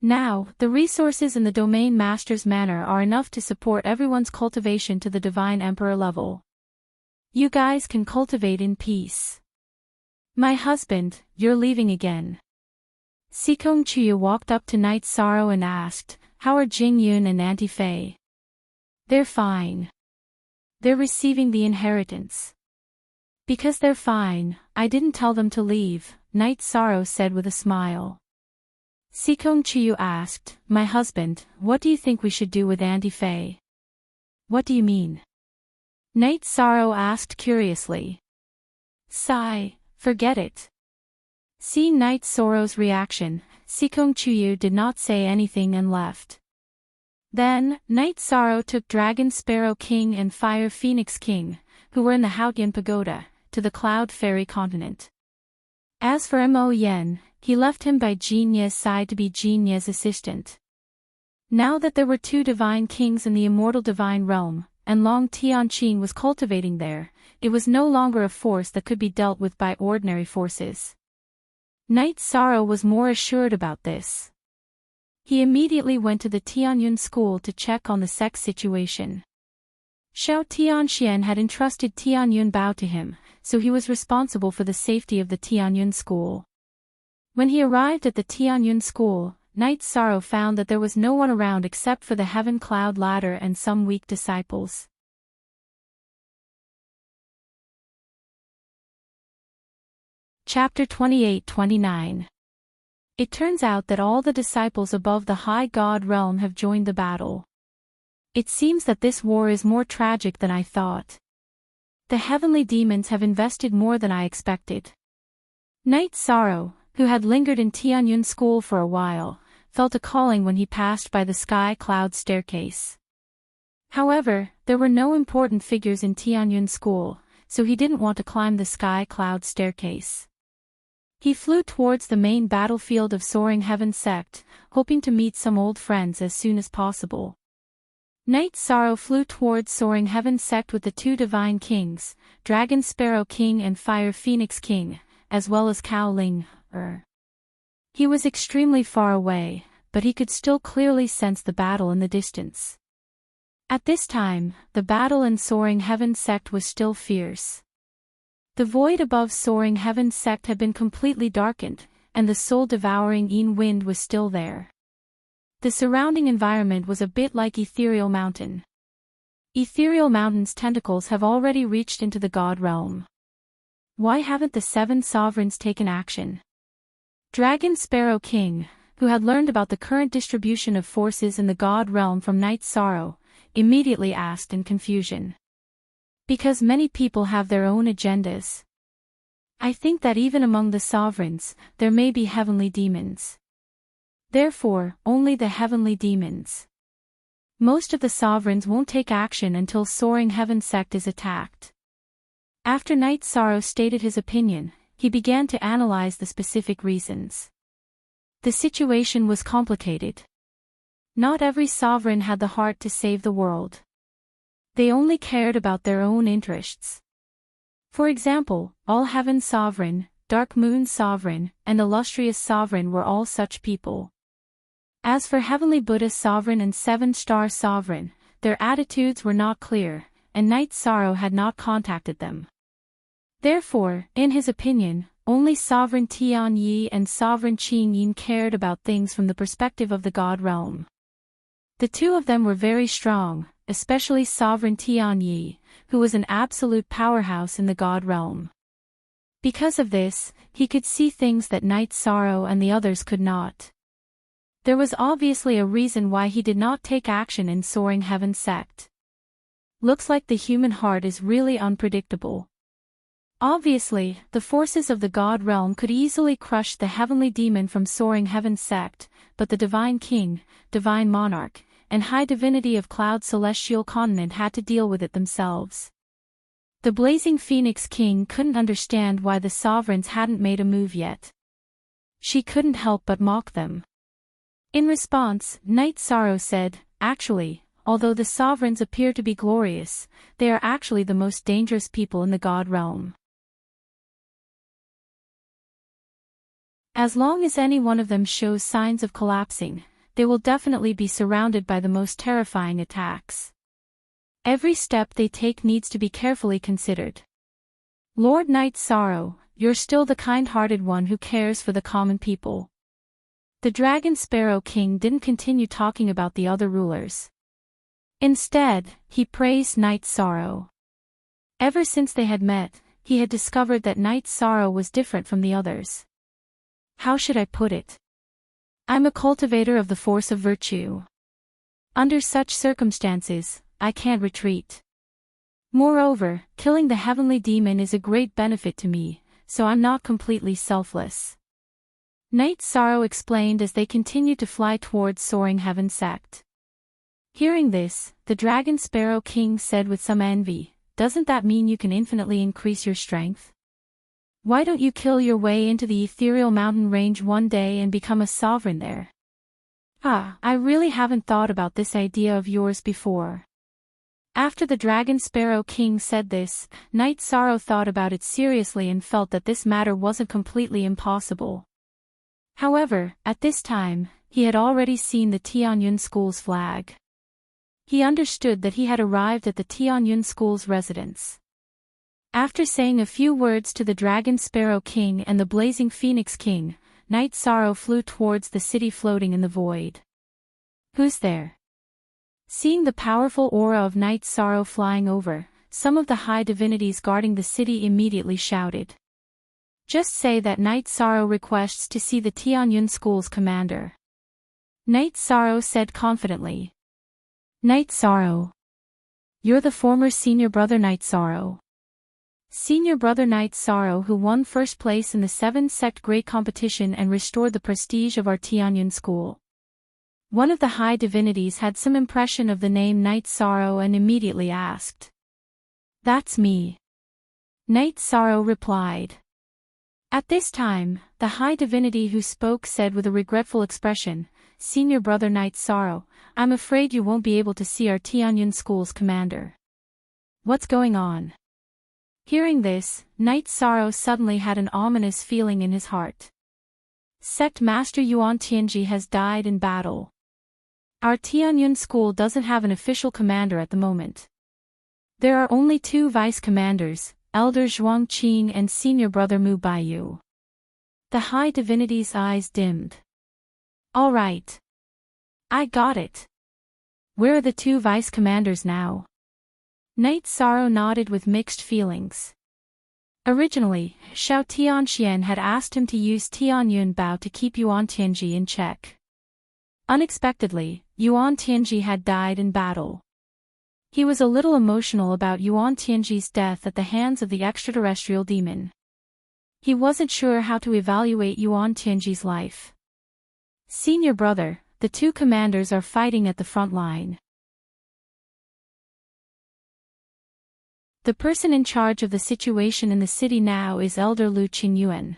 Now, the resources in the Domain Master's manor are enough to support everyone's cultivation to the Divine Emperor level. You guys can cultivate in peace. My husband, you're leaving again. Sikong Chuyu walked up to Night Sorrow and asked, how are Jing Yun and Auntie Fei? They're fine. They're receiving the inheritance. Because they're fine, I didn't tell them to leave, Night Sorrow said with a smile. Sikong Chuyu asked, my husband, what do you think we should do with Auntie Fei? What do you mean? Night Sorrow asked curiously. Sigh, forget it. Seeing Night Sorrow's reaction, Sikong Chuyu did not say anything and left. Then, Night Sorrow took Dragon Sparrow King and Fire Phoenix King, who were in the Haotian Pagoda, to the Cloud Fairy continent. As for Mo Yen, he left him by Jin Ye's side to be Jin Ye's assistant. Now that there were 2 divine kings in the immortal divine realm, and Long Tianqing was cultivating there, it was no longer a force that could be dealt with by ordinary forces. Night Sorrow was more assured about this. He immediately went to the Tianyun school to check on the sex situation. Xiao Tianxian had entrusted Tianyun Bao to him, so he was responsible for the safety of the Tianyun school. When he arrived at the Tianyun school, Night Sorrow found that there was no one around except for the Heaven Cloud Ladder and some weak disciples. Chapter 28-29. It turns out that all the disciples above the high god realm have joined the battle. It seems that this war is more tragic than I thought. The heavenly demons have invested more than I expected. Knight Sorrow, who had lingered in Tianyun School for a while, felt a calling when he passed by the sky cloud staircase. However, there were no important figures in Tianyun School, so he didn't want to climb the sky cloud staircase. He flew towards the main battlefield of Soaring Heaven Sect, hoping to meet some old friends as soon as possible. Knight Sorrow flew towards Soaring Heaven Sect with the two Divine Kings, Dragon Sparrow King and Fire Phoenix King, as well as Cao Ling. He was extremely far away, but he could still clearly sense the battle in the distance. At this time, the battle in Soaring Heaven Sect was still fierce. The void above Soaring Heaven Sect had been completely darkened, and the soul-devouring Yin wind was still there. The surrounding environment was a bit like Ethereal Mountain. Ethereal Mountain's tentacles have already reached into the God realm. Why haven't the 7 sovereigns taken action? Dragon Sparrow King, who had learned about the current distribution of forces in the God realm from Knight Sorrow, immediately asked in confusion. Because many people have their own agendas. I think that even among the sovereigns, there may be heavenly demons. Therefore, only the heavenly demons. Most of the sovereigns won't take action until Soaring Heaven Sect is attacked. After Knight Sorrow stated his opinion, he began to analyze the specific reasons. The situation was complicated. Not every sovereign had the heart to save the world. They only cared about their own interests. For example, All Heaven Sovereign, Dark Moon Sovereign, and Illustrious Sovereign were all such people. As for Heavenly Buddha Sovereign and 7-Star Sovereign, their attitudes were not clear, and Knight Sorrow had not contacted them. Therefore, in his opinion, only Sovereign Tian Yi and Sovereign Qing Yin cared about things from the perspective of the God realm. The two of them were very strong, especially Sovereign Tian Yi, who was an absolute powerhouse in the God realm. Because of this, he could see things that Knight Sorrow and the others could not. There was obviously a reason why he did not take action in Soaring Heaven Sect. Looks like the human heart is really unpredictable. Obviously, the forces of the God realm could easily crush the heavenly demon from Soaring Heaven Sect, but the Divine King, Divine Monarch, and High Divinity of Cloud Celestial Continent had to deal with it themselves. The Blazing Phoenix King couldn't understand why the sovereigns hadn't made a move yet. She couldn't help but mock them. In response, Knight Sorrow said, "Actually, although the sovereigns appear to be glorious, they are actually the most dangerous people in the God realm. As long as any one of them shows signs of collapsing, they will definitely be surrounded by the most terrifying attacks. Every step they take needs to be carefully considered. Lord Knight Sorrow, you're still the kind-hearted one who cares for the common people." The Dragon Sparrow King didn't continue talking about the other rulers. Instead, he praised Knight Sorrow. Ever since they had met, he had discovered that Knight Sorrow was different from the others. How should I put it? I'm a cultivator of the force of virtue. Under such circumstances, I can't retreat. Moreover, killing the heavenly demon is a great benefit to me, so I'm not completely selfless. Knight Sorrow explained as they continued to fly towards Soaring Heaven Sect. Hearing this, the Dragon Sparrow King said with some envy, "Doesn't that mean you can infinitely increase your strength? Why don't you kill your way into the ethereal mountain range one day and become a sovereign there?" I really haven't thought about this idea of yours before. After the Dragon Sparrow King said this, Knight Sorrow thought about it seriously and felt that this matter wasn't completely impossible. However, at this time, he had already seen the Tianyun School's flag. He understood that he had arrived at the Tianyun School's residence. After saying a few words to the Dragon Sparrow King and the Blazing Phoenix King, Knight Sorrow flew towards the city floating in the void. "Who's there?" Seeing the powerful aura of Knight Sorrow flying over, some of the high divinities guarding the city immediately shouted. Just say that Night Sorrow requests to see the Tianyun School's commander. Night Sorrow said confidently. Night Sorrow. You're the former senior brother Night Sorrow. Senior brother Night Sorrow who won first place in the 7-sect grade competition and restored the prestige of our Tianyun school. One of the high divinities had some impression of the name Night Sorrow and immediately asked. That's me. Night Sorrow replied. At this time, the high divinity who spoke said with a regretful expression, Senior brother Night Sorrow, I'm afraid you won't be able to see our Tianyun school's commander. What's going on? Hearing this, Night Sorrow suddenly had an ominous feeling in his heart. Sect Master Yuan Tianji has died in battle. Our Tianyun school doesn't have an official commander at the moment. There are only 2 vice commanders, Elder Zhuang Qing and Senior Brother Mu Baiyu. The high divinity's eyes dimmed. All right. I got it. Where are the 2 vice commanders now? Night Sorrow nodded with mixed feelings. Originally, Xiao Tianxian had asked him to use Tianyun Bao to keep Yuan Tianji in check. Unexpectedly, Yuan Tianji had died in battle. He was a little emotional about Yuan Tianji's death at the hands of the extraterrestrial demon. He wasn't sure how to evaluate Yuan Tianji's life. Senior brother, the 2 commanders are fighting at the front line. The person in charge of the situation in the city now is Elder Lu Qingyuan.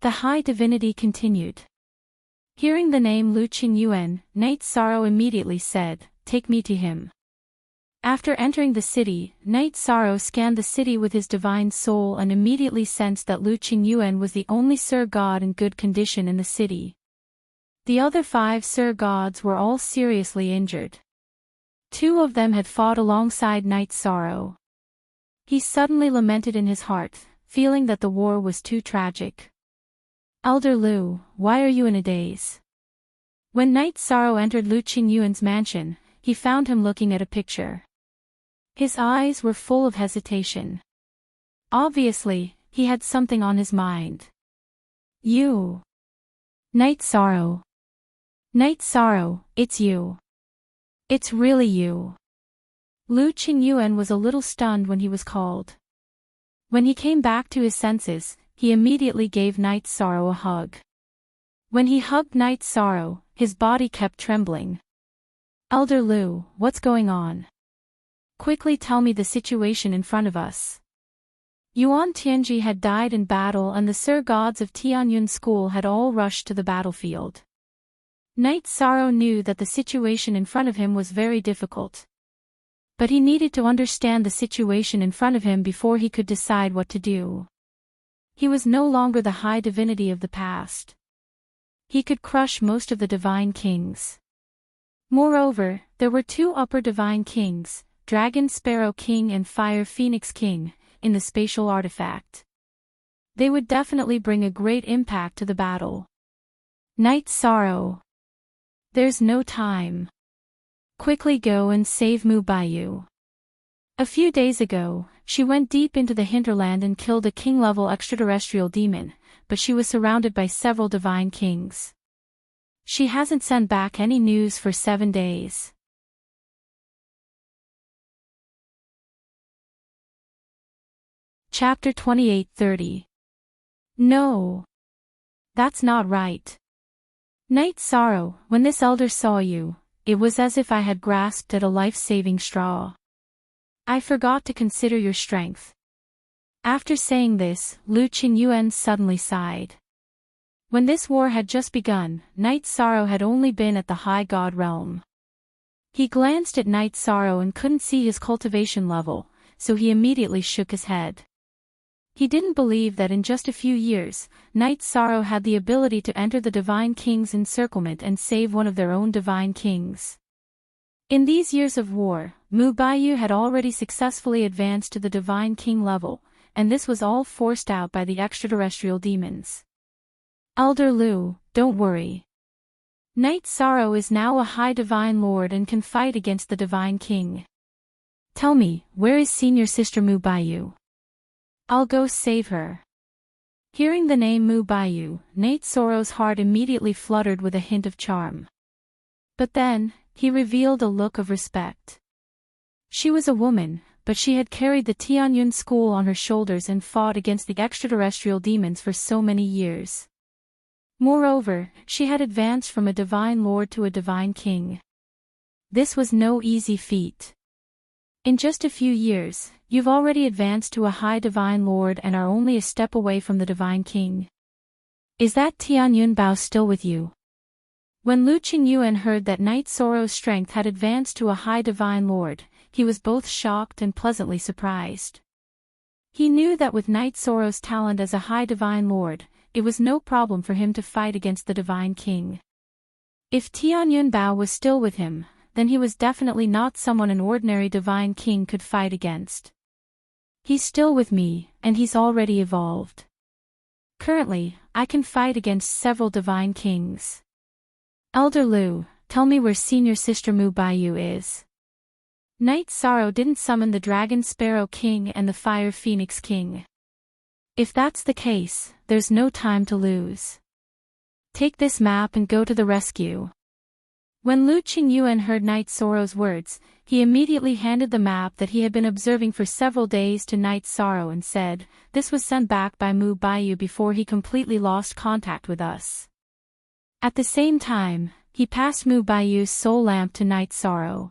The high divinity continued. Hearing the name Lu Qingyuan, Night Sorrow immediately said, Take me to him. After entering the city, Night Sorrow scanned the city with his divine soul and immediately sensed that Lu Qingyuan was the only Sir God in good condition in the city. The other 5 Sir Gods were all seriously injured. 2 of them had fought alongside Night Sorrow. He suddenly lamented in his heart, feeling that the war was too tragic. Elder Lu, why are you in a daze? When Night Sorrow entered Lu Qingyuan's mansion, he found him looking at a picture. His eyes were full of hesitation. Obviously, he had something on his mind. You. Night Sorrow. Night Sorrow, it's you. It's really you. Lu Qingyuan was a little stunned when he was called. When he came back to his senses, he immediately gave Night Sorrow a hug. When he hugged Night Sorrow, his body kept trembling. Elder Lu, what's going on? Quickly tell me the situation in front of us. Yuan Tianji had died in battle and the Sir Gods of Tianyun School had all rushed to the battlefield. Night Sorrow knew that the situation in front of him was very difficult. But he needed to understand the situation in front of him before he could decide what to do. He was no longer the high divinity of the past. He could crush most of the divine kings. Moreover, there were 2 upper divine kings, Dragon Sparrow King and Fire Phoenix King, in the spatial artifact. They would definitely bring a great impact to the battle. Night Sorrow. There's no time. Quickly go and save Mu Baiyu. A few days ago, she went deep into the hinterland and killed a king-level extraterrestrial demon, but she was surrounded by several divine kings. She hasn't sent back any news for 7 days. Chapter 28:30. No. That's not right. Night Sorrow, when this elder saw you, it was as if I had grasped at a life-saving straw. I forgot to consider your strength. After saying this, Lu Qingyuan suddenly sighed. When this war had just begun, Night Sorrow had only been at the High God realm. He glanced at Night Sorrow and couldn't see his cultivation level, so he immediately shook his head. He didn't believe that in just a few years, Night Sorrow had the ability to enter the Divine King's encirclement and save one of their own Divine Kings. In these years of war, Mu Baiyu had already successfully advanced to the Divine King level, and this was all forced out by the extraterrestrial demons. Elder Lu, don't worry. Night Sorrow is now a high Divine Lord and can fight against the Divine King. Tell me, where is senior sister Mu Baiyu? I'll go save her. Hearing the name Mu Baiyu, Nate Soro's heart immediately fluttered with a hint of charm. But then, he revealed a look of respect. She was a woman, but she had carried the Tianyun school on her shoulders and fought against the extraterrestrial demons for so many years. Moreover, she had advanced from a divine lord to a divine king. This was no easy feat. In just a few years, you've already advanced to a high divine lord and are only a step away from the divine king. Is that Tianyun Bao still with you? When Lu Qingyuan heard that Knight Soro's strength had advanced to a high divine lord, he was both shocked and pleasantly surprised. He knew that with Knight Soro's talent as a high divine lord, it was no problem for him to fight against the divine king. If Tianyun Bao was still with him, then he was definitely not someone an ordinary divine king could fight against. He's still with me, and he's already evolved. Currently, I can fight against several divine kings. Elder Lu, tell me where senior sister Mu Baiyu is. Knight Soro didn't summon the Dragon Sparrow King and the Fire Phoenix King. If that's the case, there's no time to lose. Take this map and go to the rescue. When Lu Qingyuan heard Knight Soro's words, he immediately handed the map that he had been observing for several days to Knight Soro and said, "This was sent back by Mu Baiyu before he completely lost contact with us." At the same time, he passed Mu Baiyu's soul lamp to Knight Soro.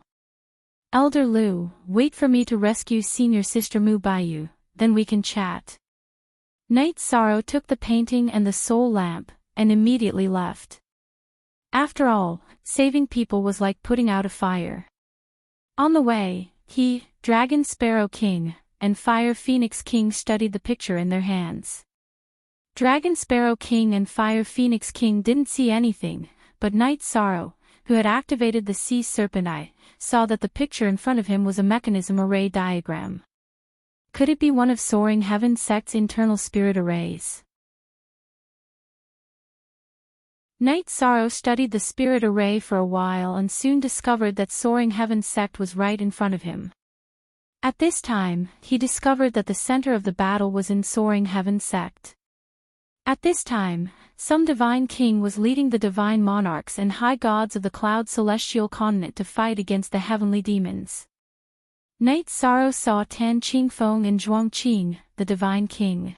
"Elder Lu, wait for me to rescue senior sister Mu Baiyu, then we can chat." Knight Soro took the painting and the soul lamp, and immediately left. After all, saving people was like putting out a fire. On the way, he, Dragon Sparrow King, and Fire Phoenix King studied the picture in their hands. Dragon Sparrow King and Fire Phoenix King didn't see anything, but Knight Soro, who had activated the Sea Serpent Eye, saw that the picture in front of him was a mechanism array diagram. Could it be one of Soaring Heaven Sect's internal spirit arrays? Knight Soro studied the spirit array for a while and soon discovered that Soaring Heaven Sect was right in front of him. At this time, he discovered that the center of the battle was in Soaring Heaven Sect. At this time, some divine king was leading the divine monarchs and high gods of the cloud celestial continent to fight against the heavenly demons. Knight Soro saw Tan Qingfeng and Zhuang Qing, the divine king.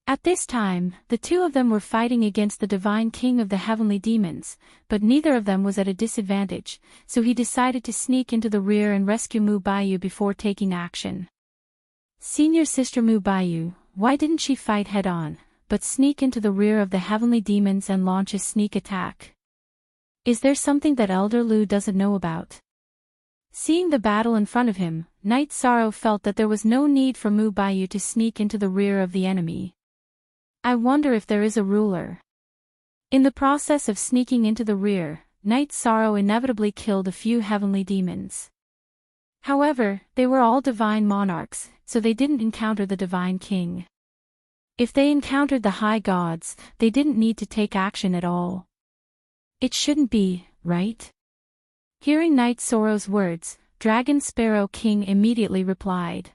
At this time, the two of them were fighting against the divine king of the heavenly demons, but neither of them was at a disadvantage, so he decided to sneak into the rear and rescue Mu Baiyu before taking action. Senior sister Mu Baiyu, why didn't she fight head-on, but sneak into the rear of the heavenly demons and launch a sneak attack? Is there something that Elder Lu doesn't know about? Seeing the battle in front of him, Knight Soro felt that there was no need for Mu Baiyu to sneak into the rear of the enemy. I wonder if there is a ruler. In the process of sneaking into the rear, Knight Soro inevitably killed a few heavenly demons. However, they were all divine monarchs, so they didn't encounter the divine king. If they encountered the high gods, they didn't need to take action at all. It shouldn't be, right? Hearing Knight Soro's words, Dragon Sparrow King immediately replied.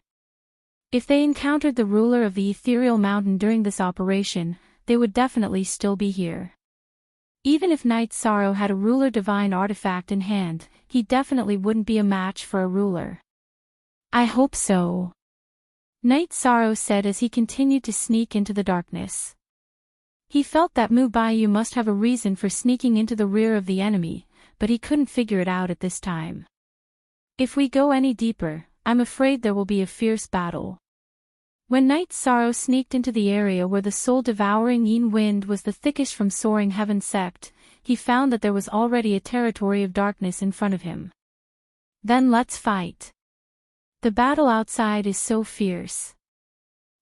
If they encountered the ruler of the ethereal mountain during this operation, they would definitely still be here. Even if Knight Soro had a ruler divine artifact in hand, he definitely wouldn't be a match for a ruler. I hope so. Knight Soro said as he continued to sneak into the darkness. He felt that Mu Baiyu must have a reason for sneaking into the rear of the enemy, but he couldn't figure it out at this time. If we go any deeper, I'm afraid there will be a fierce battle. When Knight Soro sneaked into the area where the soul-devouring Yin wind was the thickest from Soaring Heaven Sect, he found that there was already a territory of darkness in front of him. Then let's fight. The battle outside is so fierce.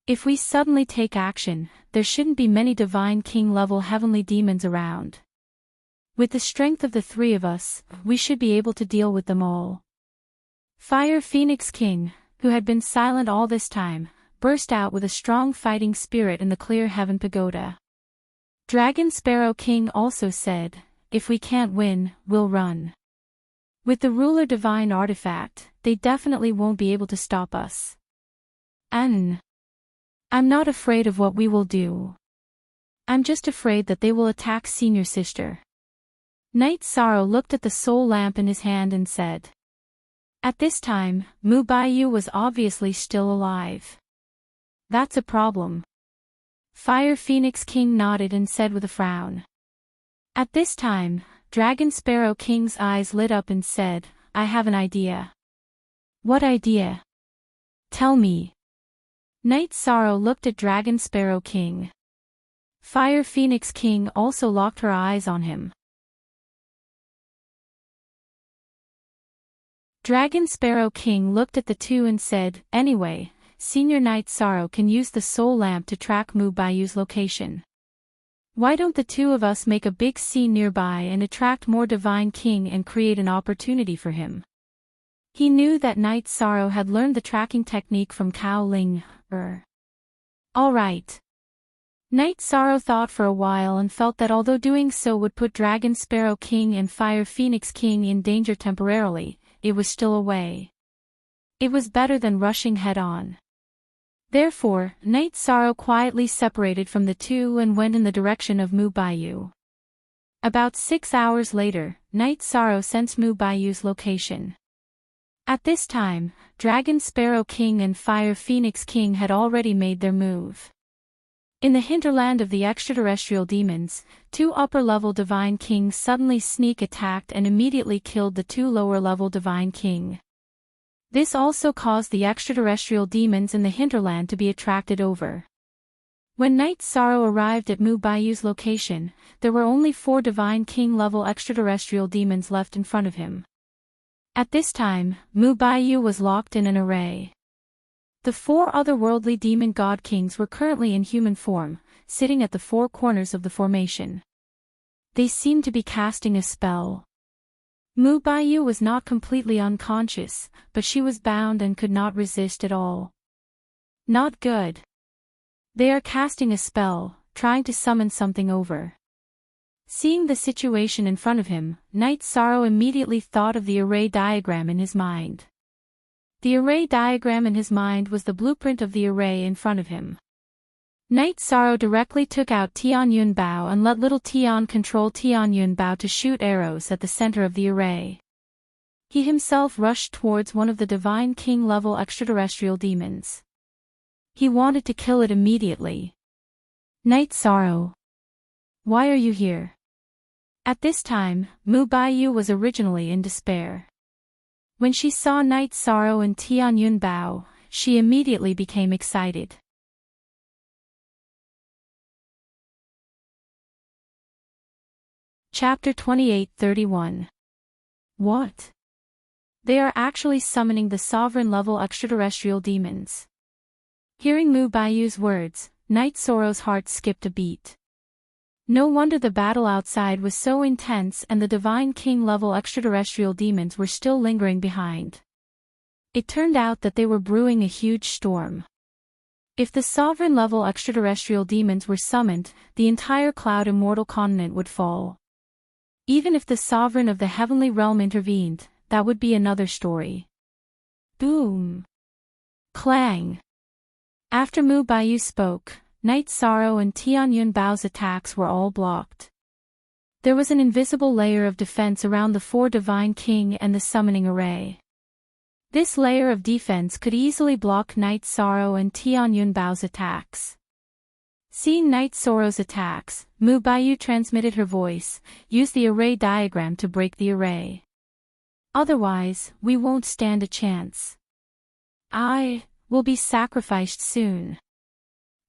If we suddenly take action, there shouldn't be many Divine King-level heavenly demons around. With the strength of the three of us, we should be able to deal with them all. Fire Phoenix King, who had been silent all this time, burst out with a strong fighting spirit in the clear heaven pagoda. Dragon Sparrow King also said, if we can't win, we'll run. With the ruler divine artifact, they definitely won't be able to stop us. I I'm not afraid of what we will do. I'm just afraid that they will attack Senior Sister. Knight Sorrow looked at the soul lamp in his hand and said. At this time, Mubayu was obviously still alive. That's a problem. Fire Phoenix King nodded and said with a frown. At this time, Dragon Sparrow King's eyes lit up and said, I have an idea. What idea? Tell me. Knight Sorrow looked at Dragon Sparrow King. Fire Phoenix King also locked her eyes on him. Dragon Sparrow King looked at the two and said, Anyway, Senior Knight Sorrow can use the soul lamp to track Mubayu's location. Why don't the two of us make a big scene nearby and attract more Divine King and create an opportunity for him? He knew that Knight Sorrow had learned the tracking technique from Cao Ling. All right. Knight Sorrow thought for a while and felt that although doing so would put Dragon Sparrow King and Fire Phoenix King in danger temporarily, it was still a way. It was better than rushing head-on. Therefore, Knight Sorrow quietly separated from the two and went in the direction of Mubayu. About 6 hours later, Knight Sorrow sensed Mubayu's location. At this time, Dragon Sparrow King and Fire Phoenix King had already made their move. In the hinterland of the extraterrestrial demons, 2 upper-level Divine Kings suddenly sneak attacked and immediately killed the 2 lower-level Divine King. This also caused the extraterrestrial demons in the hinterland to be attracted over. When Knight Sorrow arrived at Mubayu's location, there were only 4 Divine King-level extraterrestrial demons left in front of him. At this time, Mubayu was locked in an array. The 4 otherworldly demon god kings were currently in human form, sitting at the 4 corners of the formation. They seemed to be casting a spell. Mubayu was not completely unconscious, but she was bound and could not resist at all. Not good. They are casting a spell, trying to summon something over. Seeing the situation in front of him, Knight Sorrow immediately thought of the array diagram in his mind. The array diagram in his mind was the blueprint of the array in front of him. Knight Sorrow directly took out Tianyun Bao and let little Tian control Tianyun Bao to shoot arrows at the center of the array. He himself rushed towards one of the Divine King-level extraterrestrial demons. He wanted to kill it immediately. Knight Sorrow. Why are you here? At this time, Mubayu was originally in despair. When she saw Knight Sorrow and Tianyun Bao, she immediately became excited. Chapter 28:31. What? They are actually summoning the sovereign-level extraterrestrial demons. Hearing Mubayu's words, Knight Sorrow's heart skipped a beat. No wonder the battle outside was so intense and the Divine King-level extraterrestrial demons were still lingering behind. It turned out that they were brewing a huge storm. If the sovereign-level extraterrestrial demons were summoned, the entire Cloud Immortal continent would fall. Even if the sovereign of the heavenly realm intervened, that would be another story. Boom! Clang! After Mubayu spoke, Knight Sorrow and Tianyun Bao's attacks were all blocked. There was an invisible layer of defense around the 4 Divine King and the summoning array. This layer of defense could easily block Knight Sorrow and Tianyun Bao's attacks. Seeing Knight Sorrow's attacks, Mubayu transmitted her voice, use the array diagram to break the array. Otherwise, we won't stand a chance. I will be sacrificed soon.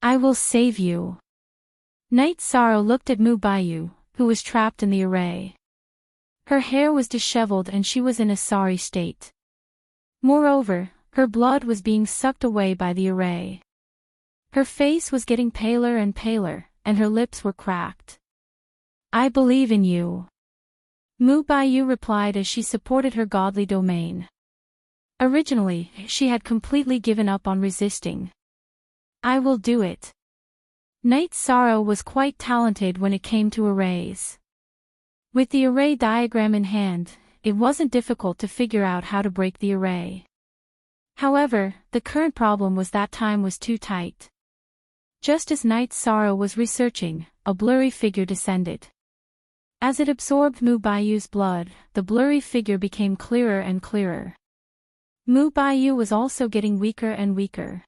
I will save you. Knight Sorrow looked at Mubayu, who was trapped in the array. Her hair was disheveled and she was in a sorry state. Moreover, her blood was being sucked away by the array. Her face was getting paler and paler, and her lips were cracked. I believe in you. Mubayu replied as she supported her godly domain. Originally, she had completely given up on resisting. I will do it. Knight Sorrow was quite talented when it came to arrays. With the array diagram in hand, it wasn't difficult to figure out how to break the array. However, the current problem was that time was too tight. Just as Night Sorrow was researching, a blurry figure descended. As it absorbed Mu Baiyu's blood, the blurry figure became clearer and clearer. Mu Baiyu was also getting weaker and weaker.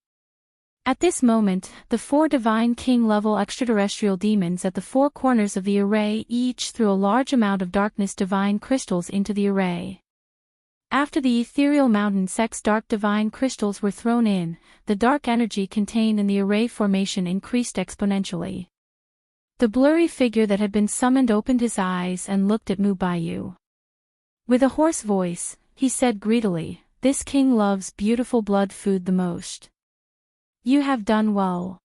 At this moment, the 4 Divine King-level extraterrestrial demons at the 4 corners of the array each threw a large amount of darkness divine crystals into the array. After the ethereal mountain sex dark divine crystals were thrown in, the dark energy contained in the array formation increased exponentially. The blurry figure that had been summoned opened his eyes and looked at Mu Baiyu. With a hoarse voice, he said greedily, "This king loves beautiful blood food the most. You have done well.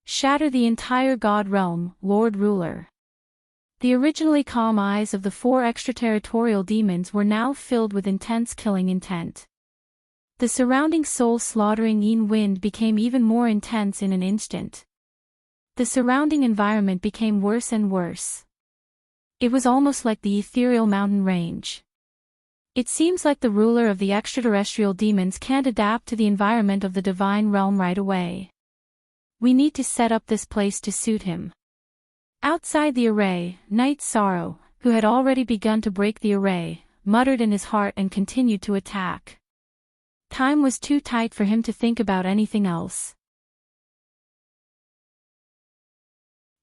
Shatter the entire god realm, Lord Ruler." The originally calm eyes of the 4 extraterritorial demons were now filled with intense killing intent. The surrounding soul-slaughtering yin wind became even more intense in an instant. The surrounding environment became worse and worse. It was almost like the ethereal mountain range. It seems like the ruler of the extraterrestrial demons can't adapt to the environment of the divine realm right away. We need to set up this place to suit him. Outside the array, Night Sorrow, who had already begun to break the array, muttered in his heart and continued to attack. Time was too tight for him to think about anything else.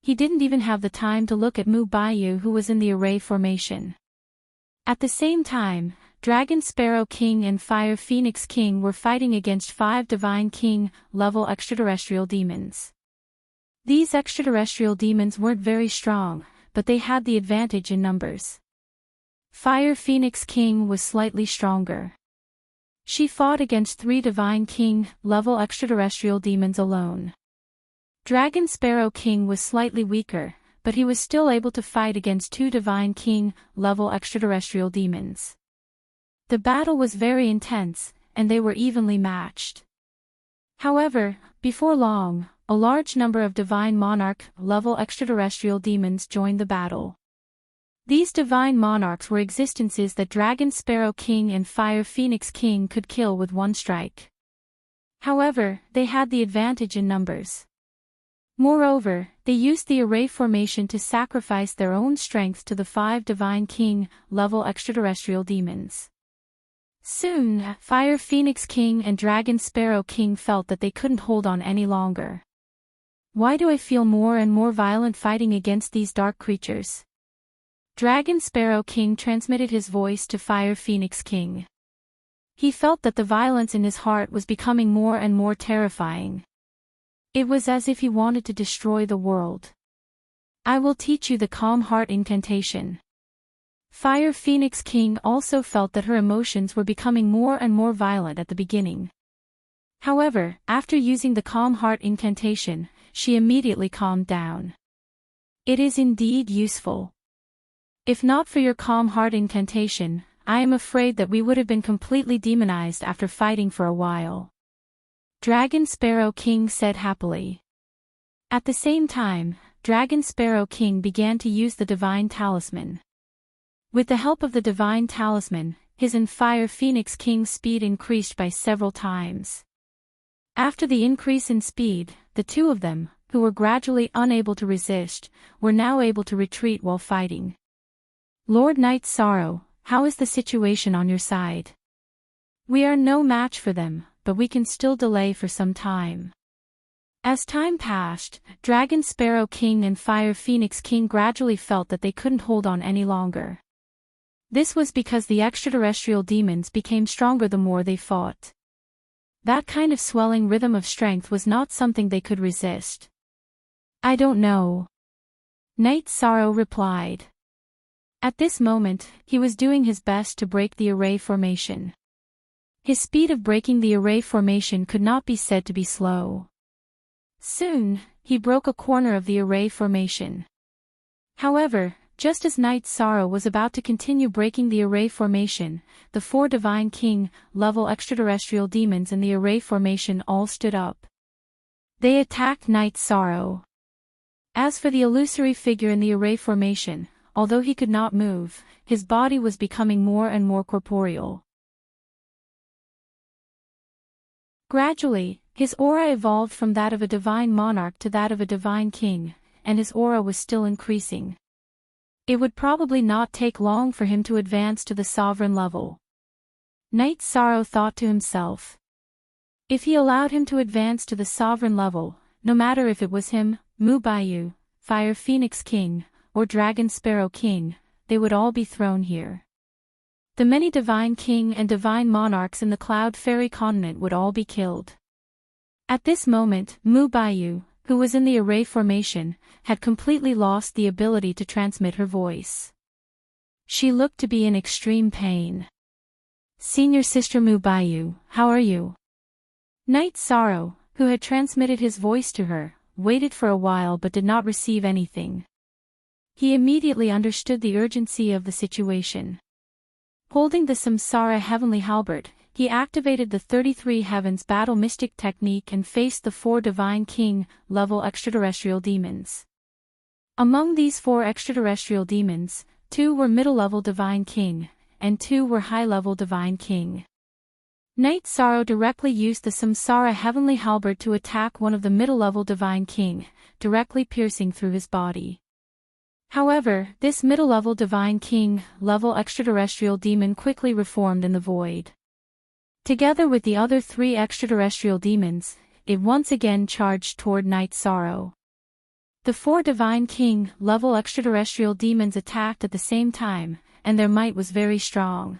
He didn't even have the time to look at Mu Baiyu, who was in the array formation. At the same time, Dragon Sparrow King and Fire Phoenix King were fighting against 5 Divine King-level extraterrestrial demons. These extraterrestrial demons weren't very strong, but they had the advantage in numbers. Fire Phoenix King was slightly stronger. She fought against 3 Divine King-level extraterrestrial demons alone. Dragon Sparrow King was slightly weaker, but he was still able to fight against 2 Divine King-level extraterrestrial demons. The battle was very intense, and they were evenly matched. However, before long, a large number of Divine Monarch-level extraterrestrial demons joined the battle. These Divine Monarchs were existences that Dragon Sparrow King and Fire Phoenix King could kill with one strike. However, they had the advantage in numbers. Moreover, they used the array formation to sacrifice their own strength to the 5 Divine King-level extraterrestrial demons. Soon, Fire Phoenix King and Dragon Sparrow King felt that they couldn't hold on any longer. Why do I feel more and more violent fighting against these dark creatures? Dragon Sparrow King transmitted his voice to Fire Phoenix King. He felt that the violence in his heart was becoming more and more terrifying. It was as if he wanted to destroy the world. I will teach you the Calm Heart incantation. Fire Phoenix King also felt that her emotions were becoming more and more violent at the beginning. However, after using the Calm Heart incantation, she immediately calmed down. It is indeed useful. If not for your Calm Heart incantation, I am afraid that we would have been completely demonized after fighting for a while. Dragon Sparrow King said happily. At the same time, Dragon Sparrow King began to use the Divine Talisman. With the help of the Divine Talisman, his and Fire Phoenix King's speed increased by several times. After the increase in speed, the 2 of them, who were gradually unable to resist, were now able to retreat while fighting. Lord Night Sorrow, how is the situation on your side? We are no match for them, but we can still delay for some time. As time passed, Dragon Sparrow King and Fire Phoenix King gradually felt that they couldn't hold on any longer. This was because the extraterrestrial demons became stronger the more they fought. That kind of swelling rhythm of strength was not something they could resist. I don't know. Night Sorrow replied. At this moment, he was doing his best to break the array formation. His speed of breaking the array formation could not be said to be slow. Soon, he broke a corner of the array formation. However, just as Night Sorrow was about to continue breaking the array formation, the 4 Divine King-level extraterrestrial demons in the array formation all stood up. They attacked Night Sorrow. As for the illusory figure in the array formation, although he could not move, his body was becoming more and more corporeal. Gradually, His aura evolved from that of a divine monarch to that of a divine king, and his aura was still increasing. It would probably not take long for him to advance to the sovereign level. Knight Sorrow thought to himself. If he allowed him to advance to the sovereign level, no matter if it was him, Mubayu, Fire Phoenix King, or Dragon Sparrow King, they would all be thrown here. The many divine king and divine monarchs in the Cloud Fairy continent would all be killed. At this moment, Mubayu, who was in the array formation, had completely lost the ability to transmit her voice. She looked to be in extreme pain. Senior Sister Mubayu, how are you? Knight Sorrow, who had transmitted his voice to her, waited for a while but did not receive anything. He immediately understood the urgency of the situation. Holding the Samsara Heavenly Halberd, he activated the 33 Heavens Battle Mystic technique and faced the 4 Divine King-level extraterrestrial demons. Among these 4 extraterrestrial demons, 2 were middle-level Divine King, and 2 were high-level Divine King. Knight Sorrow directly used the Samsara Heavenly Halberd to attack one of the middle-level Divine King, directly piercing through his body. However, this middle-level Divine King-level extraterrestrial demon quickly reformed in the void. Together with the other 3 extraterrestrial demons, it once again charged toward Knight Sorrow. The 4 Divine King-level extraterrestrial demons attacked at the same time, and their might was very strong.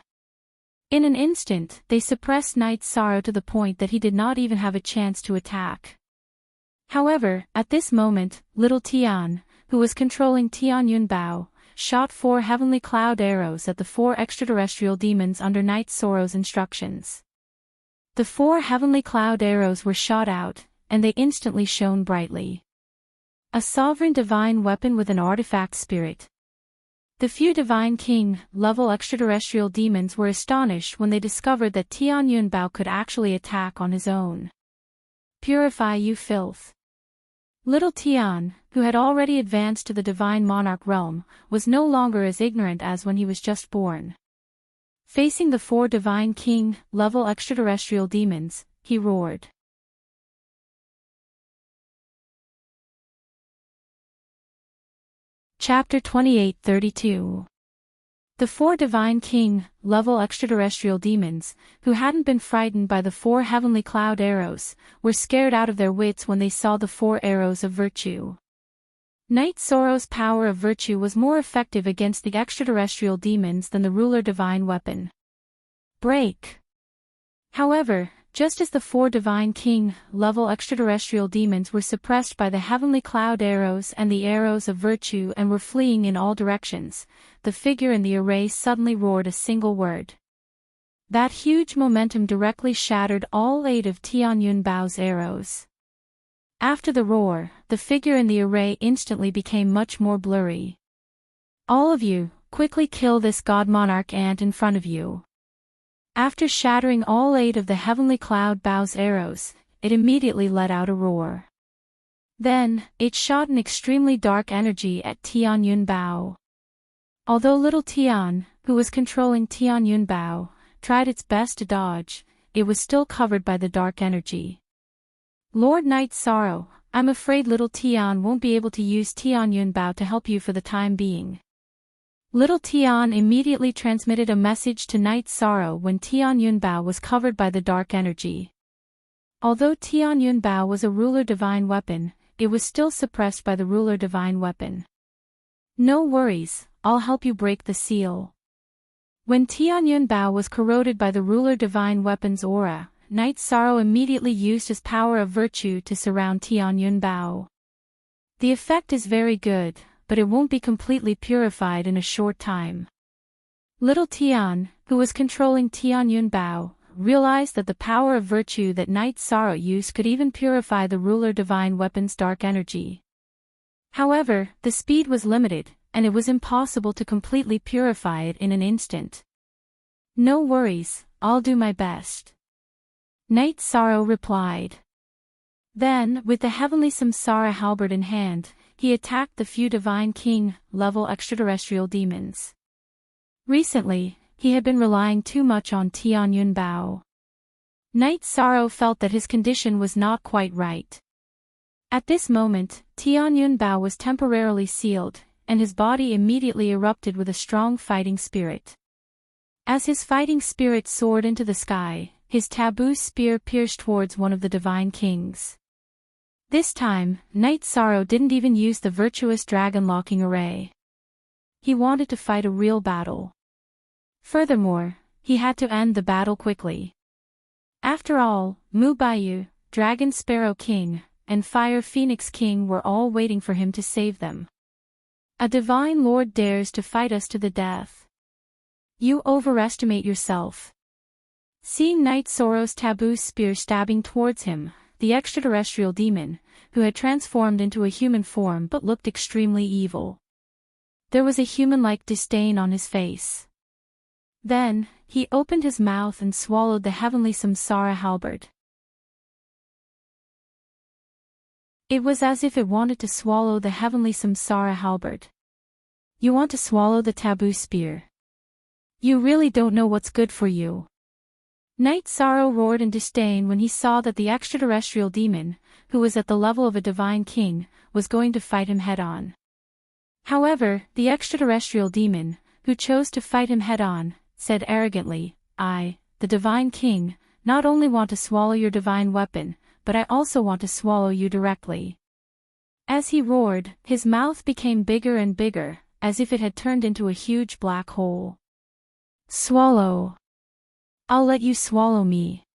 In an instant, they suppressed Knight Sorrow to the point that he did not even have a chance to attack. However, at this moment, Little Tian, who was controlling Tian Yunbao, shot 4 heavenly cloud arrows at the 4 extraterrestrial demons under Knight Sorrow's instructions. The 4 heavenly cloud arrows were shot out, and they instantly shone brightly. A sovereign divine weapon with an artifact spirit. The few Divine King-level extraterrestrial demons were astonished when they discovered that Tian Yunbao could actually attack on his own. Purify you filth. Little Tian, who had already advanced to the Divine Monarch realm, was no longer as ignorant as when he was just born. Facing the 4 Divine King-level extraterrestrial demons, he roared. Chapter 28-32. The 4 Divine King-level extraterrestrial demons, who hadn't been frightened by the 4 heavenly cloud arrows, were scared out of their wits when they saw the 4 arrows of virtue. Knight Sorrow's power of virtue was more effective against the extraterrestrial demons than the ruler divine weapon. Break! However, just as the 4 Divine King-level extraterrestrial demons were suppressed by the heavenly cloud arrows and the arrows of virtue and were fleeing in all directions, the figure in the array suddenly roared a single word. That huge momentum directly shattered all 8 of Tian Yunbao's arrows. After the roar, the figure in the array instantly became much more blurry. All of you, quickly kill this God Monarch ant in front of you. After shattering all 8 of the heavenly cloud bow's arrows, it immediately let out a roar. Then, it shot an extremely dark energy at Tian Yunbao. Although little Tian, who was controlling Tian Yunbao, tried its best to dodge, it was still covered by the dark energy. Lord Knight Sorrow, I'm afraid little Tian won't be able to use Tian Yunbao to help you for the time being. Little Tian immediately transmitted a message to Knight Sorrow when Tian Yunbao was covered by the dark energy. Although Tian Yunbao was a ruler divine weapon, it was still suppressed by the ruler divine weapon. No worries, I'll help you break the seal. When Tian Yunbao was corroded by the ruler divine weapon's aura, Knight Sorrow immediately used his power of virtue to surround Tian Yunbao. The effect is very good, but it won't be completely purified in a short time. Little Tian, who was controlling Tian Yunbao, realized that the power of virtue that Knight Sorrow used could even purify the ruler divine weapon's dark energy. However, the speed was limited, and it was impossible to completely purify it in an instant. No worries, I'll do my best. Knight Sorrow replied. Then, with the heavenly Samsara halberd in hand, he attacked the few Divine King-level extraterrestrial demons. Recently, he had been relying too much on Tian Yunbao. Night Sorrow felt that his condition was not quite right. At this moment, Tianyun Bao was temporarily sealed, and his body immediately erupted with a strong fighting spirit. As his fighting spirit soared into the sky, his taboo spear pierced towards one of the divine kings. This time, Night Sorrow didn't even use the virtuous dragon locking array. He wanted to fight a real battle. Furthermore, he had to end the battle quickly. After all, Mu Baiyu, Dragon Sparrow King, and Fire Phoenix King were all waiting for him to save them. A divine lord dares to fight us to the death. You overestimate yourself. Seeing Night Sorrow's taboo spear stabbing towards him, the extraterrestrial demon, who had transformed into a human form but looked extremely evil. There was a human-like disdain on his face. Then, he opened his mouth and swallowed the heavenly samsara halberd. It was as if it wanted to swallow the heavenly samsara halberd. You want to swallow the taboo spear. You really don't know what's good for you. Night Sorrow roared in disdain when he saw that the extraterrestrial demon, who was at the level of a divine king, was going to fight him head-on. However, the extraterrestrial demon, who chose to fight him head-on, said arrogantly, I, the divine king, not only want to swallow your divine weapon, but I also want to swallow you directly. As he roared, his mouth became bigger and bigger, as if it had turned into a huge black hole. Swallow. I'll let you swallow me.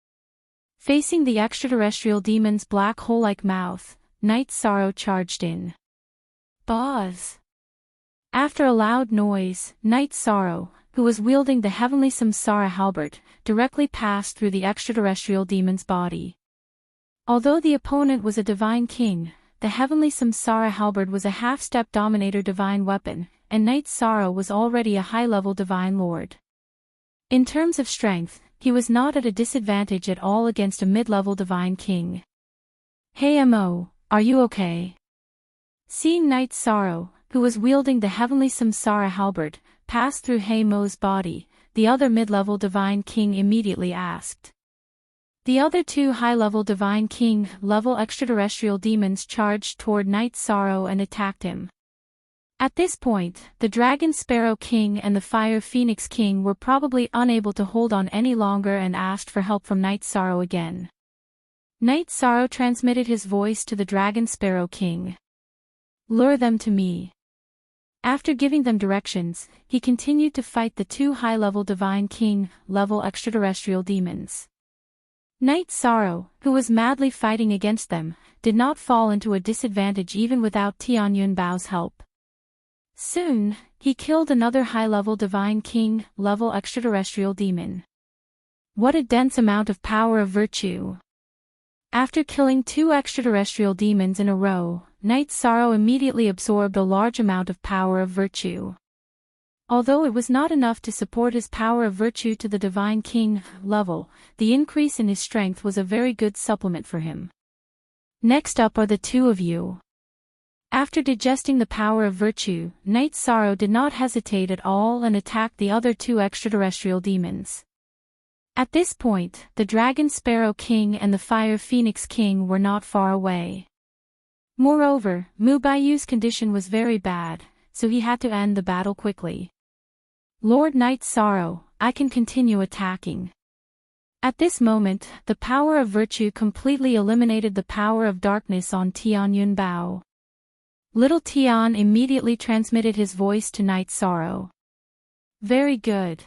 Facing the extraterrestrial demon's black hole-like mouth, Night Sorrow charged in. Buzz. After a loud noise, Night Sorrow, who was wielding the heavenly samsara halberd, directly passed through the extraterrestrial demon's body. Although the opponent was a divine king, the heavenly samsara halberd was a half-step dominator divine weapon, and Night Sorrow was already a high-level divine lord. In terms of strength, he was not at a disadvantage at all against a mid-level divine king. Hey Mo, are you okay? Seeing Night Sorrow, who was wielding the heavenly samsara halberd, pass through Hey Mo's body, the other mid-level divine king immediately asked. The other two high-level divine king-level extraterrestrial demons charged toward Night Sorrow and attacked him. At this point, the Dragon Sparrow King and the Fire Phoenix King were probably unable to hold on any longer and asked for help from Night Sorrow again. Night Sorrow transmitted his voice to the Dragon Sparrow King. Lure them to me. After giving them directions, he continued to fight the two high-level divine king-level extraterrestrial demons. Night Sorrow, who was madly fighting against them, did not fall into a disadvantage even without Tianyun Bao's help. Soon, he killed another high-level divine king-level extraterrestrial demon. What a dense amount of power of virtue! After killing two extraterrestrial demons in a row, Night Sorrow immediately absorbed a large amount of power of virtue. Although it was not enough to support his power of virtue to the divine king level, the increase in his strength was a very good supplement for him. Next up are the two of you. After digesting the power of virtue, Night Sorrow did not hesitate at all and attacked the other two extraterrestrial demons. At this point, the Dragon Sparrow King and the Fire Phoenix King were not far away. Moreover, Mu Baiyu's condition was very bad, so he had to end the battle quickly. Lord Night Sorrow, I can continue attacking. At this moment, the power of virtue completely eliminated the power of darkness on Tianyun Bao. Little Tian immediately transmitted his voice to Night Sorrow. Very good.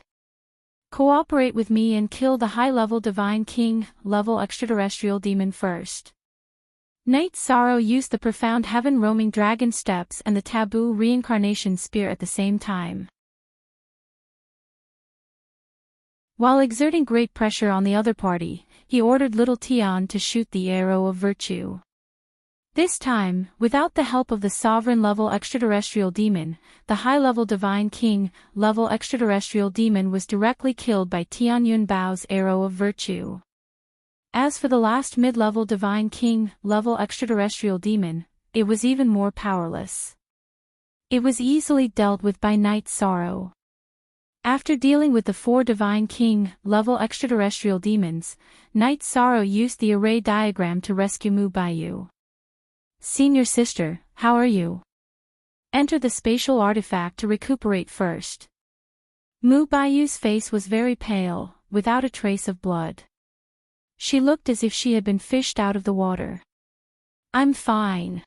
Cooperate with me and kill the high-level divine king-level extraterrestrial demon first. Night Sorrow used the profound heaven-roaming dragon steps and the taboo reincarnation spear at the same time. While exerting great pressure on the other party, he ordered Little Tian to shoot the arrow of virtue. This time, without the help of the sovereign-level extraterrestrial demon, the high-level divine king-level extraterrestrial demon was directly killed by Tianyun Bao's arrow of virtue. As for the last mid-level divine king-level extraterrestrial demon, it was even more powerless. It was easily dealt with by Night Sorrow. After dealing with the 4 Divine King-level extraterrestrial demons, Knight Sorrow used the array diagram to rescue Mu Baiyu. Senior sister, how are you? Enter the spatial artifact to recuperate first. Mu Baiyu's face was very pale, without a trace of blood. She looked as if she had been fished out of the water. I'm fine.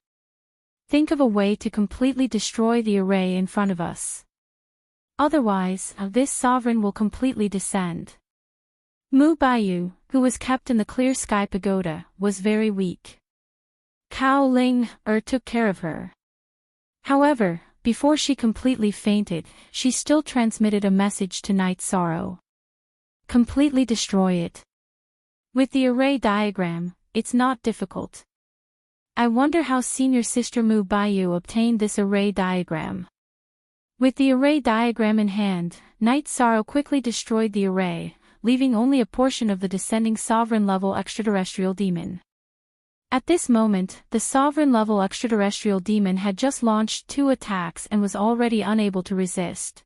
Think of a way to completely destroy the array in front of us. Otherwise, this sovereign will completely descend. Mu Baiyu, who was kept in the clear sky pagoda, was very weak. Cao Ling took care of her. However, before she completely fainted, she still transmitted a message to Knight Sorrow. Completely destroy it. With the array diagram, it's not difficult. I wonder how senior sister Mu Baiyu obtained this array diagram. With the array diagram in hand, Knight Sorrow quickly destroyed the array, leaving only a portion of the descending sovereign-level extraterrestrial demon. At this moment, the sovereign-level extraterrestrial demon had just launched 2 attacks and was already unable to resist.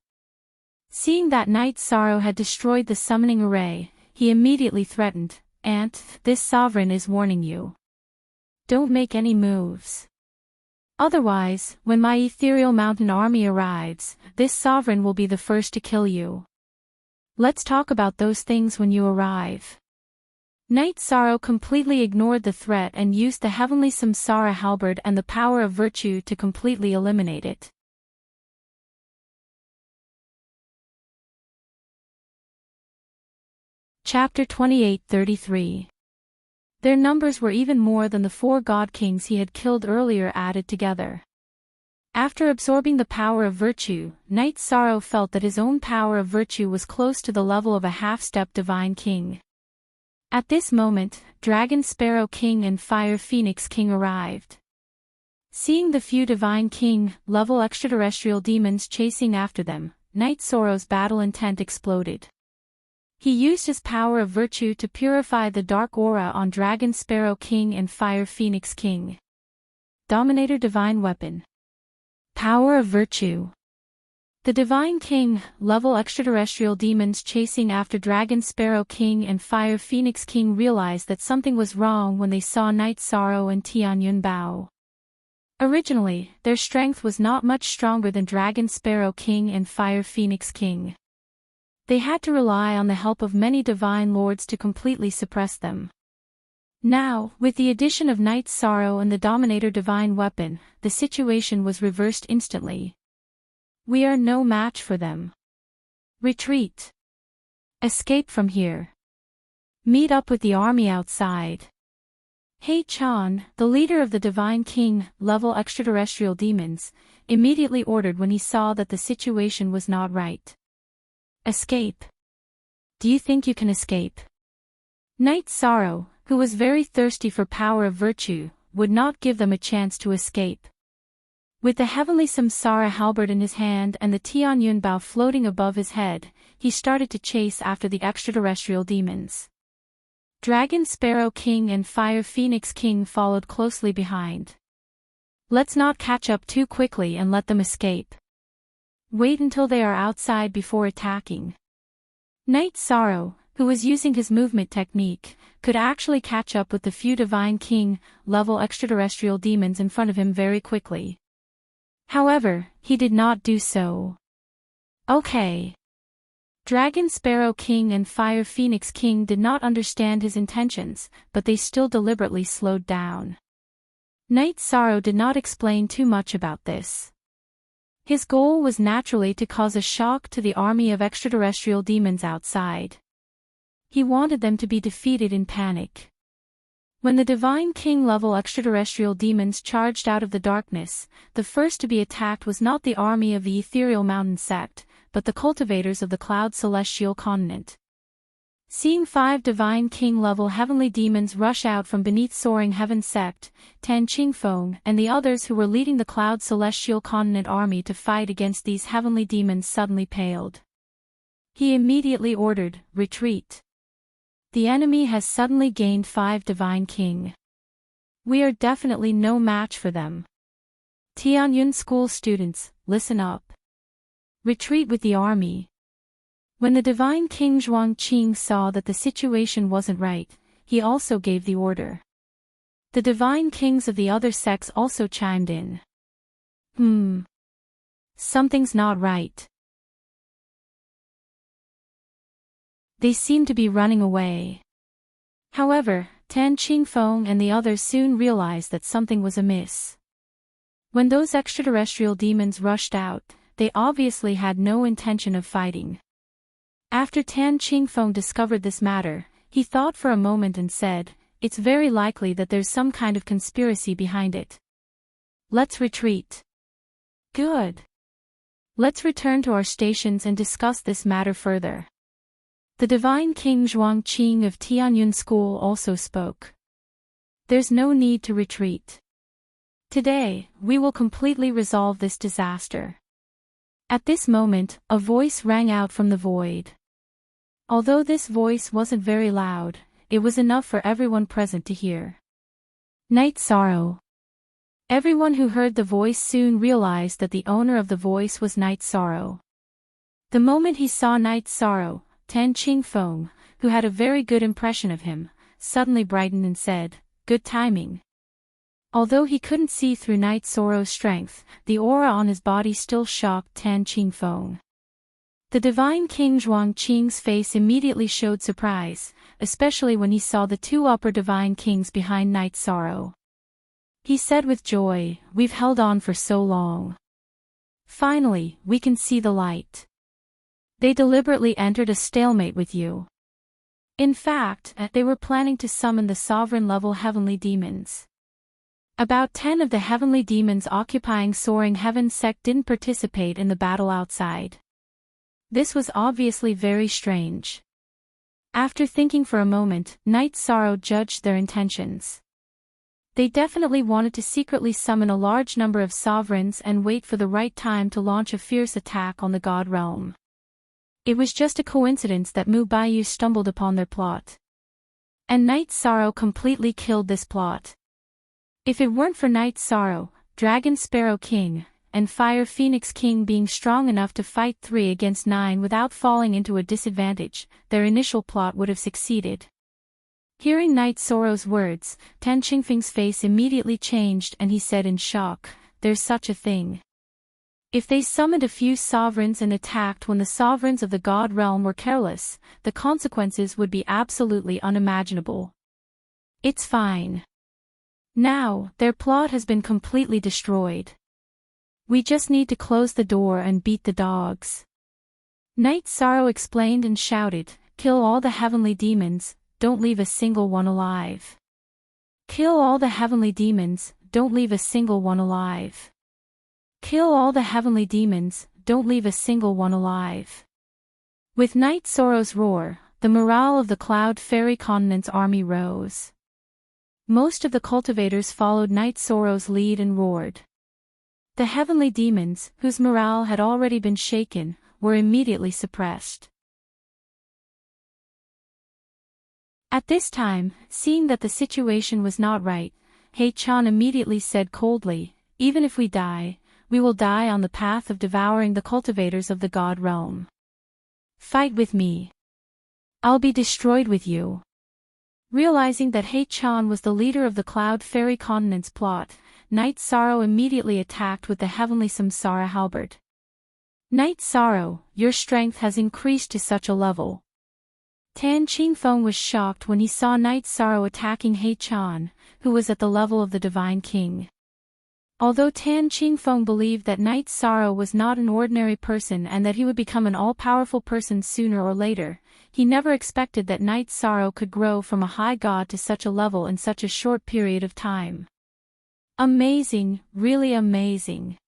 Seeing that Knight Sorrow had destroyed the summoning array, he immediately threatened, "Aunt, this sovereign is warning you. Don't make any moves. Otherwise, when my ethereal mountain army arrives, this sovereign will be the first to kill you. Let's talk about those things when you arrive." Knight Sorrow completely ignored the threat and used the heavenly Samsara halberd and the power of virtue to completely eliminate it. Chapter 28-33. Their numbers were even more than the 4 god kings he had killed earlier added together. After absorbing the power of virtue, Knight Sorrow felt that his own power of virtue was close to the level of a half-step divine king. At this moment, Dragon Sparrow King and Fire Phoenix King arrived. Seeing the few divine king-level extraterrestrial demons chasing after them, Knight Sorrow's battle intent exploded. He used his power of virtue to purify the dark aura on Dragon Sparrow King and Fire Phoenix King. Dominator Divine Weapon. Power of Virtue. The Divine King-level extraterrestrial demons chasing after Dragon Sparrow King and Fire Phoenix King realized that something was wrong when they saw Knight Sorrow and Tianyun Bao. Originally, their strength was not much stronger than Dragon Sparrow King and Fire Phoenix King. They had to rely on the help of many divine lords to completely suppress them. Now, with the addition of Knight Sorrow and the Dominator Divine Weapon, the situation was reversed instantly. We are no match for them. Retreat. Escape from here. Meet up with the army outside. Hei Chan, the leader of the Divine King-level extraterrestrial demons, immediately ordered when he saw that the situation was not right. Escape. Do you think you can escape? Knight Sorrow, who was very thirsty for power of virtue, would not give them a chance to escape. With the heavenly Samsara halberd in his hand and the Tianyun Bao floating above his head, he started to chase after the extraterrestrial demons. Dragon Sparrow King and Fire Phoenix King followed closely behind. Let's not catch up too quickly and let them escape. Wait until they are outside before attacking. Knight Sorrow, who was using his movement technique, could actually catch up with the few Divine King-level extraterrestrial demons in front of him very quickly. However, he did not do so. Okay. Dragon Sparrow King and Fire Phoenix King did not understand his intentions, but they still deliberately slowed down. Knight Sorrow did not explain too much about this. His goal was naturally to cause a shock to the army of extraterrestrial demons outside. He wanted them to be defeated in panic. When the Divine King-level extraterrestrial demons charged out of the darkness, the first to be attacked was not the army of the Ethereal Mountain Sect, but the cultivators of the Cloud Celestial Continent. Seeing 5 Divine King-level heavenly demons rush out from beneath Soaring Heaven Sect, Tan Qingfeng and the others who were leading the Cloud Celestial Continent army to fight against these heavenly demons suddenly paled. He immediately ordered, "Retreat. The enemy has suddenly gained 5 Divine King. We are definitely no match for them. Tianyun school students, listen up. Retreat with the army. When the divine king Zhuangqing saw that the situation wasn't right, he also gave the order. The divine kings of the other sects also chimed in. Something's not right. They seem to be running away. However, Tan Qingfeng and the others soon realized that something was amiss. When those extraterrestrial demons rushed out, they obviously had no intention of fighting. After Tan Qingfeng discovered this matter, he thought for a moment and said, "It's very likely that there's some kind of conspiracy behind it. Let's retreat." Good. Let's return to our stations and discuss this matter further. The divine king Zhuangqing of Tianyun School also spoke. There's no need to retreat. Today, we will completely resolve this disaster. At this moment, a voice rang out from the void. Although this voice wasn't very loud, it was enough for everyone present to hear. Night Sorrow. Everyone who heard the voice soon realized that the owner of the voice was Night Sorrow. The moment he saw Night Sorrow, Tan Qingfeng, who had a very good impression of him, suddenly brightened and said, "Good timing." Although he couldn't see through Night Sorrow's strength, the aura on his body still shocked Tan Qingfeng. The divine king Zhuangqing's face immediately showed surprise, especially when he saw the two upper divine kings behind Night Sorrow. He said with joy, "We've held on for so long. Finally, we can see the light. They deliberately entered a stalemate with you. In fact, they were planning to summon the sovereign-level heavenly demons. About 10 of the heavenly demons occupying Soaring Heaven sect didn't participate in the battle outside. This was obviously very strange." After thinking for a moment, Night Sorrow judged their intentions. They definitely wanted to secretly summon a large number of sovereigns and wait for the right time to launch a fierce attack on the God realm. It was just a coincidence that Mu Baiyu stumbled upon their plot. And Night Sorrow completely killed this plot. If it weren't for Night Sorrow, Dragon Sparrow King, and Fire Phoenix King being strong enough to fight 3 against 9 without falling into a disadvantage, their initial plot would have succeeded. Hearing Night Sorrow's words, Tan Qingfeng's face immediately changed and he said in shock, "There's such a thing. If they summoned a few sovereigns and attacked when the sovereigns of the God realm were careless, the consequences would be absolutely unimaginable. It's fine. Now, their plot has been completely destroyed. We just need to close the door and beat the dogs." Night Sorrow explained and shouted, "Kill all the heavenly demons, don't leave a single one alive. Kill all the heavenly demons, don't leave a single one alive. Kill all the heavenly demons, don't leave a single one alive." With Night Sorrow's roar, the morale of the Cloud Fairy Continent's army rose. Most of the cultivators followed Night Sorrow's lead and roared. The heavenly demons, whose morale had already been shaken, were immediately suppressed. At this time, seeing that the situation was not right, He Chan immediately said coldly, "Even if we die, we will die on the path of devouring the cultivators of the God realm. Fight with me. I'll be destroyed with you." Realizing that He Chan was the leader of the Cloud Fairy Continent's plot, Night Sorrow immediately attacked with the heavenly Samsara halberd. "Night Sorrow, your strength has increased to such a level." Tan Qingfeng was shocked when he saw Night Sorrow attacking He Chan, who was at the level of the Divine King. Although Tan Qingfeng believed that Night Sorrow was not an ordinary person and that he would become an all-powerful person sooner or later, he never expected that Night Sorrow could grow from a high god to such a level in such a short period of time. Amazing, really amazing.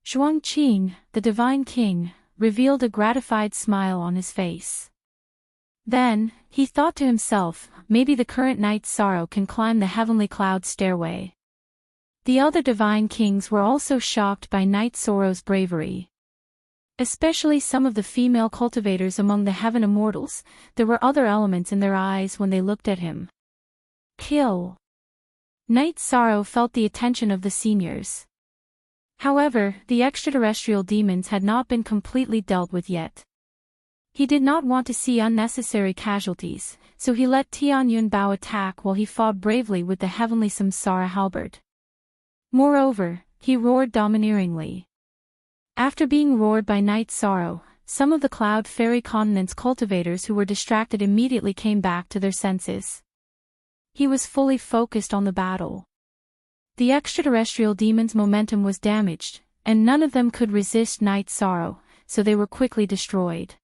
Zhuangqing, the Divine King, revealed a gratified smile on his face. Then, he thought to himself, maybe the current Night Sorrow can climb the heavenly cloud stairway. The other divine kings were also shocked by Night Sorrow's bravery. Especially some of the female cultivators among the heaven immortals, there were other elements in their eyes when they looked at him. Kill. Night Sorrow felt the attention of the seniors. However, the extraterrestrial demons had not been completely dealt with yet. He did not want to see unnecessary casualties, so he let Tian Yunbao attack while he fought bravely with the heavenly Samsara halberd. Moreover, he roared domineeringly. After being roared by Night Sorrow, some of the Cloud Fairy Continent's cultivators who were distracted immediately came back to their senses. He was fully focused on the battle. The extraterrestrial demon's momentum was damaged, and none of them could resist Night Sorrow, so they were quickly destroyed.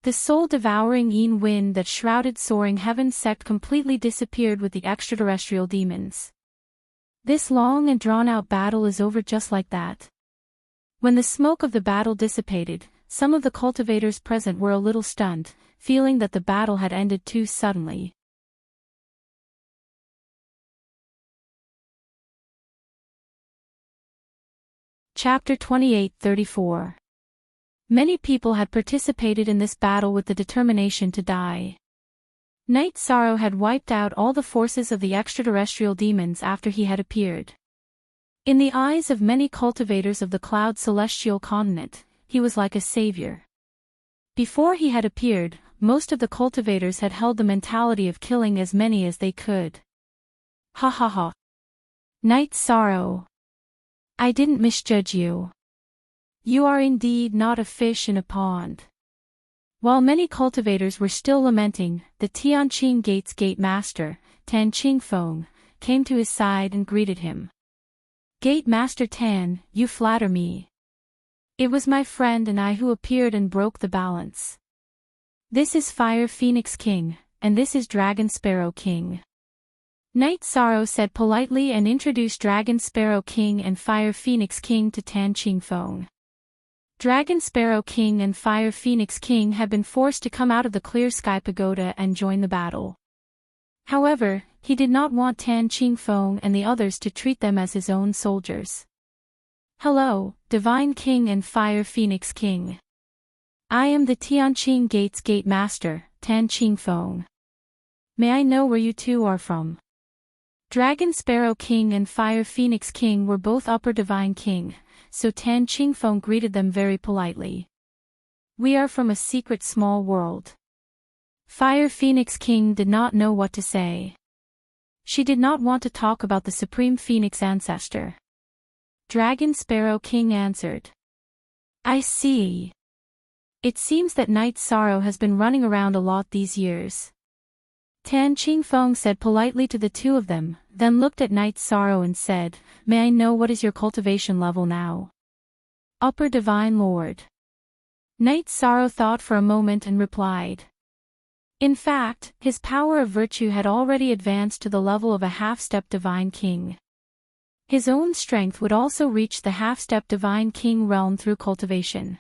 The soul-devouring Yin wind that shrouded soaring heaven's sect completely disappeared with the extraterrestrial demons. This long and drawn-out battle is over just like that. When the smoke of the battle dissipated, some of the cultivators present were a little stunned, feeling that the battle had ended too suddenly. Chapter 28-34. Many people had participated in this battle with the determination to die. Night Sorrow had wiped out all the forces of the extraterrestrial demons after he had appeared. In the eyes of many cultivators of the Cloud Celestial Continent, he was like a savior. Before he had appeared, most of the cultivators had held the mentality of killing as many as they could. Ha ha ha. Night Sorrow. I didn't misjudge you. You are indeed not a fish in a pond. While many cultivators were still lamenting, the Tianqing Gate's gate master, Tan Qingfeng, came to his side and greeted him. Gate Master Tan, you flatter me. It was my friend and I who appeared and broke the balance. This is Fire Phoenix King, and this is Dragon Sparrow King. Night Sorrow said politely and introduced Dragon Sparrow King and Fire Phoenix King to Tan Qingfeng. Dragon Sparrow King and Fire Phoenix King had been forced to come out of the Clear Sky Pagoda and join the battle. However, he did not want Tan Qingfeng and the others to treat them as his own soldiers. Hello, Divine King and Fire Phoenix King. I am the Tianqing Gate's Gate Master, Tan Qingfeng. May I know where you two are from? Dragon Sparrow King and Fire Phoenix King were both Upper Divine King, so Tan Qingfeng greeted them very politely. We are from a secret small world. Fire Phoenix King did not know what to say. She did not want to talk about the Supreme Phoenix ancestor. Dragon Sparrow King answered. I see. It seems that Night Sorrow has been running around a lot these years. Tan Qingfeng said politely to the two of them, then looked at Night Sorrow and said, May I know what is your cultivation level now? Upper Divine Lord. Night Sorrow thought for a moment and replied. In fact, his power of virtue had already advanced to the level of a half-step Divine King. His own strength would also reach the half-step Divine King realm through cultivation.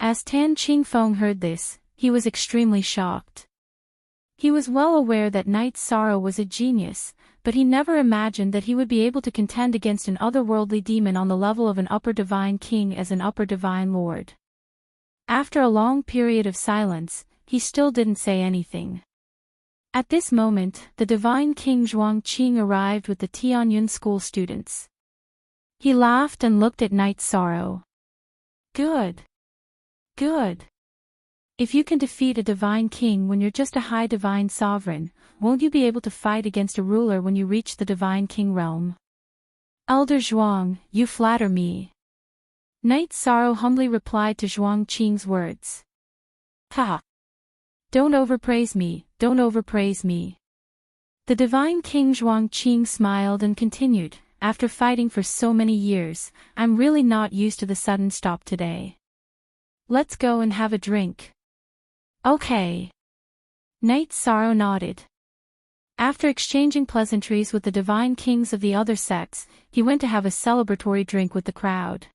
As Tan Qingfeng heard this, he was extremely shocked. He was well aware that Night Sorrow was a genius, but he never imagined that he would be able to contend against an otherworldly demon on the level of an Upper Divine King as an Upper Divine Lord. After a long period of silence, he still didn't say anything. At this moment, the Divine King Zhuangqing arrived with the Tianyun school students. He laughed and looked at Night Sorrow. Good. Good. If you can defeat a Divine King when you're just a high Divine Sovereign, won't you be able to fight against a ruler when you reach the Divine King realm? Elder Zhuang, you flatter me. Night Sorrow humbly replied to Zhuangqing's words. Ha! Don't overpraise me, don't overpraise me. The Divine King Zhuangqing smiled and continued, after fighting for so many years, I'm really not used to the sudden stop today. Let's go and have a drink. Okay. Night Sorrow nodded. After exchanging pleasantries with the Divine Kings of the other sects, he went to have a celebratory drink with the crowd.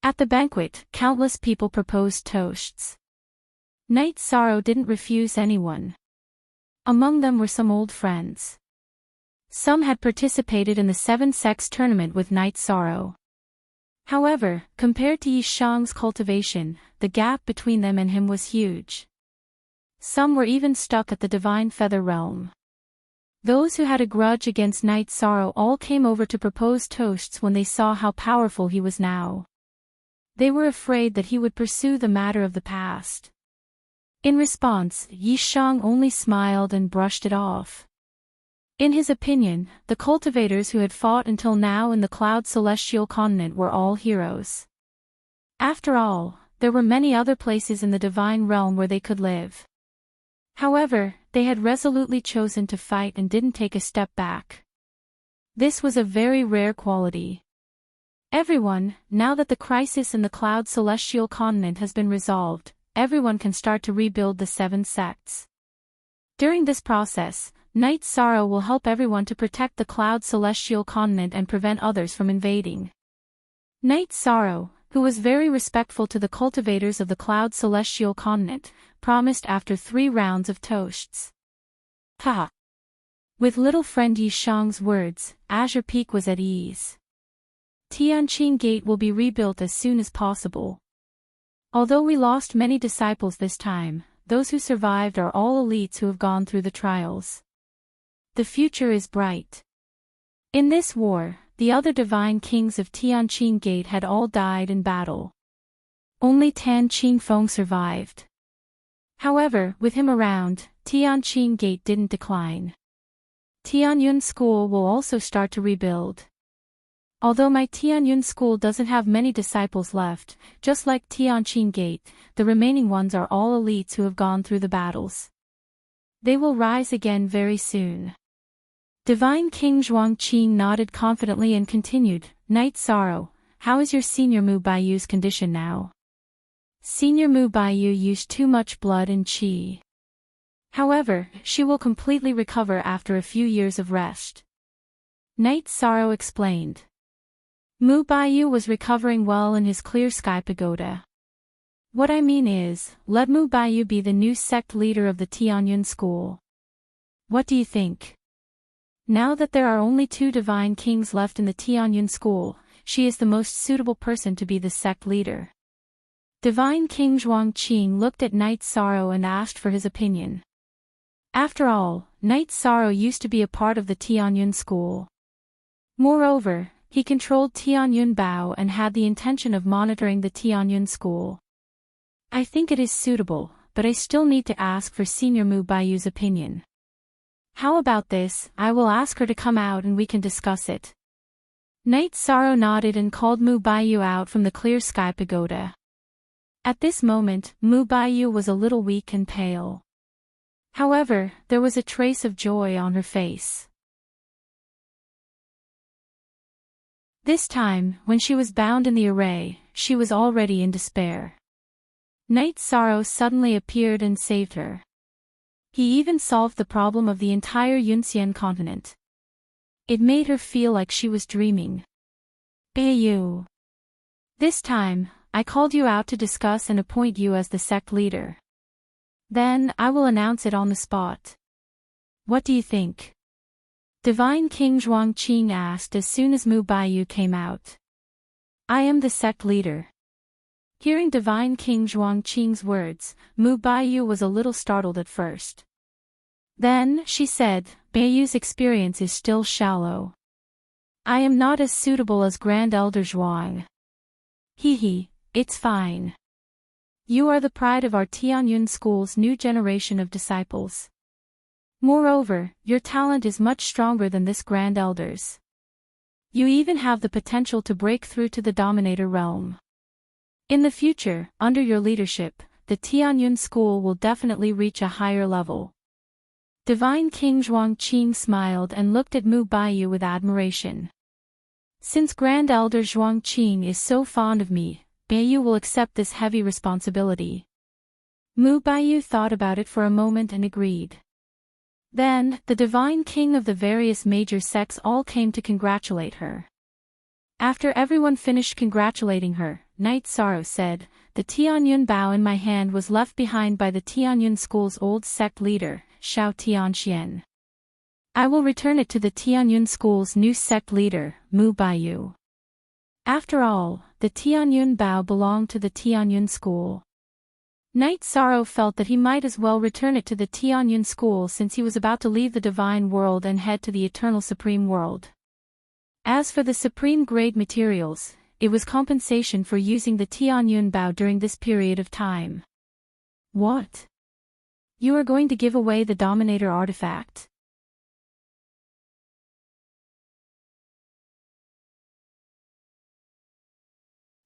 At the banquet, countless people proposed toasts. Night Sorrow didn't refuse anyone. Among them were some old friends. Some had participated in the Seven Sects tournament with Night Sorrow. However, compared to Yi Shang's cultivation, the gap between them and him was huge. Some were even stuck at the Divine Feather realm. Those who had a grudge against Night Sorrow all came over to propose toasts when they saw how powerful he was now. They were afraid that he would pursue the matter of the past. In response, Yi Shang only smiled and brushed it off. In his opinion, the cultivators who had fought until now in the Cloud Celestial Continent were all heroes. After all, there were many other places in the divine realm where they could live. However, they had resolutely chosen to fight and didn't take a step back. This was a very rare quality. Everyone, now that the crisis in the Cloud Celestial Continent has been resolved, everyone can start to rebuild the 7 sects. During this process, Night Sorrow will help everyone to protect the Cloud Celestial Continent and prevent others from invading. Night Sorrow, who was very respectful to the cultivators of the Cloud Celestial Continent, promised after 3 rounds of toasts. Haha! With little friend Yi Shang's words, Azure Peak was at ease. Tianqing Gate will be rebuilt as soon as possible. Although we lost many disciples this time, those who survived are all elites who have gone through the trials. The future is bright. In this war, the other divine kings of Tianqing Gate had all died in battle. Only Tan Qingfeng survived. However, with him around, Tianqing Gate didn't decline. Tianyun School will also start to rebuild. Although my Tianyun School doesn't have many disciples left, just like Tianqing Gate, the remaining ones are all elites who have gone through the battles. They will rise again very soon. Divine King Zhuangqing nodded confidently and continued, Night Sorrow, how is your senior Mu Baiyu's condition now? Senior Mu Baiyu used too much blood and qi. However, she will completely recover after a few years of rest. Night Sorrow explained. Mu Baiyu was recovering well in his Clear Sky Pagoda. What I mean is, let Mu Baiyu be the new sect leader of the Tianyun School. What do you think? Now that there are only 2 divine kings left in the Tianyun School, she is the most suitable person to be the sect leader. Divine King Zhuangqing looked at Night Sorrow and asked for his opinion. After all, Night Sorrow used to be a part of the Tianyun School. Moreover, he controlled Tianyun Bao and had the intention of monitoring the Tianyun School. I think it is suitable, but I still need to ask for Senior Mu Baiyu's opinion. How about this? I will ask her to come out and we can discuss it. Night Sorrow nodded and called Mu Baiyu out from the Clear Sky Pagoda. At this moment, Mu Baiyu was a little weak and pale. However, there was a trace of joy on her face. This time, when she was bound in the array, she was already in despair. Night Sorrow suddenly appeared and saved her. He even solved the problem of the entire Yunxian continent. It made her feel like she was dreaming. Baiyu. This time, I called you out to discuss and appoint you as the sect leader. Then, I will announce it on the spot. What do you think? Divine King Zhuangqing asked as soon as Mu Baiyu came out. I am the sect leader. Hearing Divine King Zhuangqing's words, Mu Baiyu was a little startled at first. Then, she said, Baiyu's experience is still shallow. I am not as suitable as Grand Elder Zhuang. Hee, it's fine. You are the pride of our Tianyun School's new generation of disciples. Moreover, your talent is much stronger than this Grand Elder's. You even have the potential to break through to the Dominator realm. In the future, under your leadership, the Tianyun School will definitely reach a higher level. Divine King Zhuangqing smiled and looked at Mu Baiyu with admiration. Since Grand Elder Zhuangqing is so fond of me, Baiyu will accept this heavy responsibility. Mu Baiyu thought about it for a moment and agreed. Then, the Divine King of the various major sects all came to congratulate her. After everyone finished congratulating her, Night Sorrow said, the Tianyun Bao in my hand was left behind by the Tianyun School's old sect leader, Shao Tianxian. I will return it to the Tianyun School's new sect leader, Mu Baiyu. After all, the Tianyun Bao belonged to the Tianyun School. Night Sorrow felt that he might as well return it to the Tianyun School since he was about to leave the Divine World and head to the Eternal Supreme World. As for the Supreme Grade materials, it was compensation for using the Tianyun Bao during this period of time. What? You are going to give away the Dominator artifact?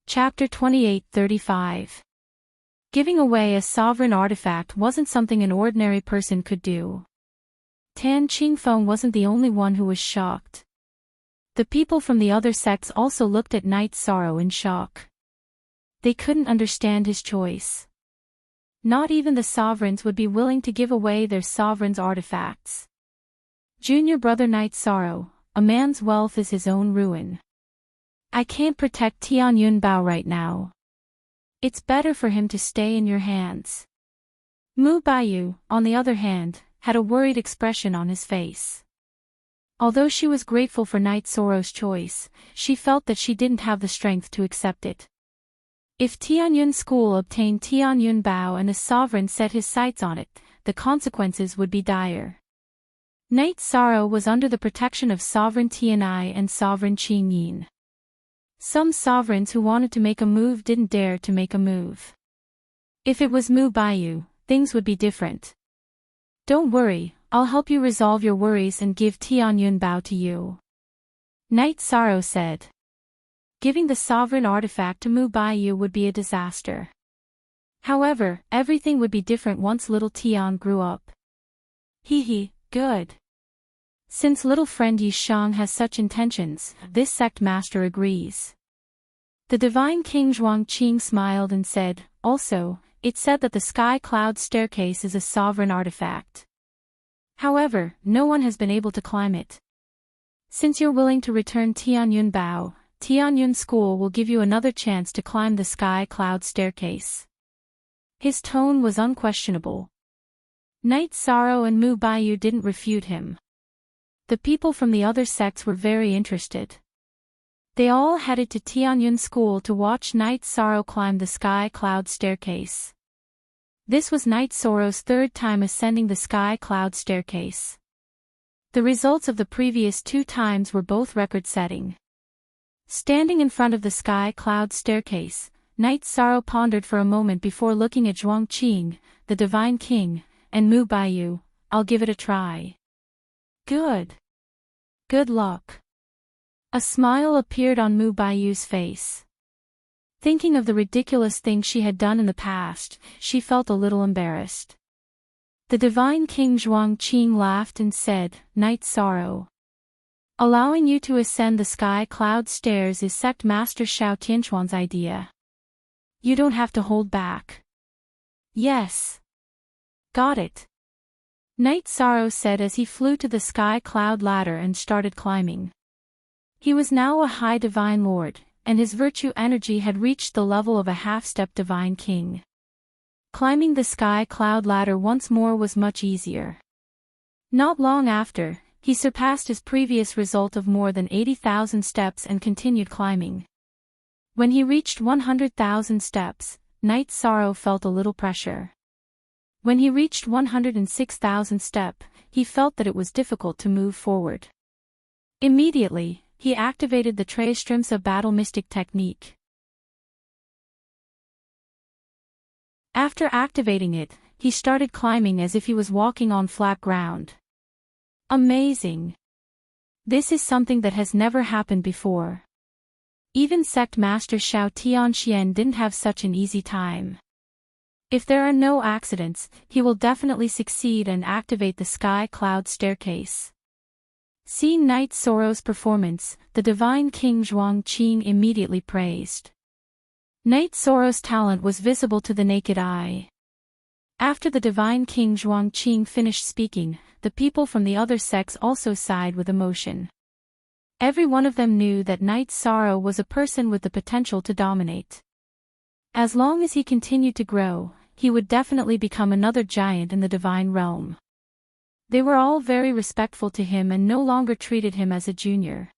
Chapter 28:35. Giving away a sovereign artifact wasn't something an ordinary person could do. Tan Qingfeng wasn't the only one who was shocked. The people from the other sects also looked at Night Sorrow in shock. They couldn't understand his choice. Not even the sovereigns would be willing to give away their sovereign's artifacts. Junior brother Night Sorrow, a man's wealth is his own ruin. I can't protect Tianyun Bao right now. It's better for him to stay in your hands. Mu Baiyu, on the other hand, had a worried expression on his face. Although she was grateful for Night Sorrow's choice, she felt that she didn't have the strength to accept it. If Tianyun School obtained Tianyun Bao and a sovereign set his sights on it, the consequences would be dire. Night Sorrow was under the protection of Sovereign Tianai and Sovereign Qing Yin. Some sovereigns who wanted to make a move didn't dare to make a move. If it was Mu Baiyu, things would be different. Don't worry, I'll help you resolve your worries and give Tianyun Bao to you. Night Sorrow said. Giving the sovereign artifact to Mu Baiyu would be a disaster. However, everything would be different once little Tian grew up. Hee, good. Since little friend Yi Shang has such intentions, this sect master agrees. The divine King Zhuangqing smiled and said, also, it said that the sky cloud staircase is a sovereign artifact. However, no one has been able to climb it. Since you're willing to return Tianyun Bao, Tianyun School will give you another chance to climb the sky cloud staircase. His tone was unquestionable. Night Sorrow and Mu Baiyu didn't refute him. The people from the other sects were very interested. They all headed to Tianyun School to watch Night Sorrow climb the sky cloud staircase. This was Night Sorrow's third time ascending the sky cloud staircase. The results of the previous 2 times were both record-setting. Standing in front of the sky cloud staircase, Night Sorrow pondered for a moment before looking at Zhuangqing, the Divine King, and Mu Baiyu. I'll give it a try. Good. Good luck. A smile appeared on Mu Baiyu's face. Thinking of the ridiculous things she had done in the past, she felt a little embarrassed. The Divine King Zhuangqing laughed and said, Night Sorrow. Allowing you to ascend the sky cloud stairs is Sect Master Shao Tianchuan's idea. You don't have to hold back. Yes. Got it. Night Sorrow said as he flew to the sky cloud ladder and started climbing. He was now a high divine lord, and his virtue energy had reached the level of a half-step divine king. Climbing the sky cloud ladder once more was much easier. Not long after, he surpassed his previous result of more than 80,000 steps and continued climbing. When he reached 100,000 steps, Night Sorrow felt a little pressure. When he reached 106,000 step, he felt that it was difficult to move forward. Immediately, he activated the Traystrymsa Battle Mystic technique. After activating it, he started climbing as if he was walking on flat ground. Amazing! This is something that has never happened before. Even Sect Master Shao Tianxian didn't have such an easy time. If there are no accidents, he will definitely succeed and activate the sky cloud staircase. Seeing Night Sorrow's performance, the Divine King Zhuangqing immediately praised. Night Sorrow's talent was visible to the naked eye. After the Divine King Zhuangqing finished speaking, the people from the other sects also sighed with emotion. Every one of them knew that Night Sorrow was a person with the potential to dominate. As long as he continued to grow, he would definitely become another giant in the divine realm. They were all very respectful to him and no longer treated him as a junior.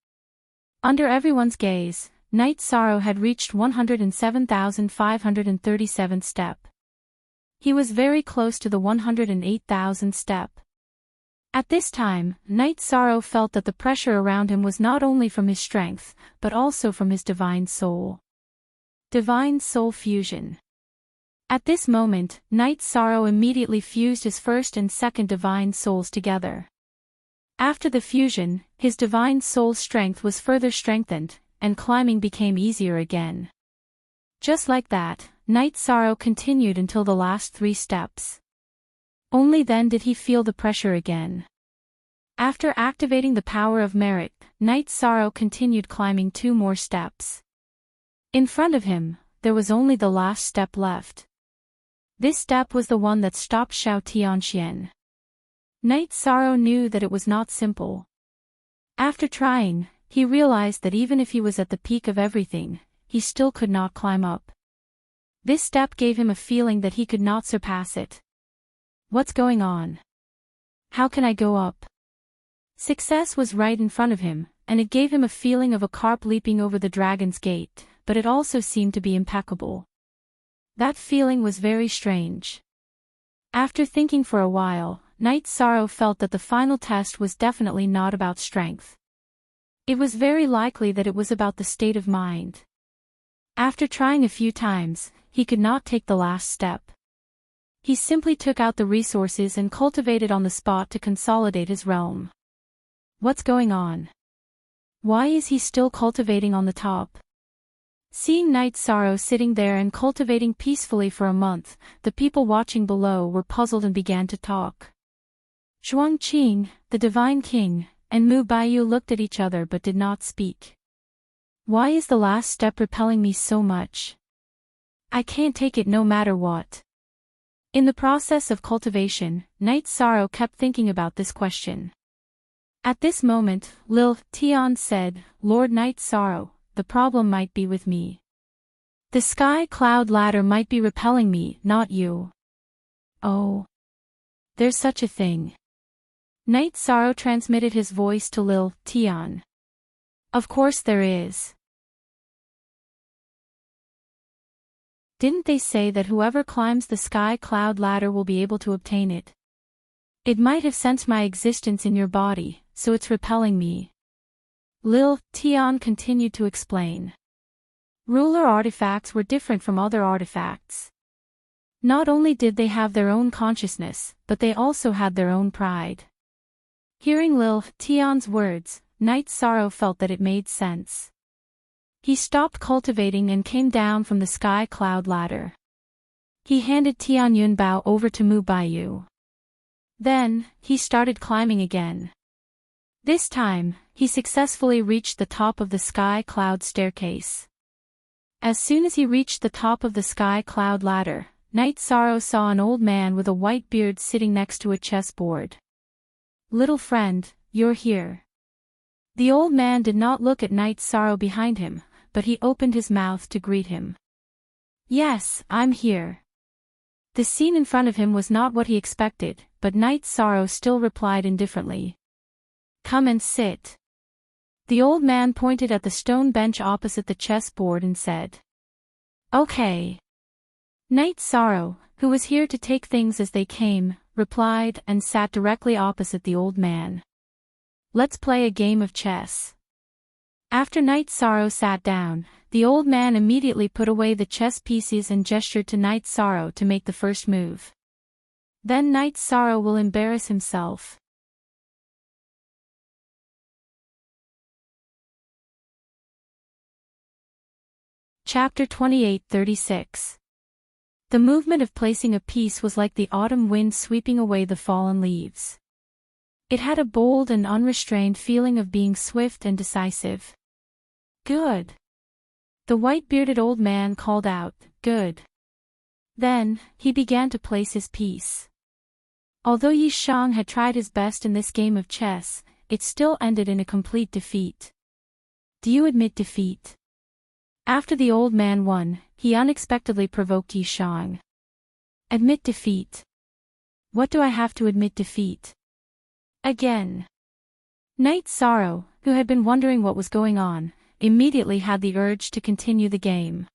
Under everyone's gaze, Night Sorrow had reached 107,537 step. He was very close to the 108,000 step. At this time, Night Sorrow felt that the pressure around him was not only from his strength, but also from his divine soul. Divine Soul Fusion. At this moment, Night Sorrow immediately fused his first and second divine souls together. After the fusion, his divine soul strength was further strengthened, and climbing became easier again. Just like that, Night Sorrow continued until the last 3 steps. Only then did he feel the pressure again. After activating the power of merit, Night Sorrow continued climbing 2 more steps. In front of him, there was only the last step left. This step was the one that stopped Xiao Tianxian. Night Sorrow knew that it was not simple. After trying, he realized that even if he was at the peak of everything, he still could not climb up. This step gave him a feeling that he could not surpass it. What's going on? How can I go up? Success was right in front of him, and it gave him a feeling of a carp leaping over the dragon's gate, but it also seemed to be impeccable. That feeling was very strange. After thinking for a while, Night Sorrow felt that the final test was definitely not about strength. It was very likely that it was about the state of mind. After trying a few times, he could not take the last step. He simply took out the resources and cultivated on the spot to consolidate his realm. What's going on? Why is he still cultivating on the top? Seeing Night Sorrow sitting there and cultivating peacefully for a month, the people watching below were puzzled and began to talk. Zhuangqing, the Divine King, and Mu Baiyu looked at each other but did not speak. Why is the last step repelling me so much? I can't take it no matter what. In the process of cultivation, Night Sorrow kept thinking about this question. At this moment, Lil Tian said, "Lord Night Sorrow, the problem might be with me. The sky cloud ladder might be repelling me, not you." Oh. There's such a thing. Night Sorrow transmitted his voice to Lil Tian. Of course there is. Didn't they say that whoever climbs the sky cloud ladder will be able to obtain it? It might have sensed my existence in your body, so it's repelling me. Lil Tian continued to explain. Ruler artifacts were different from other artifacts. Not only did they have their own consciousness, but they also had their own pride. Hearing Lil Tian's words, Night Sorrow felt that it made sense. He stopped cultivating and came down from the sky cloud ladder. He handed Tian Yunbao over to Mu Baiyu. Then, he started climbing again. This time, he successfully reached the top of the sky cloud staircase. As soon as he reached the top of the sky cloud ladder, Night Sorrow saw an old man with a white beard sitting next to a chessboard. "Little friend, you're here." The old man did not look at Night Sorrow behind him, but he opened his mouth to greet him. "Yes, I'm here." The scene in front of him was not what he expected, but Night Sorrow still replied indifferently. "Come and sit." The old man pointed at the stone bench opposite the chessboard and said, "Okay." Night Sorrow, who was here to take things as they came, replied and sat directly opposite the old man. "Let's play a game of chess." After Night Sorrow sat down, the old man immediately put away the chess pieces and gestured to Night Sorrow to make the first move. Then Night Sorrow will embarrass himself. Chapter 28:36. The movement of placing a piece was like the autumn wind sweeping away the fallen leaves. It had a bold and unrestrained feeling of being swift and decisive. "Good." The white-bearded old man called out, "Good." Then, he began to place his piece. Although Yi Shang had tried his best in this game of chess, it still ended in a complete defeat. "Do you admit defeat?" After the old man won, he unexpectedly provoked Yi Shang. "Admit defeat? What do I have to admit defeat?" Again. Night Sorrow, who had been wondering what was going on, immediately had the urge to continue the game.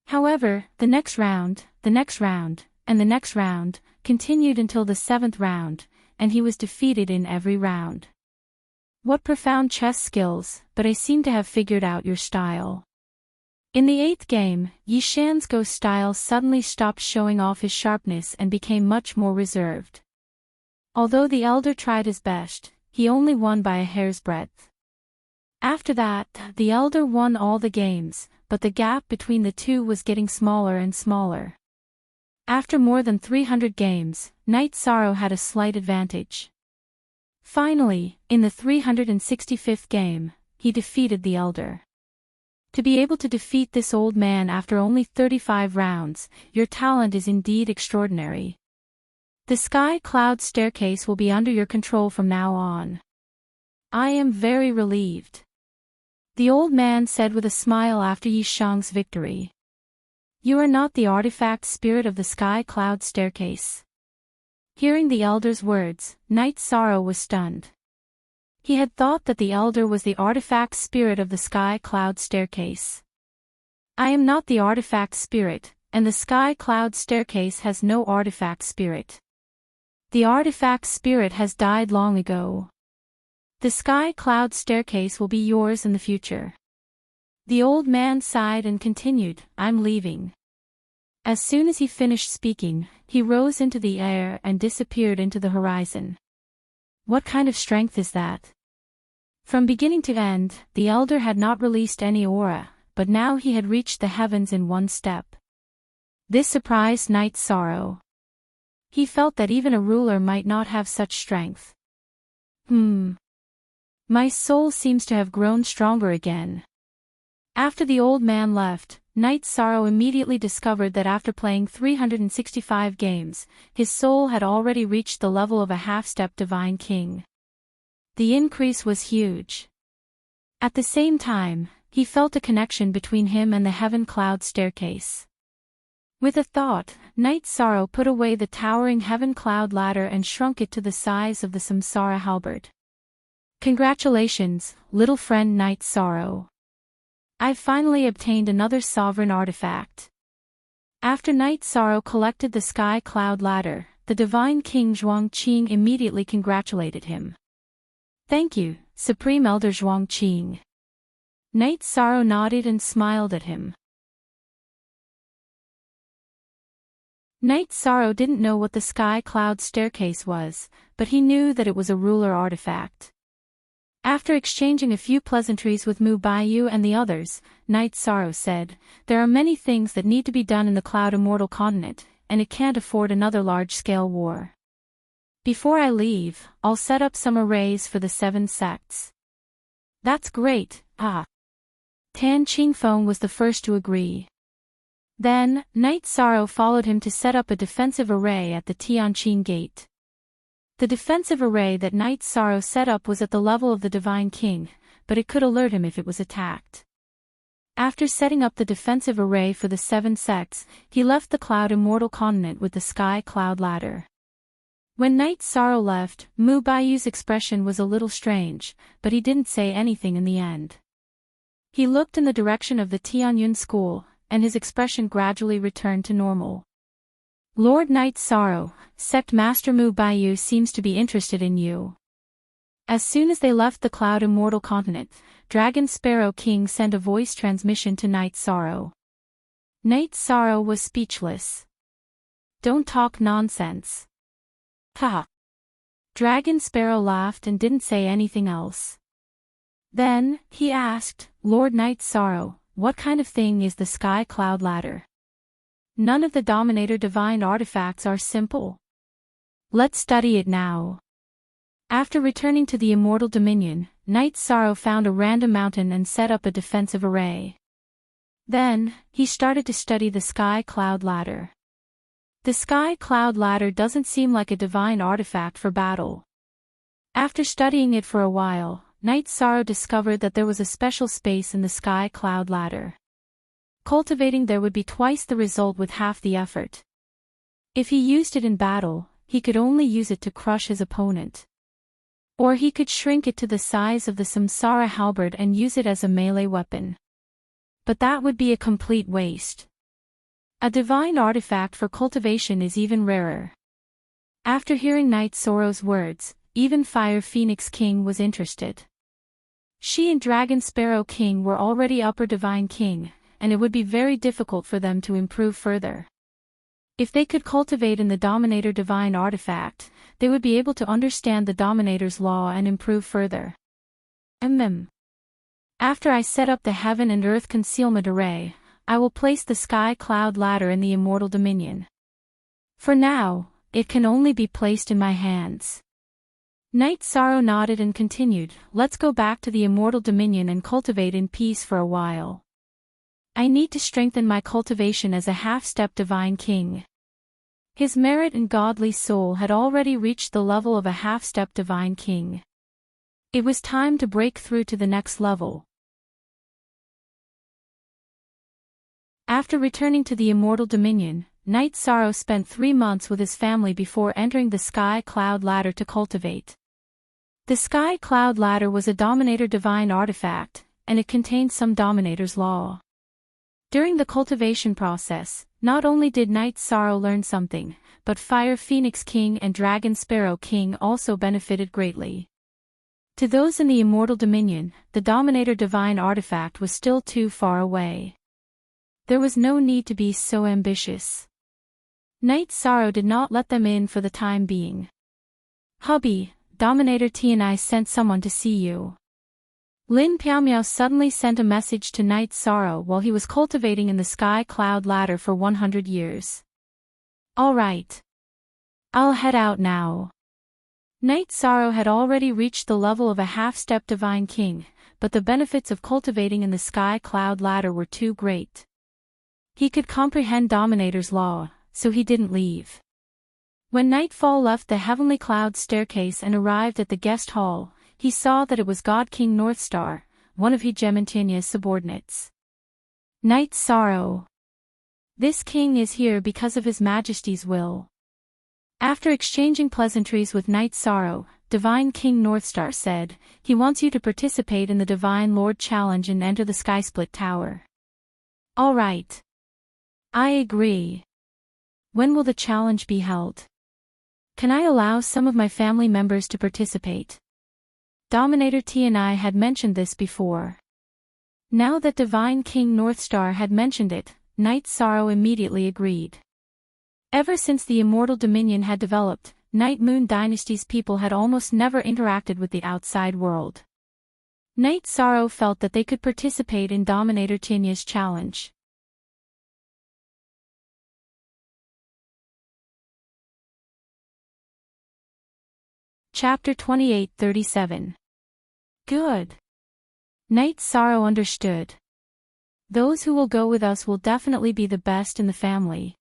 However, the next round, and the next round, continued until the 7th round, and he was defeated in every round. What profound chess skills, but I seem to have figured out your style. In the 8th game, Yi Shan's Go style suddenly stopped showing off his sharpness and became much more reserved. Although the elder tried his best, he only won by a hair's breadth. After that, the elder won all the games, but the gap between the two was getting smaller and smaller. After more than 300 games, Knight Sorrow had a slight advantage. Finally, in the 365th game, he defeated the elder. To be able to defeat this old man after only 35 rounds, your talent is indeed extraordinary. The Sky Cloud Staircase will be under your control from now on. I am very relieved, the old man said with a smile after Yi Shang's victory. You are not the artifact spirit of the Sky Cloud Staircase. Hearing the elder's words, Knight Sorrow was stunned. He had thought that the elder was the artifact spirit of the Sky Cloud Staircase. I am not the artifact spirit, and the Sky Cloud Staircase has no artifact spirit. The artifact spirit has died long ago. The Sky Cloud Staircase will be yours in the future. The old man sighed and continued, I'm leaving. As soon as he finished speaking, he rose into the air and disappeared into the horizon. What kind of strength is that? From beginning to end, the elder had not released any aura, but now he had reached the heavens in one step. This surprised Knight Sorrow. He felt that even a ruler might not have such strength. My soul seems to have grown stronger again. After the old man left, Knight Sorrow immediately discovered that after playing 365 games, his soul had already reached the level of a half-step divine king. The increase was huge. At the same time, he felt a connection between him and the Heaven Cloud Staircase. With a thought, Knight Sorrow put away the towering Heaven Cloud ladder and shrunk it to the size of the Samsara halberd. Congratulations, little friend Knight Sorrow. I've finally obtained another sovereign artifact. After Knight Sorrow collected the Sky Cloud ladder, the divine king Zhuangqing immediately congratulated him. Thank you, Supreme Elder Zhuangqing. Knight Sorrow nodded and smiled at him. Knight Sorrow didn't know what the Sky Cloud Staircase was, but he knew that it was a ruler artifact. After exchanging a few pleasantries with Mu Baiyu and the others, Knight Sorrow said, There are many things that need to be done in the Cloud Immortal continent, and it can't afford another large-scale war. Before I leave, I'll set up some arrays for the 7 sects. That's great, Tan Qingfeng was the first to agree. Then, Knight Sorrow followed him to set up a defensive array at the Tianqing Gate. The defensive array that Knight Sorrow set up was at the level of the Divine King, but it could alert him if it was attacked. After setting up the defensive array for the 7 sects, he left the Cloud Immortal continent with the Sky Cloud ladder. When Knight Sorrow left, Mu Baiyu's expression was a little strange, but he didn't say anything in the end. He looked in the direction of the Tianyun school, and his expression gradually returned to normal. Lord Knight Sorrow, Sect Master Mu Baiyu seems to be interested in you. As soon as they left the Cloud Immortal continent, Dragon Sparrow King sent a voice transmission to Knight Sorrow. Knight Sorrow was speechless. Don't talk nonsense. Haha. Dragon Sparrow laughed and didn't say anything else. Then, he asked, Lord Knight Sorrow, what kind of thing is the Sky Cloud ladder? None of the Dominator Divine artifacts are simple. Let's study it now. After returning to the Immortal Dominion, Knight Sorrow found a random mountain and set up a defensive array. Then, he started to study the Sky Cloud ladder. The Sky Cloud ladder doesn't seem like a divine artifact for battle. After studying it for a while, Knight Sorrow discovered that there was a special space in the Sky Cloud ladder. Cultivating there would be twice the result with half the effort. If he used it in battle, he could only use it to crush his opponent. Or he could shrink it to the size of the Samsara halberd and use it as a melee weapon. But that would be a complete waste. A divine artifact for cultivation is even rarer. After hearing Night Sorrow's words, even Fire Phoenix King was interested. She and Dragon Sparrow King were already Upper Divine King, and it would be very difficult for them to improve further. If they could cultivate in the Dominator Divine Artifact, they would be able to understand the Dominator's law and improve further. After I set up the Heaven and Earth Concealment Array, I will place the Sky Cloud Ladder in the Immortal Dominion. For now, it can only be placed in my hands. Night Sorrow nodded and continued, let's go back to the Immortal Dominion and cultivate in peace for a while. I need to strengthen my cultivation as a half-step Divine King. His merit and godly soul had already reached the level of a half-step Divine King. It was time to break through to the next level. After returning to the Immortal Dominion, Night Sorrow spent 3 months with his family before entering the Sky Cloud Ladder to cultivate. The Sky Cloud Ladder was a Dominator Divine Artifact, and it contained some Dominator's law. During the cultivation process, not only did Night Sorrow learn something, but Fire Phoenix King and Dragon Sparrow King also benefited greatly. To those in the Immortal Dominion, the Dominator Divine Artifact was still too far away. There was no need to be so ambitious. Night Sorrow did not let them in for the time being. Hubby, Dominator T and I sent someone to see you. Lin Piaomiao suddenly sent a message to Night Sorrow while he was cultivating in the Sky Cloud Ladder for 100 years. Alright. I'll head out now. Night Sorrow had already reached the level of a half-step Divine King, but the benefits of cultivating in the Sky Cloud Ladder were too great. He could comprehend Dominator's law, so he didn't leave. When Nightfall left the Heavenly Cloud Staircase and arrived at the guest hall, he saw that it was God King Northstar, one of Hegemontia's subordinates. Night Sorrow. This king is here because of His Majesty's will. After exchanging pleasantries with Night Sorrow, Divine King Northstar said, he wants you to participate in the Divine Lord Challenge and enter the Skysplit Tower. Alright. I agree. When will the challenge be held? Can I allow some of my family members to participate? Dominator T and I had mentioned this before. Now that Divine King Northstar had mentioned it, Night Sorrow immediately agreed. Ever since the Immortal Dominion had developed, Night Moon Dynasty's people had almost never interacted with the outside world. Night Sorrow felt that they could participate in Dominator Tinya's challenge. Chapter 28:37. Good. Night Sorrow understood. Those who will go with us will definitely be the best in the family.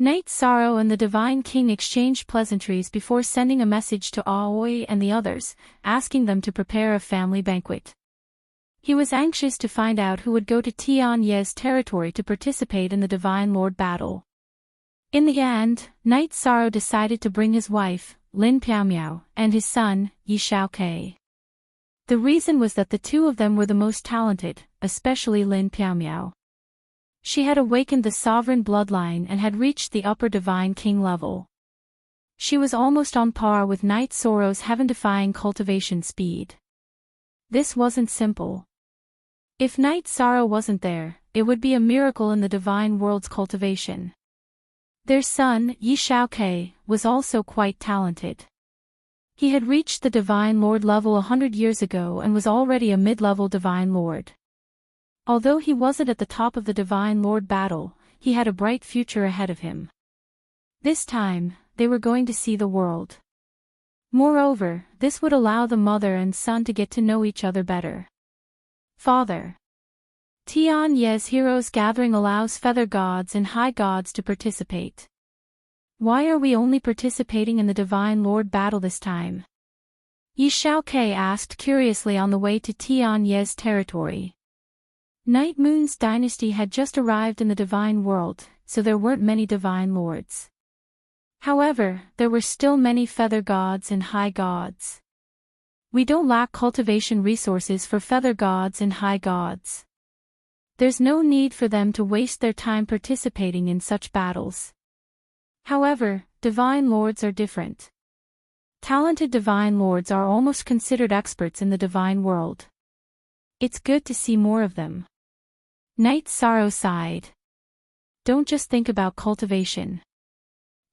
Night Sorrow and the Divine King exchanged pleasantries before sending a message to Aoi and the others, asking them to prepare a family banquet. He was anxious to find out who would go to Tian Ye's territory to participate in the Divine Lord battle. In the end, Night Sorrow decided to bring his wife, Lin Piaomiao, and his son, Yi Xiaokei. The reason was that the two of them were the most talented, especially Lin Piaomiao. She had awakened the sovereign bloodline and had reached the upper Divine King level. She was almost on par with Night Sorrow's heaven-defying cultivation speed. This wasn't simple. If Night Sorrow wasn't there, it would be a miracle in the Divine World's cultivation. Their son, Yi Xiaokei, was also quite talented. He had reached the Divine Lord level 100 years ago and was already a mid-level Divine Lord. Although he wasn't at the top of the Divine Lord battle, he had a bright future ahead of him. This time, they were going to see the world. Moreover, this would allow the mother and son to get to know each other better. Father. Tian Ye's Heroes Gathering allows feather gods and high gods to participate. Why are we only participating in the Divine Lord battle this time? Yi Xiaokei asked curiously on the way to Tian Ye's territory. Night Moon's dynasty had just arrived in the Divine World, so there weren't many Divine Lords. However, there were still many feather gods and high gods. We don't lack cultivation resources for feather gods and high gods. There's no need for them to waste their time participating in such battles. However, divine lords are different. Talented divine lords are almost considered experts in the divine world. It's good to see more of them. Knight Sorrow sighed. Don't just think about cultivation.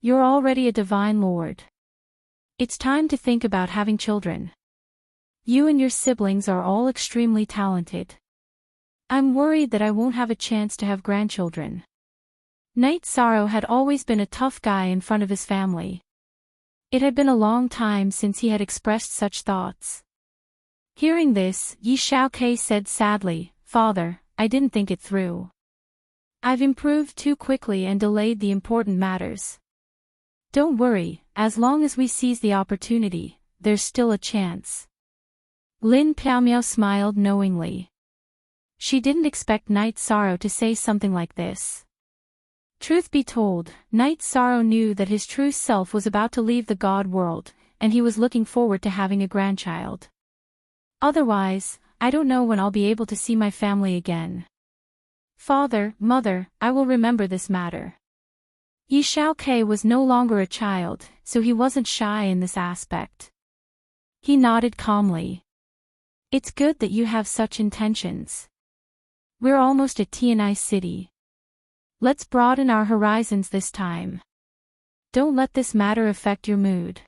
You're already a divine lord. It's time to think about having children. You and your siblings are all extremely talented. I'm worried that I won't have a chance to have grandchildren. Knight Sorrow had always been a tough guy in front of his family. It had been a long time since he had expressed such thoughts. Hearing this, Yi Xiaokei said sadly, "Father, I didn't think it through. I've improved too quickly and delayed the important matters. Don't worry, as long as we seize the opportunity, there's still a chance." Lin Piaomiao smiled knowingly. She didn't expect Knight Sorrow to say something like this. Truth be told, Knight Sorrow knew that his true self was about to leave the god world, and he was looking forward to having a grandchild. Otherwise, I don't know when I'll be able to see my family again. Father, Mother, I will remember this matter. Yi Xiaokei was no longer a child, so he wasn't shy in this aspect. He nodded calmly. It's good that you have such intentions. We're almost at Tianai City. Let's broaden our horizons this time. Don't let this matter affect your mood.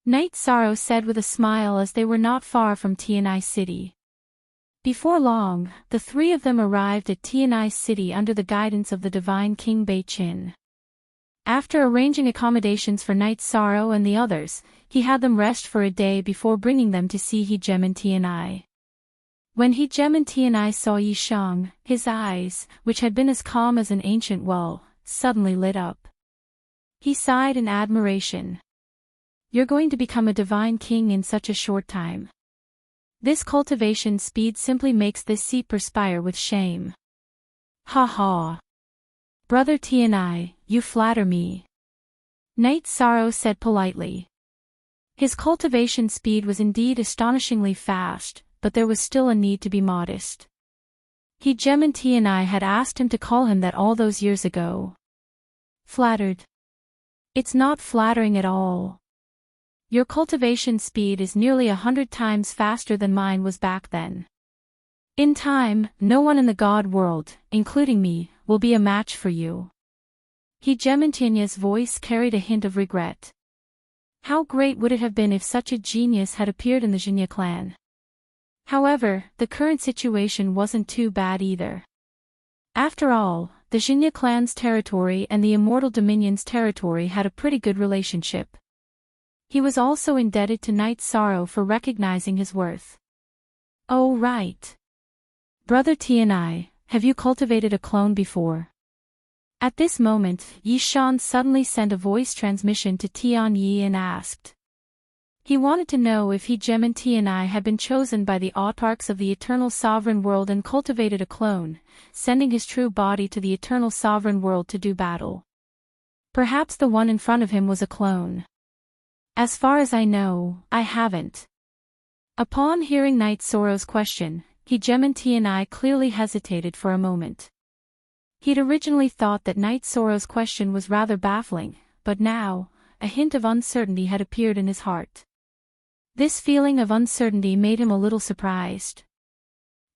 Knight Sorrow said with a smile as they were not far from Tianai City. Before long, the three of them arrived at Tianai City under the guidance of the divine King Bei Qin. After arranging accommodations for Knight Sorrow and the others, he had them rest for a day before bringing them to see He Gem and Tianai. When He Gem and Tianai saw Yi Shang, his eyes, which had been as calm as an ancient well, suddenly lit up. He sighed in admiration. You're going to become a divine king in such a short time. This cultivation speed simply makes this seat perspire with shame. Ha ha. Brother Tianai, you flatter me. Knight Sorrow said politely. His cultivation speed was indeed astonishingly fast, but there was still a need to be modest. He Gem and Tianai had asked him to call him that all those years ago. Flattered. It's not flattering at all. Your cultivation speed is nearly 100 times faster than mine was back then. In time, no one in the god world, including me, will be a match for you. He Gem and Tianai's voice carried a hint of regret. How great would it have been if such a genius had appeared in the Xinye clan? However, the current situation wasn't too bad either. After all, the Xinye clan's territory and the Immortal Dominion's territory had a pretty good relationship. He was also indebted to Knight Sorrow for recognizing his worth. Oh right. Brother Tianai, have you cultivated a clone before? At this moment, Yi Shan suddenly sent a voice transmission to Tian Yi and asked. He wanted to know if He Gem and Tianai had been chosen by the autarchs of the Eternal Sovereign World and cultivated a clone, sending his true body to the Eternal Sovereign World to do battle. Perhaps the one in front of him was a clone. As far as I know, I haven't. Upon hearing Knight Sorrow's question, He Gem and Tianai clearly hesitated for a moment. He'd originally thought that Knight Sorrow's question was rather baffling, but now, a hint of uncertainty had appeared in his heart. This feeling of uncertainty made him a little surprised.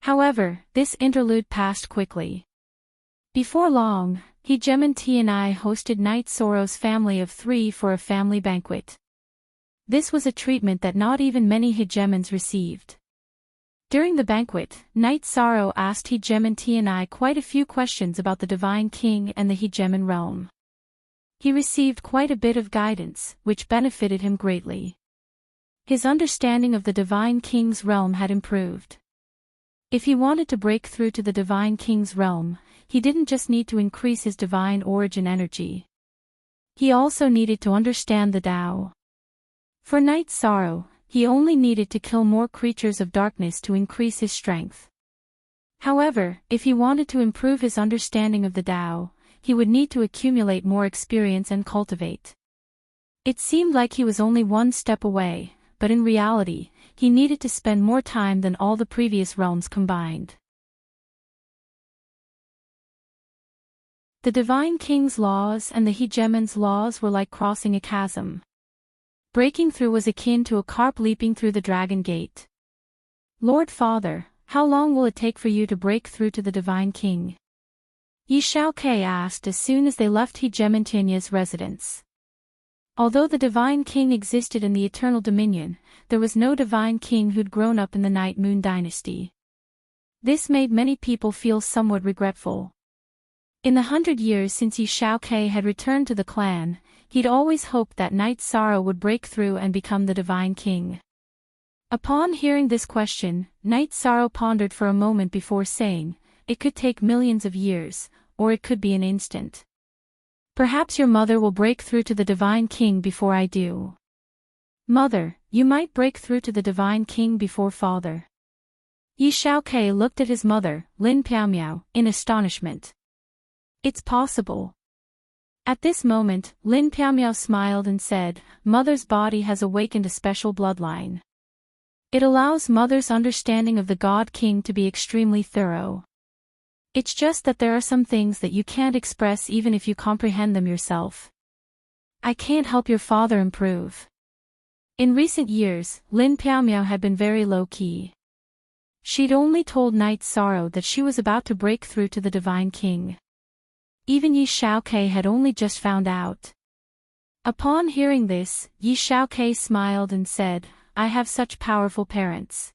However, this interlude passed quickly. Before long, He Gem and Tianai hosted Knight Sorrow's family of 3 for a family banquet. This was a treatment that not even many Hegemons received. During the banquet, Knight Sorrow asked He Gem and Tianai quite a few questions about the Divine King and the Hegemon realm. He received quite a bit of guidance, which benefited him greatly. His understanding of the Divine King's realm had improved. If he wanted to break through to the Divine King's realm, he didn't just need to increase his divine origin energy. He also needed to understand the Tao. For Knight Sorrow, he only needed to kill more creatures of darkness to increase his strength. However, if he wanted to improve his understanding of the Tao, he would need to accumulate more experience and cultivate. It seemed like he was only one step away, but in reality, he needed to spend more time than all the previous realms combined. The Divine King's laws and the Hegemon's laws were like crossing a chasm. Breaking through was akin to a carp leaping through the dragon gate. Lord Father, how long will it take for you to break through to the Divine King? Yi Xiaoke asked as soon as they left Hegemon's residence. Although the Divine King existed in the Eternal Dominion, there was no Divine King who'd grown up in the Night Moon Dynasty. This made many people feel somewhat regretful. In the 100 years since Yi Xiaoke had returned to the clan, he'd always hoped that Night Sorrow would break through and become the Divine King. Upon hearing this question, Night Sorrow pondered for a moment before saying, "It could take millions of years, or it could be an instant. Perhaps your mother will break through to the Divine King before I do." "Mother, you might break through to the Divine King before Father." Yi Xiaoke looked at his mother, Lin Piaomiao, in astonishment. "It's possible." At this moment, Lin Piaomiao smiled and said, "Mother's body has awakened a special bloodline. It allows Mother's understanding of the God King to be extremely thorough. It's just that there are some things that you can't express even if you comprehend them yourself. I can't help your father improve." In recent years, Lin Piaomiao had been very low-key. She'd only told Night Sorrow that she was about to break through to the Divine King. Even Yi Xiaoke had only just found out. Upon hearing this, Yi Xiaoke smiled and said, "I have such powerful parents.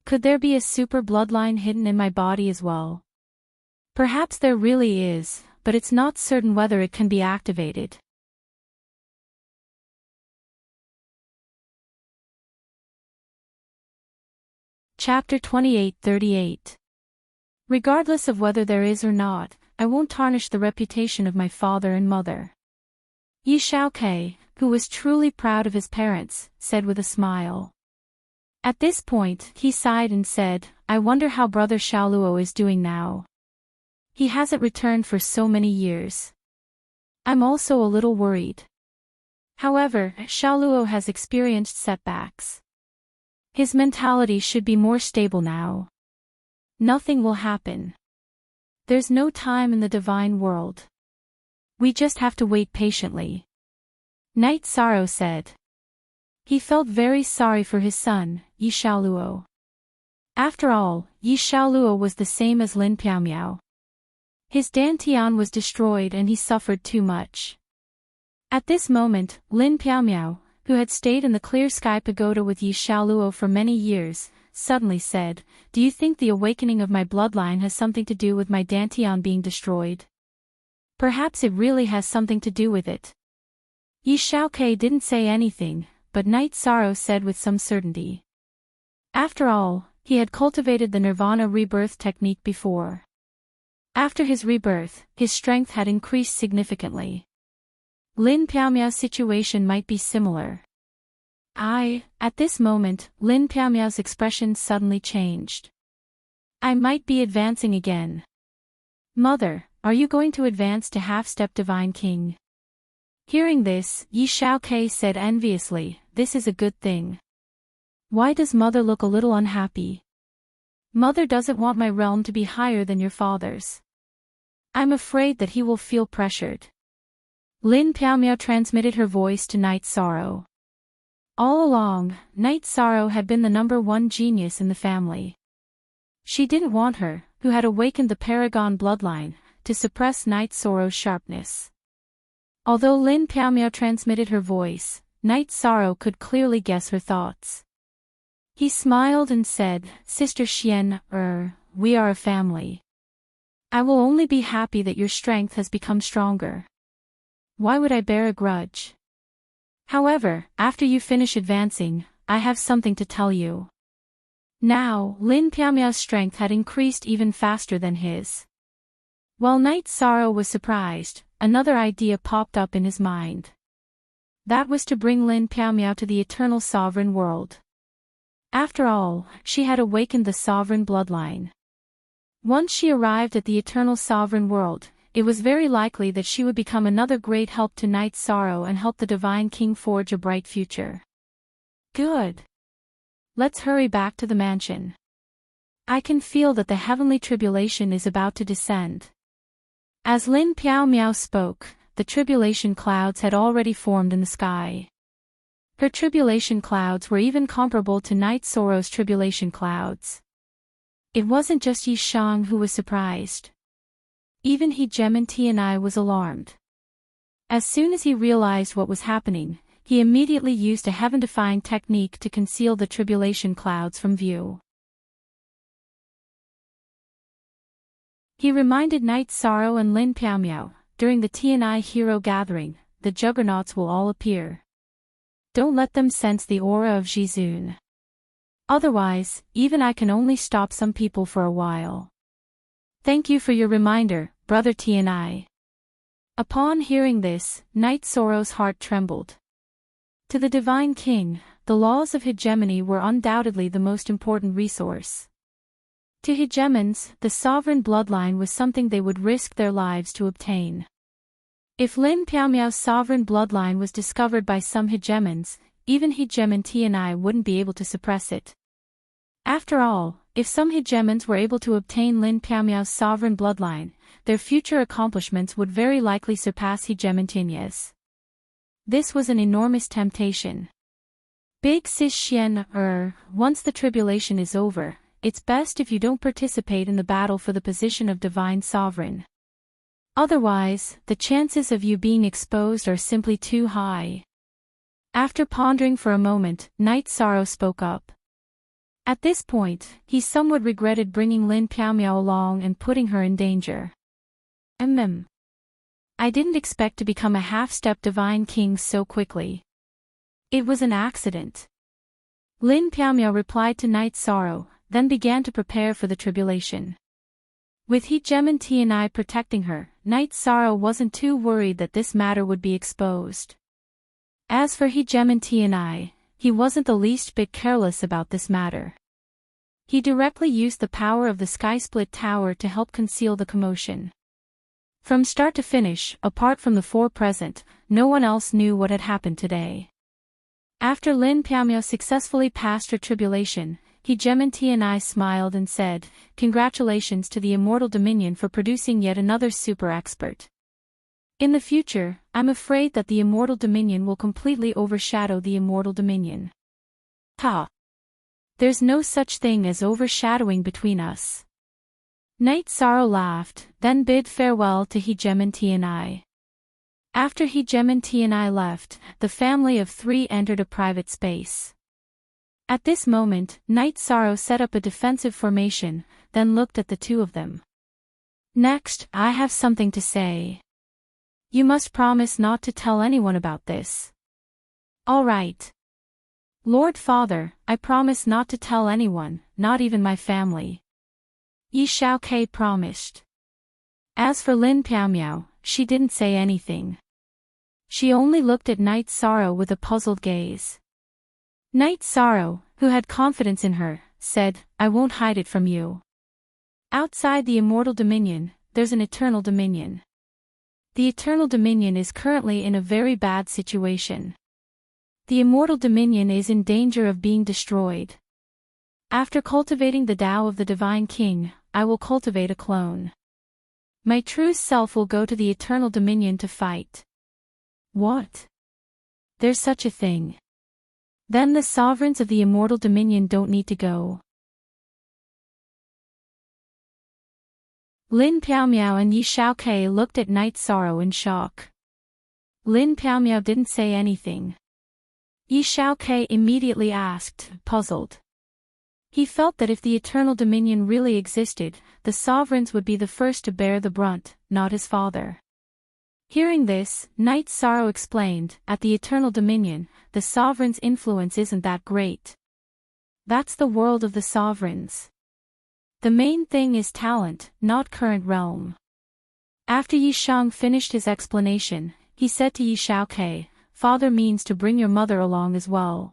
Could there be a super bloodline hidden in my body as well? Perhaps there really is, but it's not certain whether it can be activated." Chapter 28:38. Regardless of whether there is or not, I won't tarnish the reputation of my father and mother. Yi Xiaoke, who was truly proud of his parents, said with a smile. At this point, he sighed and said, "I wonder how brother Xiaoluo is doing now. He hasn't returned for so many years. I'm also a little worried. However, Xiaoluo has experienced setbacks. His mentality should be more stable now. Nothing will happen. There's no time in the divine world. We just have to wait patiently." Night Sorrow said. He felt very sorry for his son, Yi Xiaoluo. After all, Yi Xiaoluo was the same as Lin Piaomiao. His dantian was destroyed and he suffered too much. At this moment, Lin Piaomiao, who had stayed in the Clear Sky Pagoda with Yi Xiaoluo for many years, suddenly said, "Do you think the awakening of my bloodline has something to do with my dantian being destroyed? Perhaps it really has something to do with it." Yi Xiaoke didn't say anything, but Night Sorrow said with some certainty. After all, he had cultivated the Nirvana rebirth technique before. After his rebirth, his strength had increased significantly. Lin Piaomiao's situation might be similar. At this moment, Lin Piaomiao's expression suddenly changed. "I might be advancing again." "Mother, are you going to advance to half-step Divine King?" Hearing this, Yi Xiaoke said enviously, "This is a good thing. Why does Mother look a little unhappy?" "Mother doesn't want my realm to be higher than your father's. I'm afraid that he will feel pressured." Lin Piaomiao transmitted her voice to Night Sorrow. All along, Night Sorrow had been the #1 genius in the family. She didn't want her, who had awakened the Paragon bloodline, to suppress Night Sorrow's sharpness. Although Lin Piaomiao transmitted her voice, Night Sorrow could clearly guess her thoughts. He smiled and said, "Sister Xian, we are a family. I will only be happy that your strength has become stronger. Why would I bear a grudge? However, after you finish advancing, I have something to tell you." Now, Lin Piaomiao's strength had increased even faster than his. While Night Sorrow was surprised, another idea popped up in his mind. That was to bring Lin Piaomiao to the Eternal Sovereign World. After all, she had awakened the Sovereign bloodline. Once she arrived at the Eternal Sovereign World, it was very likely that she would become another great help to Night Sorrow and help the Divine King forge a bright future. Good. Let's hurry back to the mansion. I can feel that the heavenly tribulation is about to descend. As Lin Piao Miao spoke, the tribulation clouds had already formed in the sky. Her tribulation clouds were even comparable to Night Sorrow's tribulation clouds. It wasn't just Yi Shang who was surprised. Even Hegemony was alarmed. As soon as he realized what was happening, he immediately used a heaven-defying technique to conceal the tribulation clouds from view. He reminded Night Sorrow and Lin Piao, during the TNI Hero Gathering, the juggernauts will all appear. Don't let them sense the aura of Jizun. Otherwise, even I can only stop some people for a while. Thank you for your reminder, Brother TNI. Upon hearing this, Night Sorrow's heart trembled. To the Divine King, the laws of hegemony were undoubtedly the most important resource. To hegemons, the sovereign bloodline was something they would risk their lives to obtain. If Lin Piaomiao's sovereign bloodline was discovered by some hegemons, even Hegemon TNI wouldn't be able to suppress it. After all, if some hegemons were able to obtain Lin Piaomiao's sovereign bloodline, their future accomplishments would very likely surpass Hegemon TNI's. This was an enormous temptation. Big Sis Xian, once the tribulation is over, it's best if you don't participate in the battle for the position of divine sovereign. Otherwise, the chances of you being exposed are simply too high. After pondering for a moment, Night Sorrow spoke up. At this point, he somewhat regretted bringing Lin Piaomiao along and putting her in danger. I didn't expect to become a half-step divine king so quickly. It was an accident. Lin Piaomiao replied to Night Sorrow, then began to prepare for the tribulation. With Hegemon TNI protecting her, Night Sorrow wasn't too worried that this matter would be exposed. As for Hegemon TNI, he wasn't the least bit careless about this matter. He directly used the power of the Sky-Split Tower to help conceal the commotion. From start to finish, apart from the four present, no one else knew what had happened today. After Lin Piaomiao successfully passed her tribulation, Hegemon TNI smiled and said, "Congratulations to the Immortal Dominion for producing yet another super expert. In the future, I'm afraid that the Immortal Dominion will completely overshadow the Immortal Dominion." Ha! There's no such thing as overshadowing between us. Night Sorrow laughed, then bid farewell to Hegemon TNI. After Hegemon TNI left, the family of three entered a private space. At this moment, Night Sorrow set up a defensive formation, then looked at the two of them. "Next, I have something to say. You must promise not to tell anyone about this." "All right. Lord Father, I promise not to tell anyone, not even my family." Yi Shaokei promised. As for Lin Piaomiao, she didn't say anything. She only looked at Night Sorrow with a puzzled gaze. Night Sorrow, who had confidence in her, said, "I won't hide it from you. Outside the Immortal Dominion, there's an Eternal Dominion. The Eternal Dominion is currently in a very bad situation. The Immortal Dominion is in danger of being destroyed. After cultivating the Tao of the Divine King, I will cultivate a clone. My true self will go to the Eternal Dominion to fight." "What? There's such a thing? Then the sovereigns of the Immortal Dominion don't need to go." Lin Piaomiao and Yi Shaokei looked at Night Sorrow in shock. Lin Piaomiao didn't say anything. Yi Shaokei immediately asked, puzzled. He felt that if the Eternal Dominion really existed, the sovereigns would be the first to bear the brunt, not his father. Hearing this, Night Sorrow explained, "At the Eternal Dominion, the sovereign's influence isn't that great. That's the world of the sovereigns. The main thing is talent, not current realm." After Yi Shang finished his explanation, he said to Yi Shaokei, "Father means to bring your mother along as well.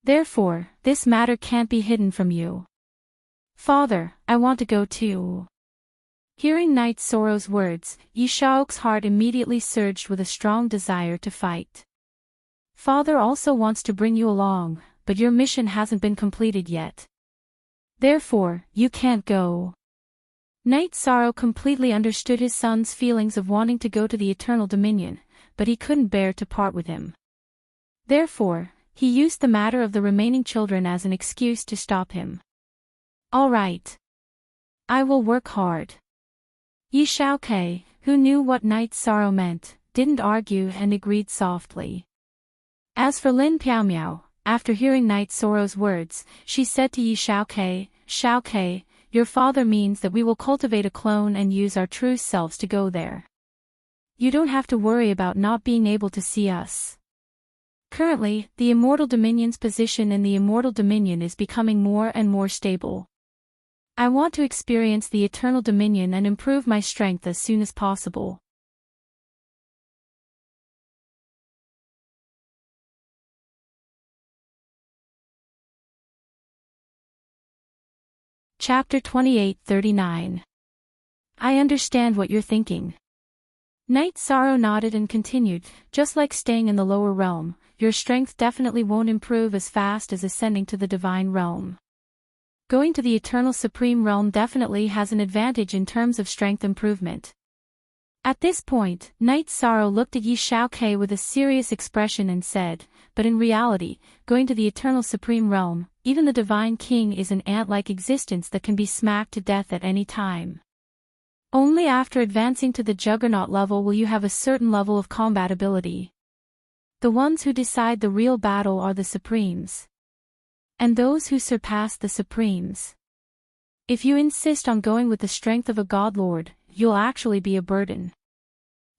Therefore, this matter can't be hidden from you." "Father, I want to go too." Hearing Night Sorrow's words, Yi Shao's heart immediately surged with a strong desire to fight. "Father also wants to bring you along, but your mission hasn't been completed yet. Therefore, you can't go." Night Sorrow completely understood his son's feelings of wanting to go to the Eternal Dominion, but he couldn't bear to part with him. Therefore, he used the matter of the remaining children as an excuse to stop him. All right. I will work hard. Yi Xiaokei, who knew what Night Sorrow meant, didn't argue and agreed softly. As for Lin Piaomiao, after hearing Night Sorrow's words, she said to Yi Xiaokei, "Xiaokei, your father means that we will cultivate a clone and use our true selves to go there. You don't have to worry about not being able to see us." Currently, the Immortal Dominion's position in the Immortal Dominion is becoming more and more stable. I want to experience the Eternal Dominion and improve my strength as soon as possible. Chapter 28:39. I understand what you're thinking. Night Sorrow nodded and continued, just like staying in the lower realm, your strength definitely won't improve as fast as ascending to the divine realm. Going to the Eternal Supreme Realm definitely has an advantage in terms of strength improvement. At this point, Night Sorrow looked at Yi Xiaokei with a serious expression and said, but in reality, going to the Eternal Supreme Realm, even the Divine King is an ant-like existence that can be smacked to death at any time. Only after advancing to the Juggernaut level will you have a certain level of combat ability. The ones who decide the real battle are the Supremes. And those who surpass the Supremes. If you insist on going with the strength of a God Lord, you'll actually be a burden.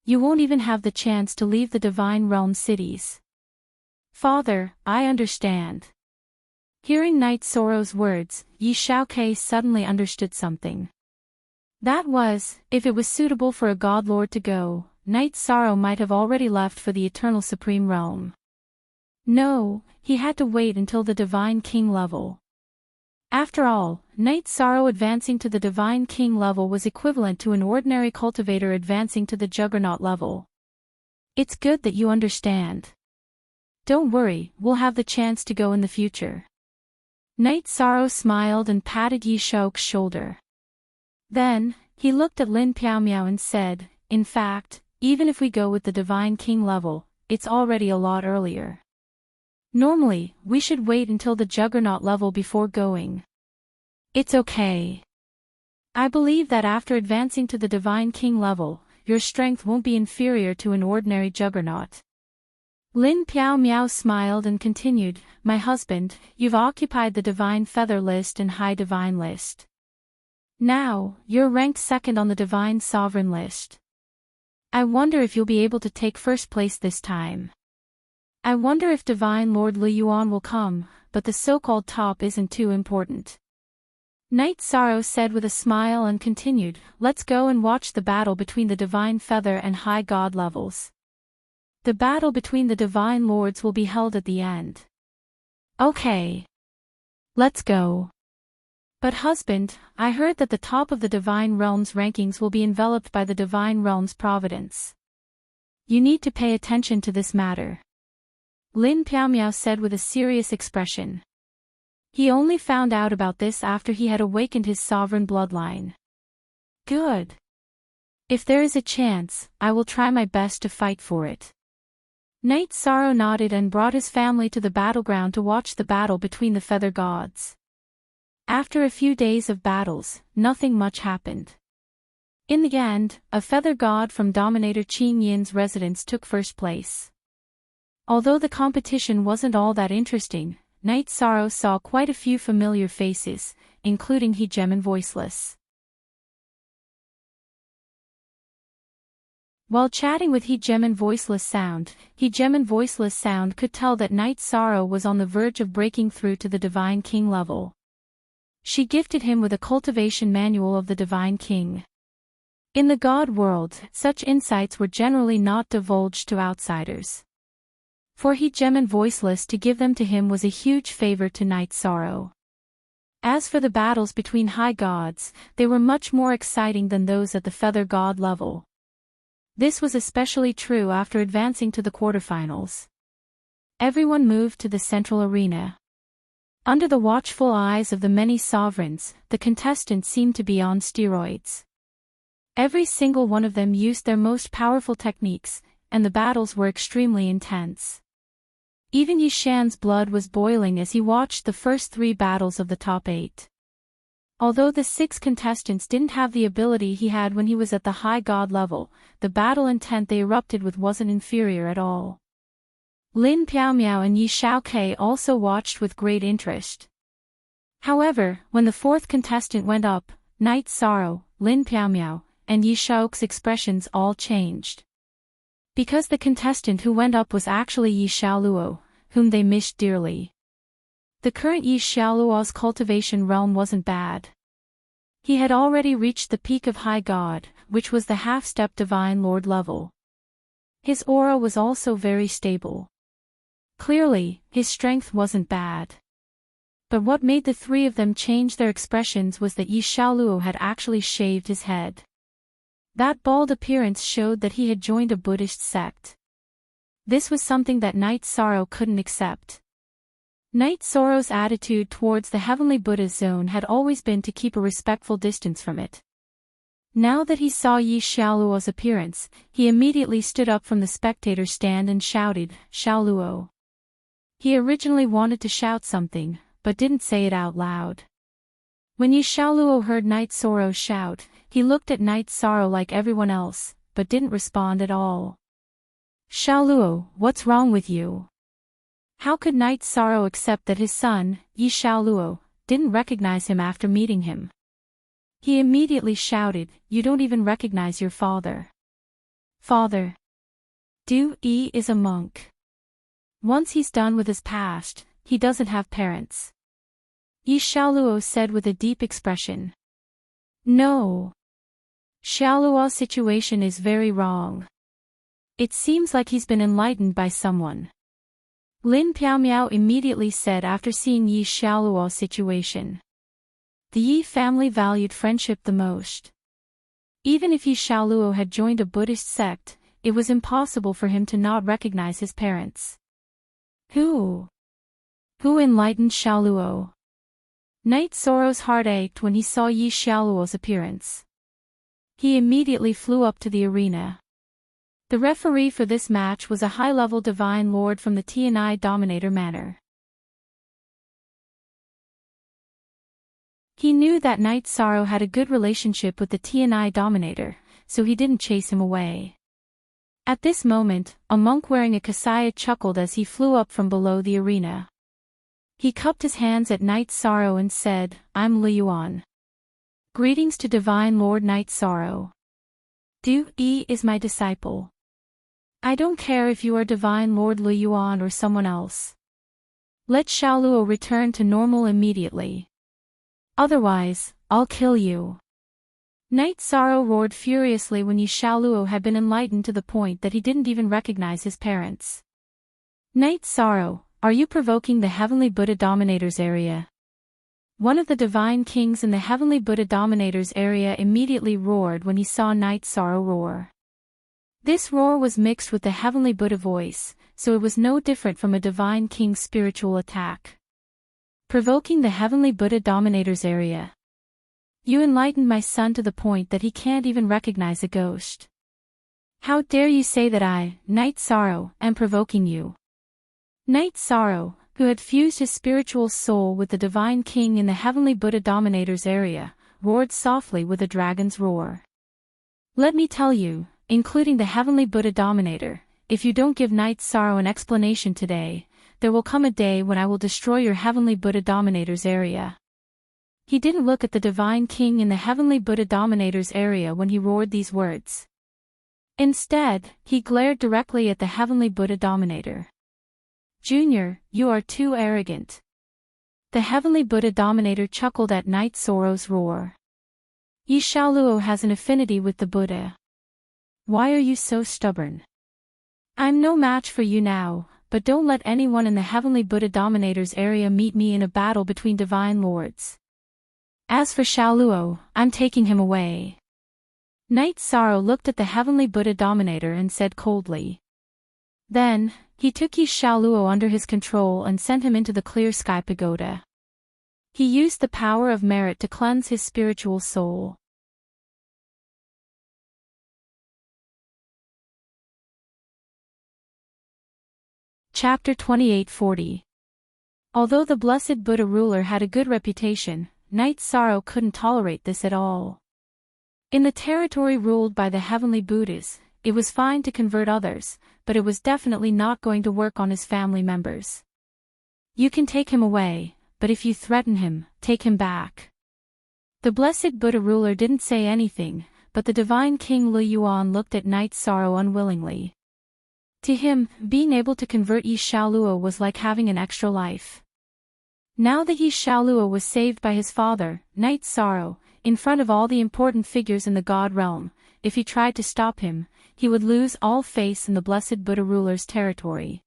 You won't even have the chance to leave the Divine Realm cities. Father, I understand. Hearing Night Sorrow's words, Yi Xiaokei suddenly understood something. That was, if it was suitable for a God Lord to go, Night Sorrow might have already left for the Eternal Supreme Realm. No, he had to wait until the Divine King level. After all, Night Sorrow advancing to the Divine King level was equivalent to an ordinary cultivator advancing to the Juggernaut level. It's good that you understand. Don't worry, we'll have the chance to go in the future. Night Sorrow smiled and patted Yi Xiaokei's shoulder. Then, he looked at Lin Piaomiao and said, in fact, even if we go with the Divine King level, it's already a lot earlier. Normally, we should wait until the Juggernaut level before going. It's okay. I believe that after advancing to the Divine King level, your strength won't be inferior to an ordinary Juggernaut. Lin Piaomiao smiled and continued, my husband, you've occupied the Divine Feather list and High Divine list. Now, you're ranked second on the Divine Sovereign list. I wonder if you'll be able to take first place this time. I wonder if Divine Lord Li Yuan will come, but the so-called top isn't too important. Night Sorrow said with a smile and continued, let's go and watch the battle between the Divine Feather and High God levels. The battle between the Divine Lords will be held at the end. Okay. Let's go. But husband, I heard that the top of the Divine Realm's rankings will be enveloped by the Divine Realm's providence. You need to pay attention to this matter. Lin Piaomiao said with a serious expression. He only found out about this after he had awakened his sovereign bloodline. Good. If there is a chance, I will try my best to fight for it. Night Sorrow nodded and brought his family to the battleground to watch the battle between the Feather Gods. After a few days of battles, nothing much happened. In the end, a Feather God from Dominator Qing Yin's residence took first place. Although the competition wasn't all that interesting, Night Sorrow saw quite a few familiar faces, including He Gem and Voiceless. While chatting with He Gem and Voiceless Sound, He Gem and Voiceless Sound could tell that Night Sorrow was on the verge of breaking through to the Divine King level. She gifted him with a cultivation manual of the Divine King. In the God world, such insights were generally not divulged to outsiders. For He Gem and Voiceless to give them to him was a huge favor to Night Sorrow. As for the battles between high gods, they were much more exciting than those at the Feather God level. This was especially true after advancing to the quarterfinals. Everyone moved to the central arena. Under the watchful eyes of the many sovereigns, the contestants seemed to be on steroids. Every single one of them used their most powerful techniques, and the battles were extremely intense. Even Yishan's blood was boiling as he watched the first 3 battles of the top 8. Although the 6 contestants didn't have the ability he had when he was at the high god level, the battle intent they erupted with wasn't inferior at all. Lin Piaomiao and Yi Shaokei also watched with great interest. However, when the 4th contestant went up, Night Sorrow, Lin Piaomiao, and Yi Shao's expressions all changed. Because the contestant who went up was actually Yi Xiaoluo, whom they missed dearly. The current Yi Xiaoluo's cultivation realm wasn't bad. He had already reached the peak of High God, which was the half-step Divine Lord level. His aura was also very stable. Clearly, his strength wasn't bad. But what made the 3 of them change their expressions was that Yi Xiaoluo had actually shaved his head. That bald appearance showed that he had joined a Buddhist sect. This was something that Night Sorrow couldn't accept. Night Sorrow's attitude towards the Heavenly Buddha zone had always been to keep a respectful distance from it. Now that he saw Yi Xiaoluo's appearance, he immediately stood up from the spectator stand and shouted, "Xiaoluo." He originally wanted to shout something, but didn't say it out loud. When Yi Xiaoluo heard Night Sorrow shout, he looked at Night Sorrow like everyone else, but didn't respond at all. "Xiaoluo, what's wrong with you?" How could Night Sorrow accept that his son, Yi Xiaoluo, didn't recognize him after meeting him? He immediately shouted, "You don't even recognize your father." Father. Du Yi is a monk. Once he's done with his past, he doesn't have parents. Yi Xiaoluo said with a deep expression. No. Xiaoluo's situation is very wrong. It seems like he's been enlightened by someone. Lin Piaomiao immediately said after seeing Yi Xiaoluo's situation. The Yi family valued friendship the most. Even if Yi Xiaoluo had joined a Buddhist sect, it was impossible for him to not recognize his parents. Who enlightened Xiaoluo? Night Sorrow's heart ached when he saw Yi Xiaoluo's appearance. He immediately flew up to the arena. The referee for this match was a high-level Divine Lord from the Tianai Dominator Manor. He knew that Night Sorrow had a good relationship with the Tianai Dominator, so he didn't chase him away. At this moment, a monk wearing a kasaya chuckled as he flew up from below the arena. He cupped his hands at Night Sorrow and said, "I'm Li Yuan. Greetings to Divine Lord Night Sorrow. Du Yi is my disciple. I don't care if you are Divine Lord Li Yuan or someone else. Let Xiaoluo return to normal immediately. Otherwise, I'll kill you." Night Sorrow roared furiously when Yi Xiaoluo had been enlightened to the point that he didn't even recognize his parents. "Night Sorrow, are you provoking the Heavenly Buddha Dominator's area?" One of the Divine Kings in the Heavenly Buddha Dominator's area immediately roared when he saw Night Sorrow roar. This roar was mixed with the Heavenly Buddha voice, so it was no different from a Divine King's spiritual attack. Provoking the Heavenly Buddha Dominator's area. You enlightened my son to the point that he can't even recognize a ghost. How dare you say that I, Night Sorrow, am provoking you? Night Sorrow, who had fused his spiritual soul with the Divine King in the Heavenly Buddha Dominator's area, roared softly with a dragon's roar. Let me tell you, including the Heavenly Buddha Dominator, if you don't give Night Sorrow an explanation today, there will come a day when I will destroy your Heavenly Buddha Dominator's area. He didn't look at the Divine King in the Heavenly Buddha Dominator's area when he roared these words. Instead, he glared directly at the Heavenly Buddha Dominator. Junior, you are too arrogant. The Heavenly Buddha Dominator chuckled at Night Sorrow's roar. Yi Xiaoluo has an affinity with the Buddha. Why are you so stubborn? I'm no match for you now, but don't let anyone in the Heavenly Buddha Dominator's area meet me in a battle between Divine Lords. As for Xiaoluo, I'm taking him away. Night Sorrow looked at the Heavenly Buddha Dominator and said coldly. Then, he took Yi Xiaoluo under his control and sent him into the Clear Sky Pagoda. He used the power of merit to cleanse his spiritual soul. Chapter 2840. Although the blessed Buddha ruler had a good reputation, Knight Sorrow couldn't tolerate this at all. In the territory ruled by the heavenly Buddhas, it was fine to convert others, but it was definitely not going to work on his family members. You can take him away, but if you threaten him, take him back. The blessed Buddha ruler didn't say anything, but the divine King Li Yuan looked at Knight Sorrow unwillingly. To him, being able to convert Yi Shaolua was like having an extra life. Now that Yi Shaolua was saved by his father, Knight Sorrow, in front of all the important figures in the God realm, if he tried to stop him, he would lose all face in the blessed Buddha ruler's territory.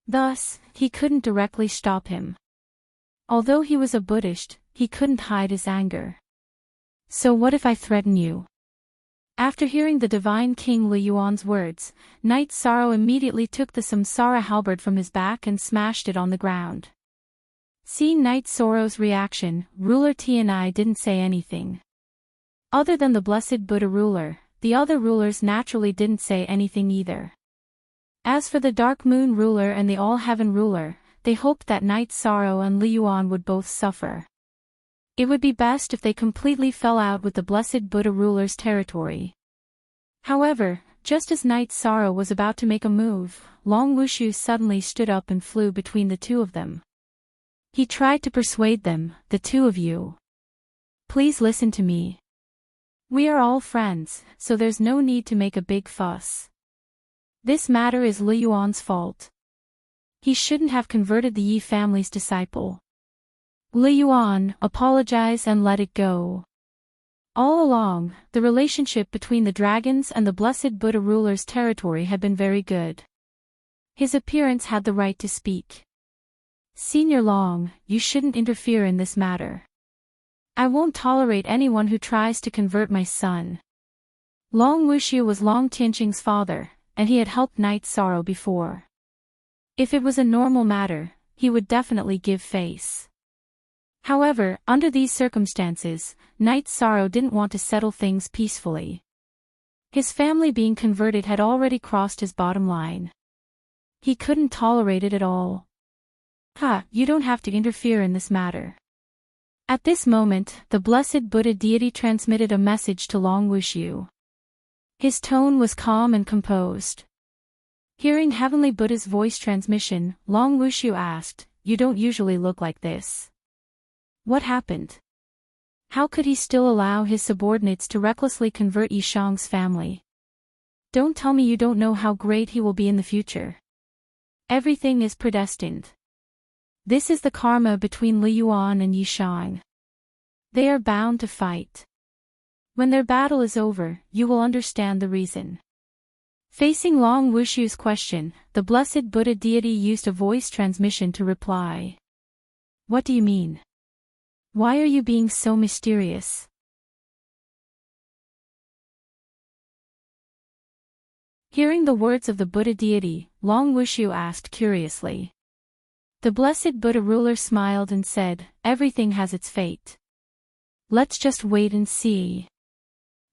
Thus, he couldn't directly stop him. Although he was a Buddhist, he couldn't hide his anger. So what if I threaten you? After hearing the divine King Li Yuan's words, Knight Sorrow immediately took the samsara halberd from his back and smashed it on the ground. Seeing Knight Sorrow's reaction, ruler Tianai didn't say anything. Other than the blessed Buddha ruler, the other rulers naturally didn't say anything either. As for the Dark Moon ruler and the All-Heaven ruler, they hoped that Knight Sorrow and Li Yuan would both suffer. It would be best if they completely fell out with the blessed Buddha ruler's territory. However, just as Knight Sorrow was about to make a move, Long Wushu suddenly stood up and flew between the two of them. He tried to persuade them, the two of you. Please listen to me. We are all friends, so there's no need to make a big fuss. This matter is Li Yuan's fault. He shouldn't have converted the Yi family's disciple. Li Yuan, apologize and let it go. All along, the relationship between the dragons and the blessed Buddha ruler's territory had been very good. His appearance had the right to speak. Senior Long, you shouldn't interfere in this matter. I won't tolerate anyone who tries to convert my son. Long Wushu was Long Tianqing's father, and he had helped Knight Sorrow before. If it was a normal matter, he would definitely give face. However, under these circumstances, Knight Sorrow didn't want to settle things peacefully. His family being converted had already crossed his bottom line. He couldn't tolerate it at all. You don't have to interfere in this matter. At this moment, the blessed Buddha deity transmitted a message to Long Wushu. His tone was calm and composed. Hearing Heavenly Buddha's voice transmission, Long Wushu asked, "You don't usually look like this. What happened? How could he still allow his subordinates to recklessly convert Yishang's family? Don't tell me you don't know how great he will be in the future. Everything is predestined. This is the karma between Li Yuan and Yishang. They are bound to fight. When their battle is over, you will understand the reason." Facing Long Wushu's question, the blessed Buddha deity used a voice transmission to reply. What do you mean? Why are you being so mysterious? Hearing the words of the Buddha deity, Long Wushu asked curiously. The blessed Buddha ruler smiled and said, "Everything has its fate. Let's just wait and see."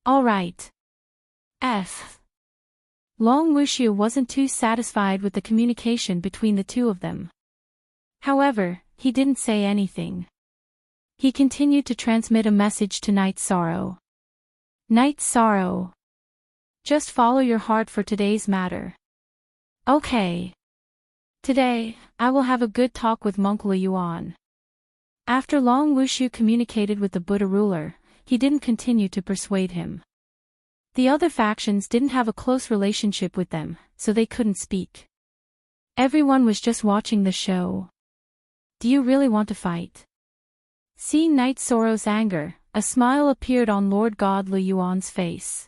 All right. Long Wushu wasn't too satisfied with the communication between the two of them. However, he didn't say anything. He continued to transmit a message to Knight Sorrow. Knight Sorrow. Just follow your heart for today's matter. Okay. Today, I will have a good talk with Monk Li Yuan. After Long Wushu communicated with the Buddha ruler, he didn't continue to persuade him. The other factions didn't have a close relationship with them, so they couldn't speak. Everyone was just watching the show. Do you really want to fight? Seeing Knight Sorrow's anger, a smile appeared on Lord God Li Yuan's face.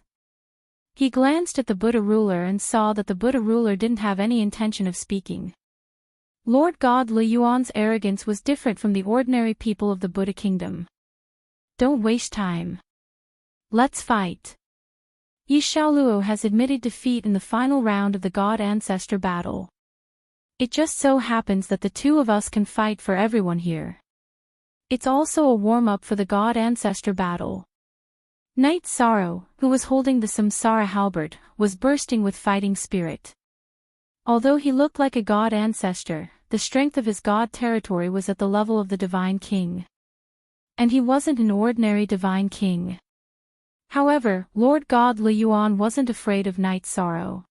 He glanced at the Buddha ruler and saw that the Buddha ruler didn't have any intention of speaking. Lord God Li Yuan's arrogance was different from the ordinary people of the Buddha kingdom. Don't waste time. Let's fight. Yi Shaoluo has admitted defeat in the final round of the God Ancestor battle. It just so happens that the two of us can fight for everyone here. It's also a warm-up for the god ancestor battle. Knight Sorrow, who was holding the Samsara halberd, was bursting with fighting spirit. Although he looked like a god ancestor, the strength of his god territory was at the level of the divine king. And he wasn't an ordinary divine king. However, Lord God Li Yuan wasn't afraid of Knight Sorrow.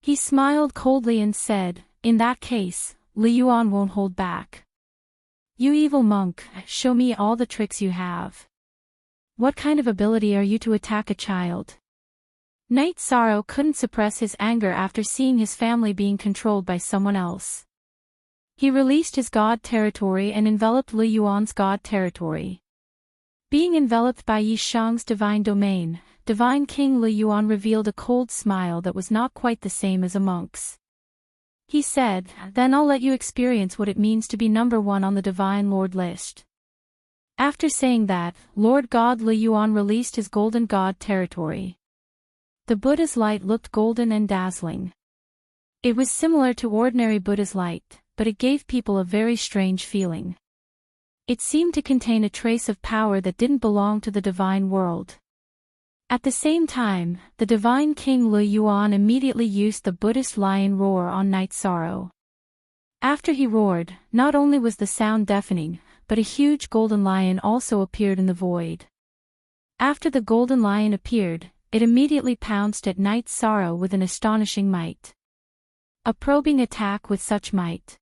He smiled coldly and said, "In that case, Li Yuan won't hold back. You evil monk, show me all the tricks you have. What kind of ability are you to attack a child?" Knight Sorrow couldn't suppress his anger after seeing his family being controlled by someone else. He released his god territory and enveloped Li Yuan's god territory. Being enveloped by Yi Shang's divine domain, Divine King Li Yuan revealed a cold smile that was not quite the same as a monk's. He said, "Then I'll let you experience what it means to be number one on the Divine Lord list." After saying that, Lord God Li Yuan released his golden god territory. The Buddha's light looked golden and dazzling. It was similar to ordinary Buddha's light, but it gave people a very strange feeling. It seemed to contain a trace of power that didn't belong to the divine world. At the same time, the divine king Li Yuan immediately used the Buddhist lion roar on Knight Sorrow. After he roared, not only was the sound deafening, but a huge golden lion also appeared in the void. After the golden lion appeared, it immediately pounced at Knight Sorrow with an astonishing might. A probing attack with such might.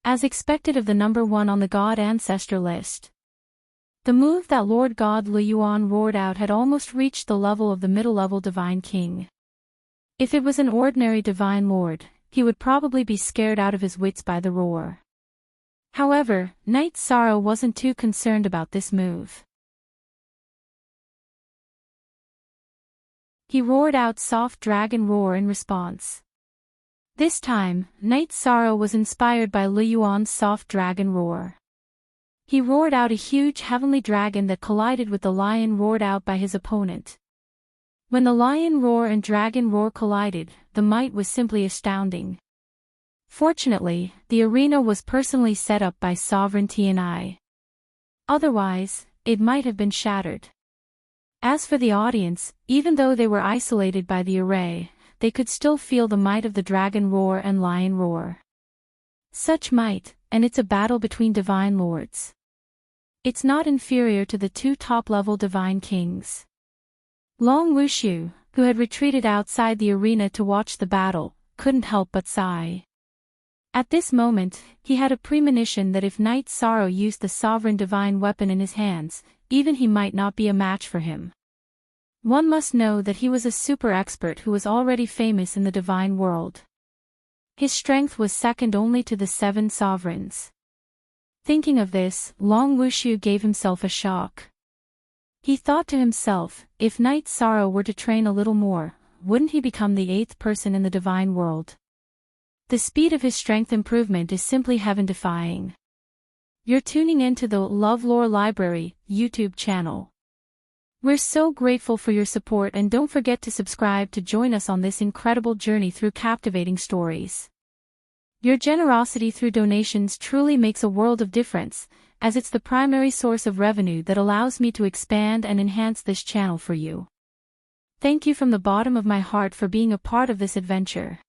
As expected of the number one on the god ancestor list. The move that Lord God Li Yuan roared out had almost reached the level of the middle-level divine king. If it was an ordinary divine lord, he would probably be scared out of his wits by the roar. However, Knight Sorrow wasn't too concerned about this move. He roared out soft dragon roar in response. This time, Knight Sorrow was inspired by Li Yuan's soft dragon roar. He roared out a huge heavenly dragon that collided with the lion roared out by his opponent. When the lion roar and dragon roar collided, the might was simply astounding. Fortunately, the arena was personally set up by Sovereign Tianai. Otherwise, it might have been shattered. As for the audience, even though they were isolated by the array, they could still feel the might of the dragon roar and lion roar. Such might, and it's a battle between divine lords. It's not inferior to the two top-level divine kings. Long Wushu, who had retreated outside the arena to watch the battle, couldn't help but sigh. At this moment, he had a premonition that if Knight Sorrow used the sovereign divine weapon in his hands, even he might not be a match for him. One must know that he was a super expert who was already famous in the divine world. His strength was second only to the 7 sovereigns. Thinking of this, Long Wushu gave himself a shock. He thought to himself, if Knight Sorrow were to train a little more, wouldn't he become the 8th person in the divine world? The speed of his strength improvement is simply heaven-defying. You're tuning in to the LoveLore Library YouTube channel. We're so grateful for your support, and don't forget to subscribe to join us on this incredible journey through captivating stories. Your generosity through donations truly makes a world of difference, as it's the primary source of revenue that allows me to expand and enhance this channel for you. Thank you from the bottom of my heart for being a part of this adventure.